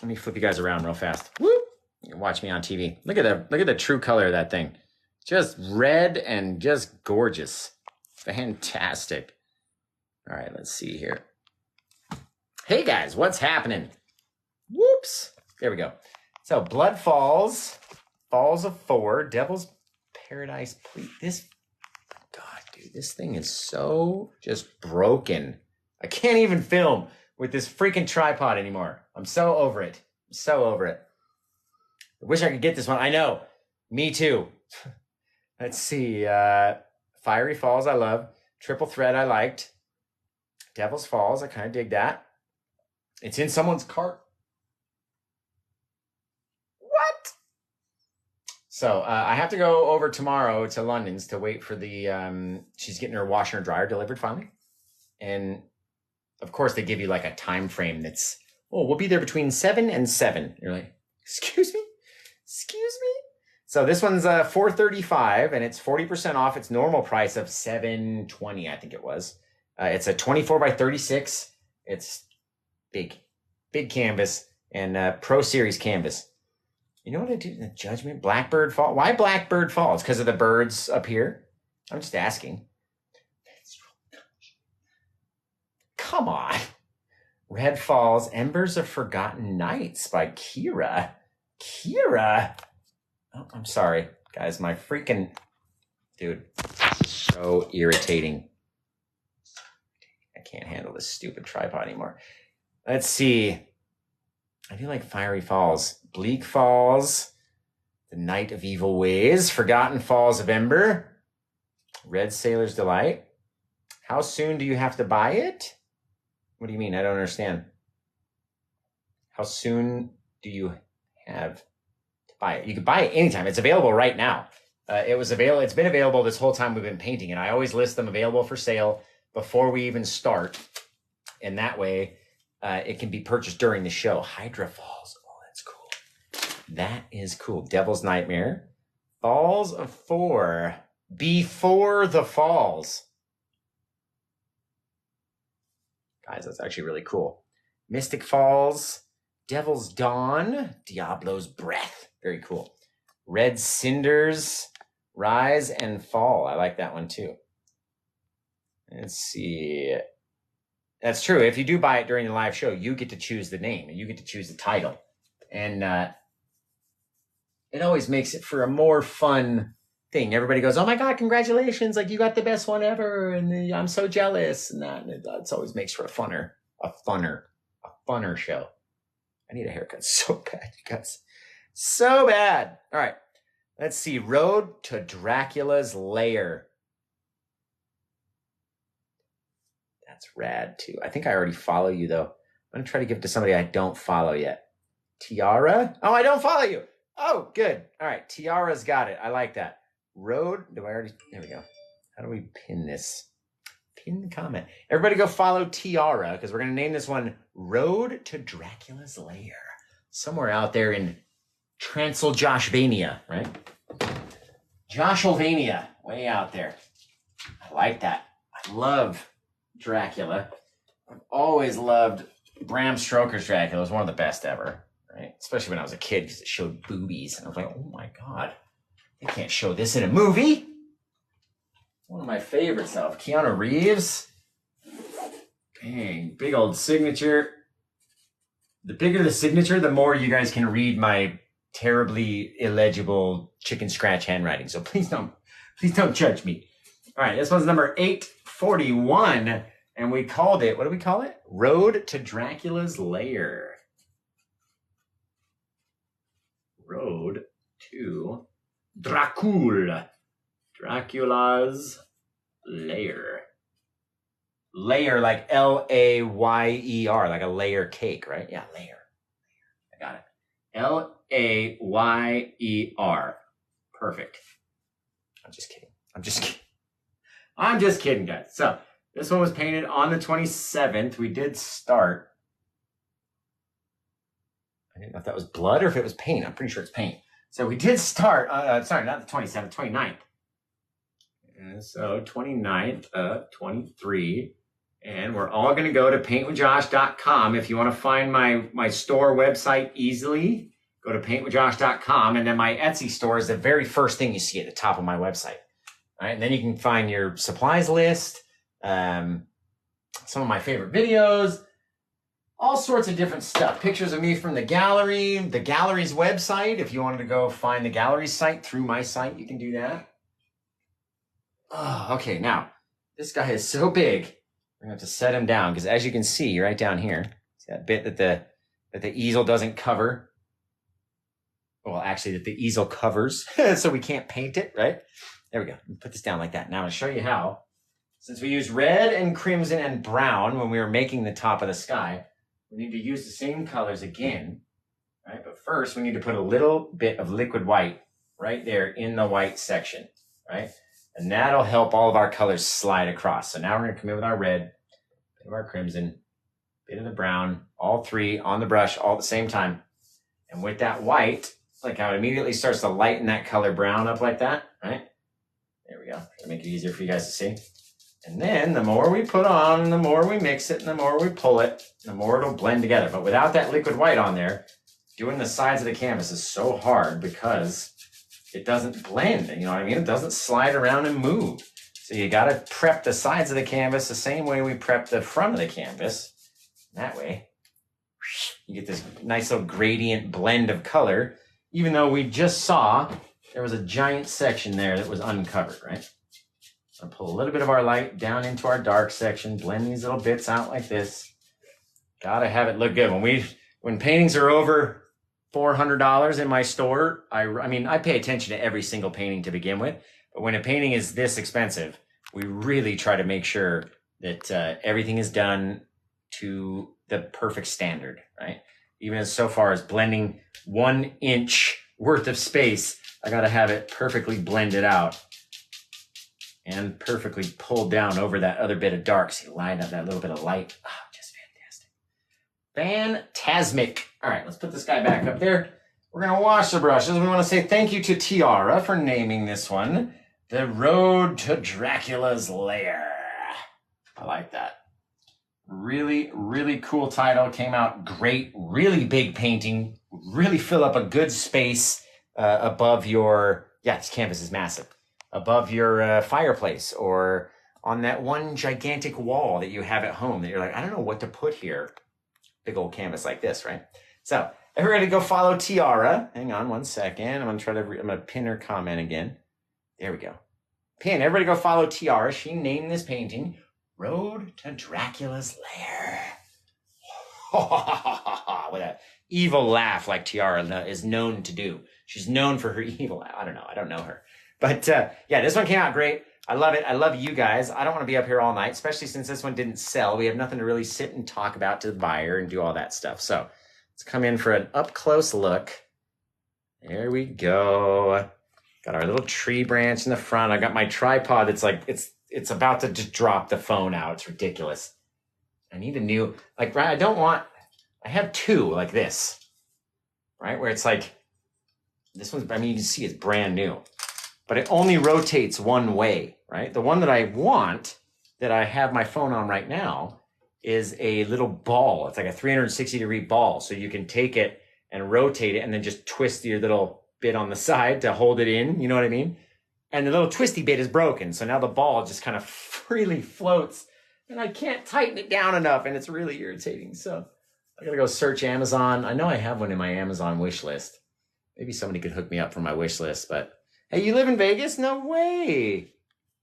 let me flip you guys around real fast. Whoop! You can watch me on TV. Look at the true color of that thing. Just red and just gorgeous. Fantastic. All right, let's see here. Hey guys, what's happening? Whoops. There we go. So Blood Falls, Falls of 4, Devil's Paradise. This, God, dude, this thing is so just broken. I can't even film with this freaking tripod anymore. I'm so over it. I'm so over it. I wish I could get this one. I know. Me too. Let's see. Fiery Falls, I love. Triple Thread, I liked. Devil's Falls, I kind of dig that. It's in someone's cart. What? So I have to go over tomorrow to London's to wait for the, she's getting her washer and dryer delivered finally. And of course they give you like a time frame that's, oh, we'll be there between 7 and 7. You're like, excuse me? Excuse me? So this one's $435 and it's 40% off its normal price of $720, I think it was. It's a 24 by 36. It's big canvas and Pro Series canvas. You know what I do? The Judgment, Blackbird Falls. Why Blackbird Falls? Because of the birds up here? I'm just asking. Come on. Red Falls, Embers of Forgotten Nights by Kira. Kira? Oh, I'm sorry, guys. My freaking... Dude, so irritating. I can't handle this stupid tripod anymore. Let's see. I do like Fiery Falls. Bleak Falls. The Night of Evil Ways. Forgotten Falls of Ember. Red Sailor's Delight. How soon do you have to buy it? What do you mean? I don't understand. How soon do you have to buy it? You can buy it anytime. It's available right now. It's been available this whole time we've been painting, and I always list them available for sale before we even start. And that way, it can be purchased during the show. Hydra Falls. Oh, that's cool. That is cool. Devil's Nightmare. Falls of 4. Before the Falls. Guys, that's actually really cool. Mystic Falls. Devil's Dawn. Diablo's Breath. Very cool. Red Cinders. Rise and Fall. I like that one too. Let's see. That's true. If you do buy it during the live show, you get to choose the name and you get to choose the title. And it always makes it for a more fun thing. Everybody goes, oh my God, congratulations. Like you got the best one ever. And I'm so jealous. And that always makes for a funner show. I need a haircut so bad, you guys. So bad. All right. Let's see. Road to Dracula's Lair. That's rad too. I think I already follow you though. I'm going to try to give it to somebody I don't follow yet. Tiara? Oh, I don't follow you. Oh, good. All right. Tiara's got it. I like that. Road. There we go. How do we pin this? Pin comment. Everybody go follow Tiara because we're going to name this one Road to Dracula's Lair. Somewhere out there in Transylvania, right? Joshylvania, way out there. I like that. I love Dracula. I've always loved Bram Stoker's Dracula. It was one of the best ever, right? Especially when I was a kid because it showed boobies. And I was like, oh my God, they can't show this in a movie. One of my favorites though. Keanu Reeves. Bang, big old signature. The bigger the signature, the more you guys can read my terribly illegible chicken scratch handwriting. So please don't judge me. All right, this one's number 841, and we called it, what do we call it? Road to Dracula's Lair. Road to Dracula's Lair. Layer, like Layer, like a layer cake, right? Yeah, layer. I got it. Layer. Perfect. I'm just kidding. I'm just kidding, guys. So this one was painted on the 27th. We did start. I didn't know if that was blood or if it was paint. I'm pretty sure it's paint. So we did start, sorry, not the 27th, 29th. And so 29th of 23. And we're all going to go to paintwithjosh.com. If you want to find my store website easily, go to paintwithjosh.com. And then my Etsy store is the very first thing you see at the top of my website. All right, and then you can find your supplies list, some of my favorite videos, all sorts of different stuff. Pictures of me from the gallery's website. If you wanted to go find the gallery's site through my site, you can do that. Oh, okay, now, this guy is so big, we're going to have to set him down, because as you can see right down here, see that bit that the easel doesn't cover? Well, actually, that the easel covers, so we can't paint it, right? There we go. Put this down like that. Now I'm going to show you how. Since we used red and crimson and brown when we were making the top of the sky, we need to use the same colors again, right? But first, we need to put a little bit of liquid white right there in the white section, right? And that'll help all of our colors slide across. So now we're going to come in with our red, bit of our crimson, bit of the brown, all three on the brush all at the same time. And with that white, like how it immediately starts to lighten that color brown up like that, right? There we go. To make it easier for you guys to see. And then the more we put on, the more we mix it, and the more we pull it, the more it'll blend together. But without that liquid white on there, doing the sides of the canvas is so hard because it doesn't blend. You know what I mean? It doesn't slide around and move. So you got to prep the sides of the canvas the same way we prep the front of the canvas. That way, you get this nice little gradient blend of color, even though we just saw there was a giant section there that was uncovered, right? So pull a little bit of our light down into our dark section, blend these little bits out like this. Gotta have it look good. When paintings are over $400 in my store, I mean, I pay attention to every single painting to begin with, but when a painting is this expensive, we really try to make sure that everything is done to the perfect standard, right? Even as so far as blending 1 inch worth of space, I got to have it perfectly blended out and perfectly pulled down over that other bit of dark. So you line up that little bit of light. Oh, just fantastic. Fantasmic. All right, let's put this guy back up there. We're going to wash the brushes. We want to say thank you to Tiara for naming this one The Road to Dracula's Lair. I like that. Really, really cool title. Came out great. Really big painting. Really fill up a good space above your, this canvas is massive, above your fireplace or on that one gigantic wall that you have at home that you're like, I don't know what to put here. Big old canvas like this, right? So everybody go follow Tiara. Hang on 1 second. I'm going to pin her comment again. There we go. Pin, everybody go follow Tiara. She named this painting Road to Dracula's Lair. With an evil laugh like Tiara is known to do. She's known for her evil laugh. I don't know. I don't know her. But this one came out great. I love it. I love you guys. I don't want to be up here all night, especially since this one didn't sell. We have nothing to really sit and talk about to the buyer and do all that stuff. So let's come in for an up-close look. There we go. Got our little tree branch in the front. I got my tripod that's like, it's about to just drop the phone out. It's ridiculous. I need a new, like, I have two like this, right? Where it's like, this one's, I mean, you can see it's brand new, but it only rotates one way, right? The one that I want, that I have my phone on right now, is a little ball. It's like a 360-degree ball. So you can take it and rotate it and then just twist your little bit on the side to hold it in. You know what I mean? And the little twisty bit is broken. So now the ball just kind of freely floats and I can't tighten it down enough. And it's really irritating. So I gotta go search Amazon. I know I have one in my Amazon wish list. Maybe somebody could hook me up for my wish list, but hey, you live in Vegas? No way.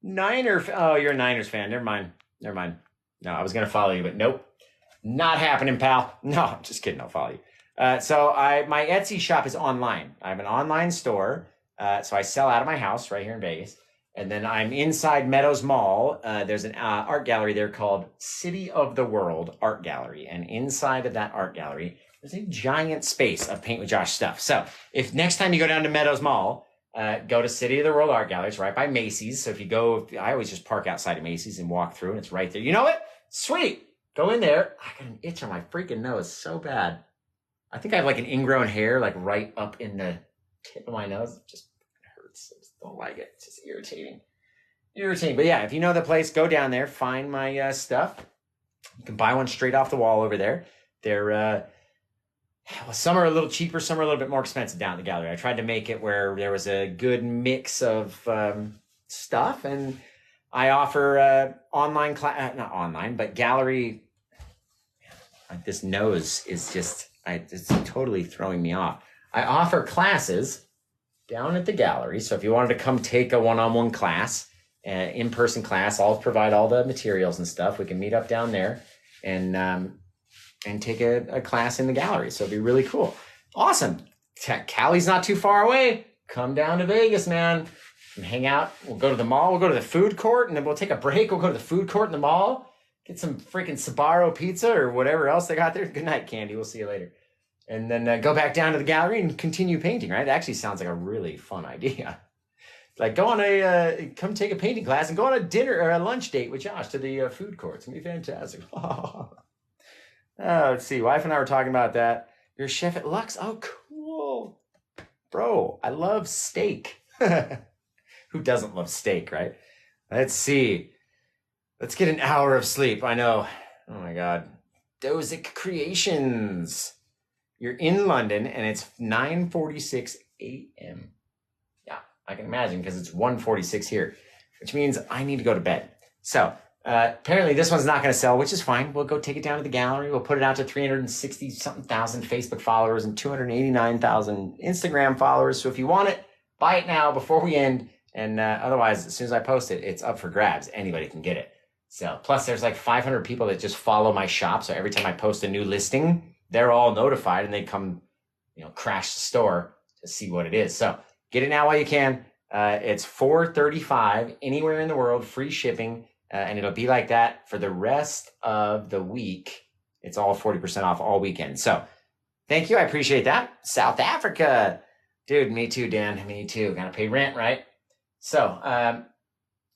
Oh, you're a Niners fan. Never mind. No, I was going to follow you, but nope. Not happening, pal. No, I'm just kidding. I'll follow you. So my Etsy shop is online. I have an online store. So I sell out of my house right here in Vegas. And then I'm inside Meadows Mall. There's an art gallery there called City of the World Art Gallery. And inside of that art gallery, there's a giant space of Paint with Josh stuff. So if next time you go down to Meadows Mall, go to City of the World Art Gallery. It's right by Macy's. So if you go, I always just park outside of Macy's and walk through, and it's right there. You know what? Sweet. Go in there. I got an itch on my freaking nose so bad. I think I have like an ingrown hair, like right up in the tip of my nose. It just hurts. I just don't like it. It's just irritating. But yeah, if you know the place, go down there, find my stuff. You can buy one straight off the wall over there. They're, well, some are a little cheaper, some are a little bit more expensive down at the gallery. I tried to make it where there was a good mix of stuff, and I offer online class, not online, but gallery. This nose is just, it's totally throwing me off. I offer classes down at the gallery. So if you wanted to come take a one-on-one class, in-person class, I'll provide all the materials and stuff. We can meet up down there and take a class in the gallery. So it'd be really cool. Awesome. Cali's not too far away. Come down to Vegas, man. And hang out. We'll go to the mall. We'll go to the food court, and then we'll take a break. We'll go to the food court in the mall. Get some freaking Sbarro pizza or whatever else they got there. Good night, Candy. We'll see you later. And then go back down to the gallery and continue painting, right? It actually sounds like a really fun idea. Like go on come take a painting class and go on a dinner or a lunch date with Josh to the food court. It's going to be fantastic. Let's see. Wife and I were talking about that. You're a chef at Lux. Oh, cool. Bro, I love steak. Who doesn't love steak, right? Let's see. Let's get an hour of sleep. I know. Oh my God. Dozic Creations. You're in London and it's 9:46 a.m. Yeah, I can imagine because it's 1:46 here, which means I need to go to bed. So apparently this one's not going to sell, which is fine. We'll go take it down to the gallery. We'll put it out to 360-something thousand Facebook followers and 289,000 Instagram followers. So if you want it, buy it now before we end. And otherwise, as soon as I post it, it's up for grabs. Anybody can get it. So plus there's like 500 people that just follow my shop. So every time I post a new listing, they're all notified and they come, crash the store to see what it is. So get it now while you can. It's $4.35 anywhere in the world, free shipping. And it'll be like that for the rest of the week. It's all 40% off all weekend. So thank you. I appreciate that. South Africa. Dude, me too, Dan. Me too. Gotta pay rent, right? So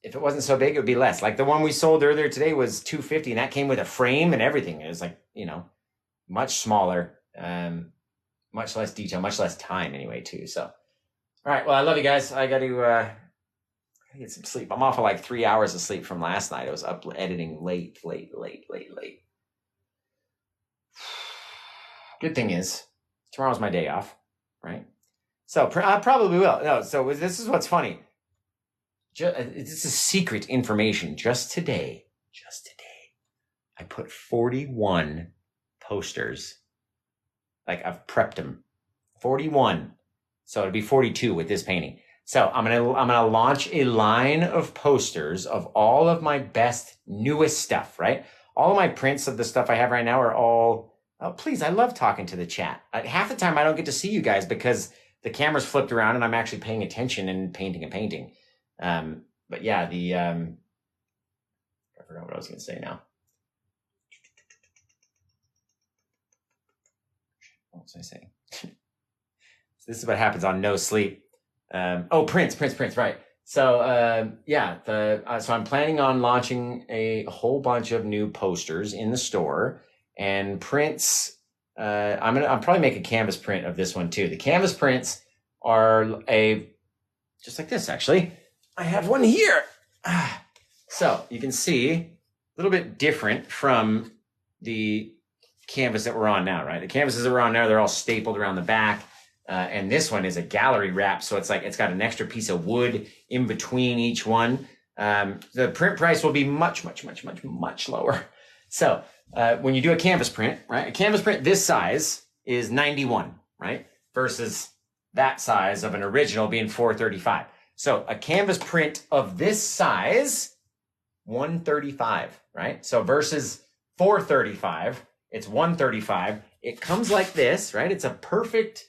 if it wasn't so big, it would be less. Like the one we sold earlier today was $250, and that came with a frame and everything. It was like, much smaller, much less detail, much less time anyway, too. So, all right. Well, I love you guys. I got to get some sleep. I'm off of like 3 hours of sleep from last night. I was up editing late. Good thing is tomorrow's my day off, right? So I probably will. No, so this is what's funny. This is secret information. Just today, I put 41 posters. Like I've prepped them. 41. So it'll be 42 with this painting. So I'm gonna launch a line of posters of all of my best, newest stuff, right? All of my prints of the stuff I have right now are all, oh, please, I love talking to the chat. Half the time I don't get to see you guys because the camera's flipped around and I'm actually paying attention and painting. But yeah, I forgot what I was going to say now. What was I saying? So this is what happens on no sleep. Prints, right. So, so I'm planning on launching a whole bunch of new posters in the store and prints. I'll probably make a canvas print of this one too. The canvas prints are just like this, actually. I have one here. So you can see a little bit different from the canvas that we're on now, right? The canvases that we're on now, they're all stapled around the back. And this one is a gallery wrap. So it's like, it's got an extra piece of wood in between each one. The print price will be much, much, much, much, much lower. So when you do a canvas print, right? A canvas print this size is 91, right? Versus that size of an original being 435. So a canvas print of this size, 135, right? So versus 435, it's 135. It comes like this, right? It's a perfect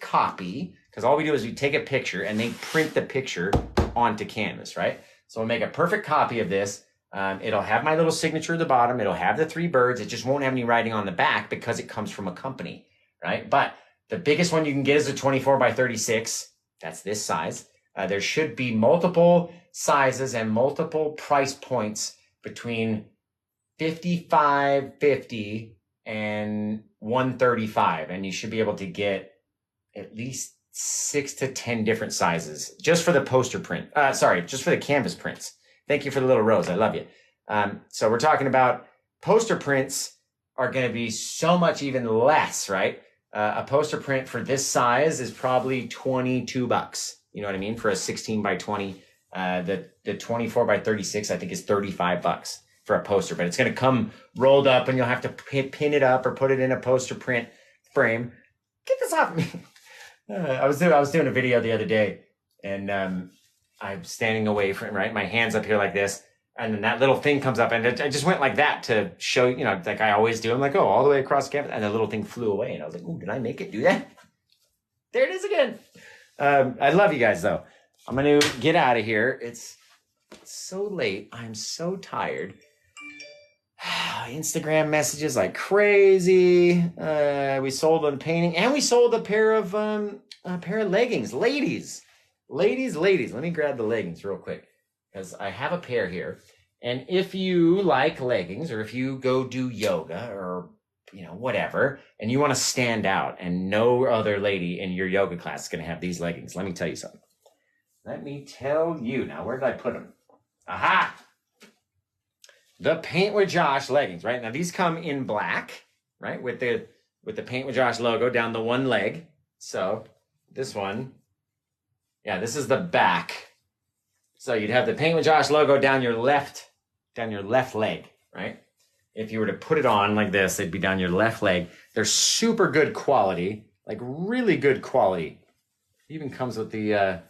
copy because all we do is we take a picture and they print the picture onto canvas, right? So we'll make a perfect copy of this. It'll have my little signature at the bottom. It'll have the 3 birds. It just won't have any writing on the back because it comes from a company, right? But the biggest one you can get is a 24 by 36. That's this size. There should be multiple sizes and multiple price points between $55.50 and $135, and you should be able to get at least 6 to 10 different sizes just for the poster print. Just for the canvas prints. Thank you for the little rose. I love you. So we're talking about poster prints are going to be so much even less, right? A poster print for this size is probably $22. You know what I mean? For a 16 by 20, the 24 by 36, I think is $35 for a poster, but it's going to come rolled up and you'll have to pin it up or put it in a poster print frame. Get this off me. I was doing a video the other day and I'm standing away from, right? My hand's up here like this. And then that little thing comes up and I just went like that to show, you know, like I always do. I'm like, oh, all the way across the canvas. And the little thing flew away. And I was like, oh, did I make it do that? There it is again. I love you guys though. I'm going to get out of here. It's so late. I'm so tired. Instagram messages like crazy. We sold a painting and we sold a pair of leggings. Ladies. Let me grab the leggings real quick because I have a pair here. And if you like leggings or if you go do yoga or, you know, whatever, and you want to stand out and no other lady in your yoga class is going to have these leggings. Let me tell you something. Let me tell you. Now, where did I put them? Aha! The Paint with Josh leggings, right? Now, these come in black, right? With the Paint with Josh logo down the one leg. So this one, yeah, this is the back. So you'd have the Paint with Josh logo down your left leg, right? If you were to put it on like this, it'd be down your left leg. They're super good quality, like really good quality. It even comes with the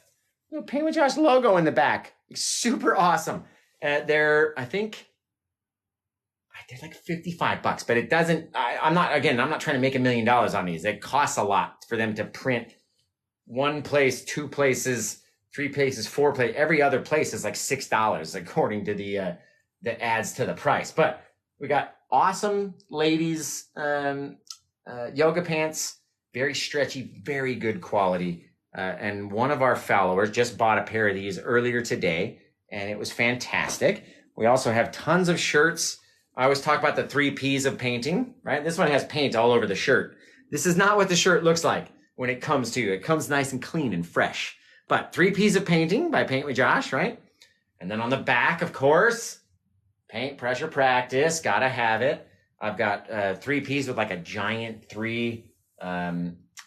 Paint with Josh logo in the back. Super awesome. They're like $55, but it doesn't, I'm not trying to make $1 million on these. It costs a lot for them to print one place, 2 places, 3 places, 4 places. Every other place is like $6 according to the adds to the price. But we got awesome ladies, yoga pants, very stretchy, very good quality. And one of our followers just bought a pair of these earlier today, and it was fantastic. We also have tons of shirts. I always talk about the 3 Ps of painting, right? This one has paint all over the shirt. This is not what the shirt looks like when it comes to you. It comes nice and clean and fresh. But 3 Ps of painting by Paint with Josh, right? And then on the back, of course, paint, pressure, practice. Gotta have it. I've got 3 Ps with like a giant 3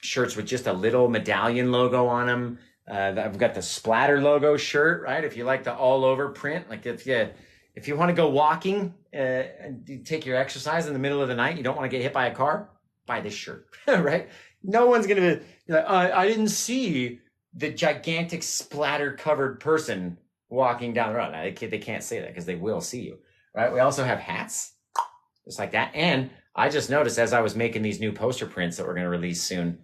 shirts with just a little medallion logo on them. I've got the splatter logo shirt, right? If you like the all over print, like if you want to go walking and you take your exercise in the middle of the night, you don't want to get hit by a car, buy this shirt, right? No one's going to be like, I didn't see the gigantic splatter covered person walking down the road. Now, they can't say that because they will see you, right? We also have hats just like that. And I just noticed as I was making these new poster prints that we're going to release soon,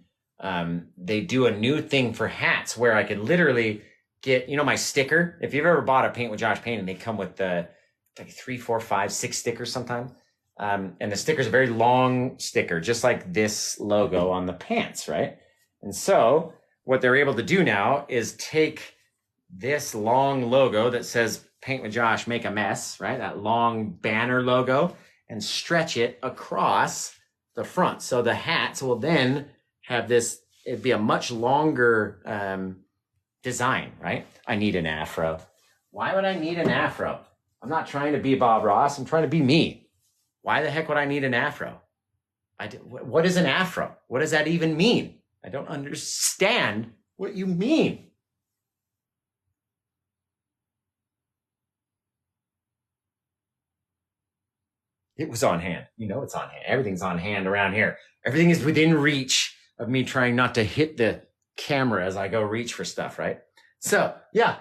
they do a new thing for hats where I could literally get, you know, my sticker. If you've ever bought a Paint with Josh painting, they come with the like 3, 4, 5, 6 stickers sometimes. And the sticker's a very long sticker, just like this logo on the pants, right? And so what they're able to do now is take this long logo that says Paint with Josh, make a mess, right? That long banner logo, and stretch it across the front. So the hats will then have this, it'd be a much longer design, right? I need an afro. Why would I need an afro? I'm not trying to be Bob Ross. I'm trying to be me. Why the heck would I need an afro? What is an afro? What does that even mean? I don't understand what you mean. It was on hand. You know it's on hand. Everything's on hand around here. Everything is within reach of me trying not to hit the camera as I go reach for stuff, right? So, yeah.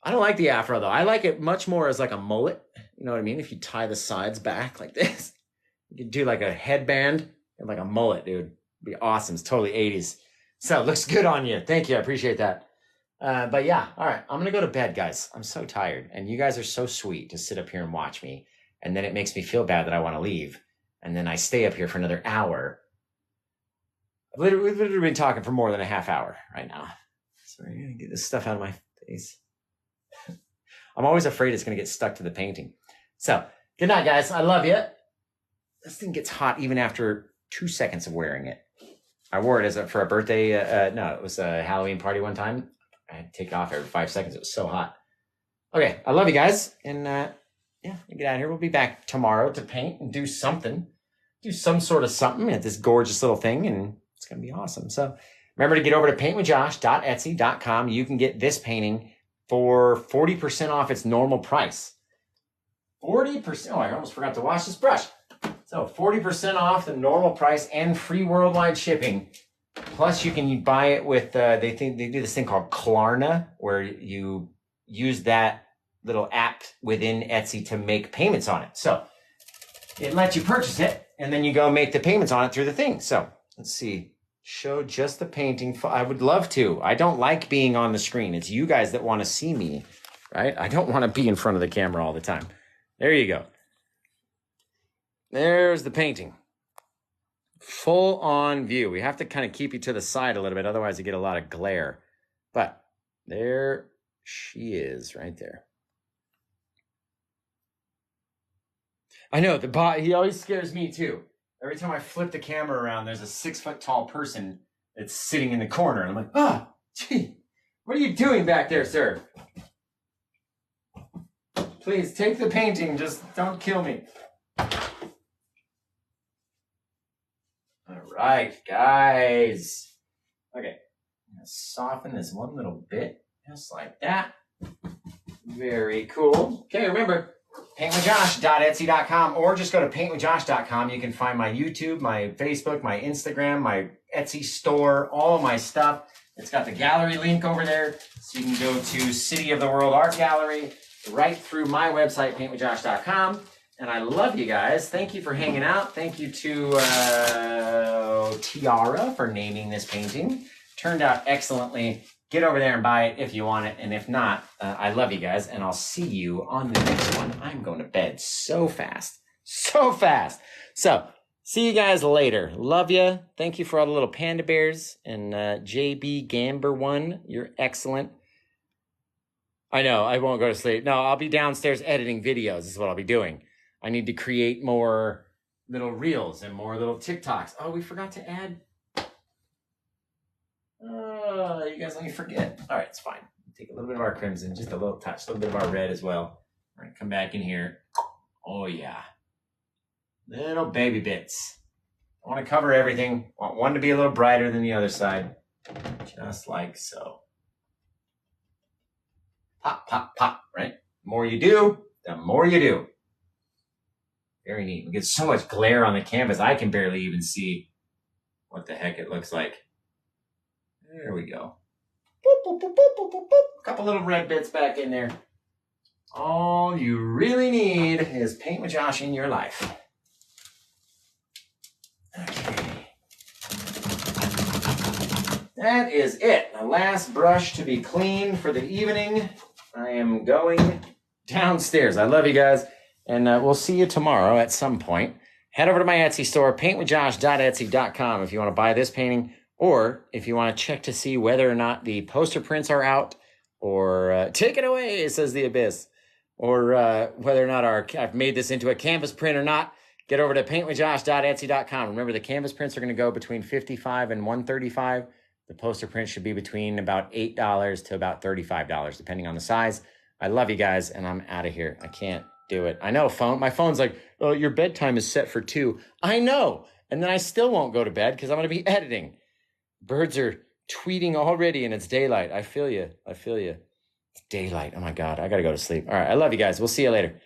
I don't like the afro, though. I like it much more as like a mullet. You know what I mean? If you tie the sides back like this, you could do like a headband and like a mullet, dude. It'd be awesome. It's totally 80s. So it looks good on you. Thank you. I appreciate that. But yeah, all right. I'm going to go to bed, guys. I'm so tired. And you guys are so sweet to sit up here and watch me. And then it makes me feel bad that I want to leave. And then I stay up here for another hour. We've literally been talking for more than a half hour right now. So I'm going to get this stuff out of my face. I'm always afraid it's going to get stuck to the painting. So good night, guys. I love you. This thing gets hot even after 2 seconds of wearing it. I wore it for a birthday. No, it was a Halloween party one time. I had to take it off every 5 seconds. It was so hot. Okay, I love you guys. And yeah, get out of here. We'll be back tomorrow to paint and do something. Do some sort of something at this gorgeous little thing. And it's going to be awesome. So remember to get over to paintwithjosh.etsy.com. You can get this painting for 40% off its normal price. 40%. Oh, I almost forgot to wash this brush. So 40% off the normal price and free worldwide shipping. Plus, you can buy it with, they do this thing called Klarna, where you use that little app within Etsy to make payments on it. So it lets you purchase it, and then you go make the payments on it through the thing. So let's see. Show just the painting. I would love to. I don't like being on the screen. It's you guys that want to see me, right? I don't want to be in front of the camera all the time. There you go. There's the painting. Full on view. We have to kind of keep you to the side a little bit. Otherwise, you get a lot of glare. But there she is right there. I know, he always scares me too. Every time I flip the camera around, there's a 6 foot tall person that's sitting in the corner. And I'm like, gee, what are you doing back there, sir? Please take the painting. Just don't kill me. All right, guys. Okay, I'm gonna soften this one little bit, just like that. Very cool. Okay, remember, paintwithjosh.etsy.com, or just go to paintwithjosh.com. You can find my YouTube, my Facebook, my Instagram, my Etsy store, all of my stuff. It's got the gallery link over there, so you can go to City of the World Art Gallery, right through my website, paintwithjosh.com. And I love you guys. Thank you for hanging out. Thank you to Tiara for naming this painting. Turned out excellently. Get over there and buy it if you want it. And if not, I love you guys. And I'll see you on the next one. I'm going to bed so fast. So fast. So, see you guys later. Love you. Thank you for all the little panda bears. And JB Gamber 1, you're excellent. I know, I won't go to sleep. No, I'll be downstairs editing videos. This is what I'll be doing. I need to create more little reels and more little TikToks. Oh, we forgot to add. You guys let me forget. All right, it's fine. Take a little bit of our crimson, just a little touch, a little bit of our red as well. We're going to come back in here. Oh, yeah. Little baby bits. I want to cover everything. I want one to be a little brighter than the other side. Just like so. Pop, pop, pop, right? The more you do, the more you do. Very neat. We get so much glare on the canvas, I can barely even see what the heck it looks like. There we go. Boop, boop, boop, boop, boop, boop, boop. A couple little red bits back in there. All you really need is Paint with Josh in your life. Okay. That is it. The last brush to be cleaned for the evening. I am going downstairs. I love you guys. And we'll see you tomorrow at some point. Head over to my Etsy store, paintwithjosh.etsy.com, if you want to buy this painting, or if you want to check to see whether or not the poster prints are out, or take it away, says the Abyss, or whether or not I've made this into a canvas print or not. Get over to paintwithjosh.etsy.com. Remember, the canvas prints are going to go between $55 and $135. The poster print should be between about $8 to about $35, depending on the size. I love you guys, and I'm out of here. I can't do it. I know my phone's like, oh, your bedtime is set for 2. I know. And then I still won't go to bed because I'm going to be editing. Birds are tweeting already and it's daylight. I feel you. It's daylight. Oh my God. I got to go to sleep. All right. I love you guys. We'll see you later.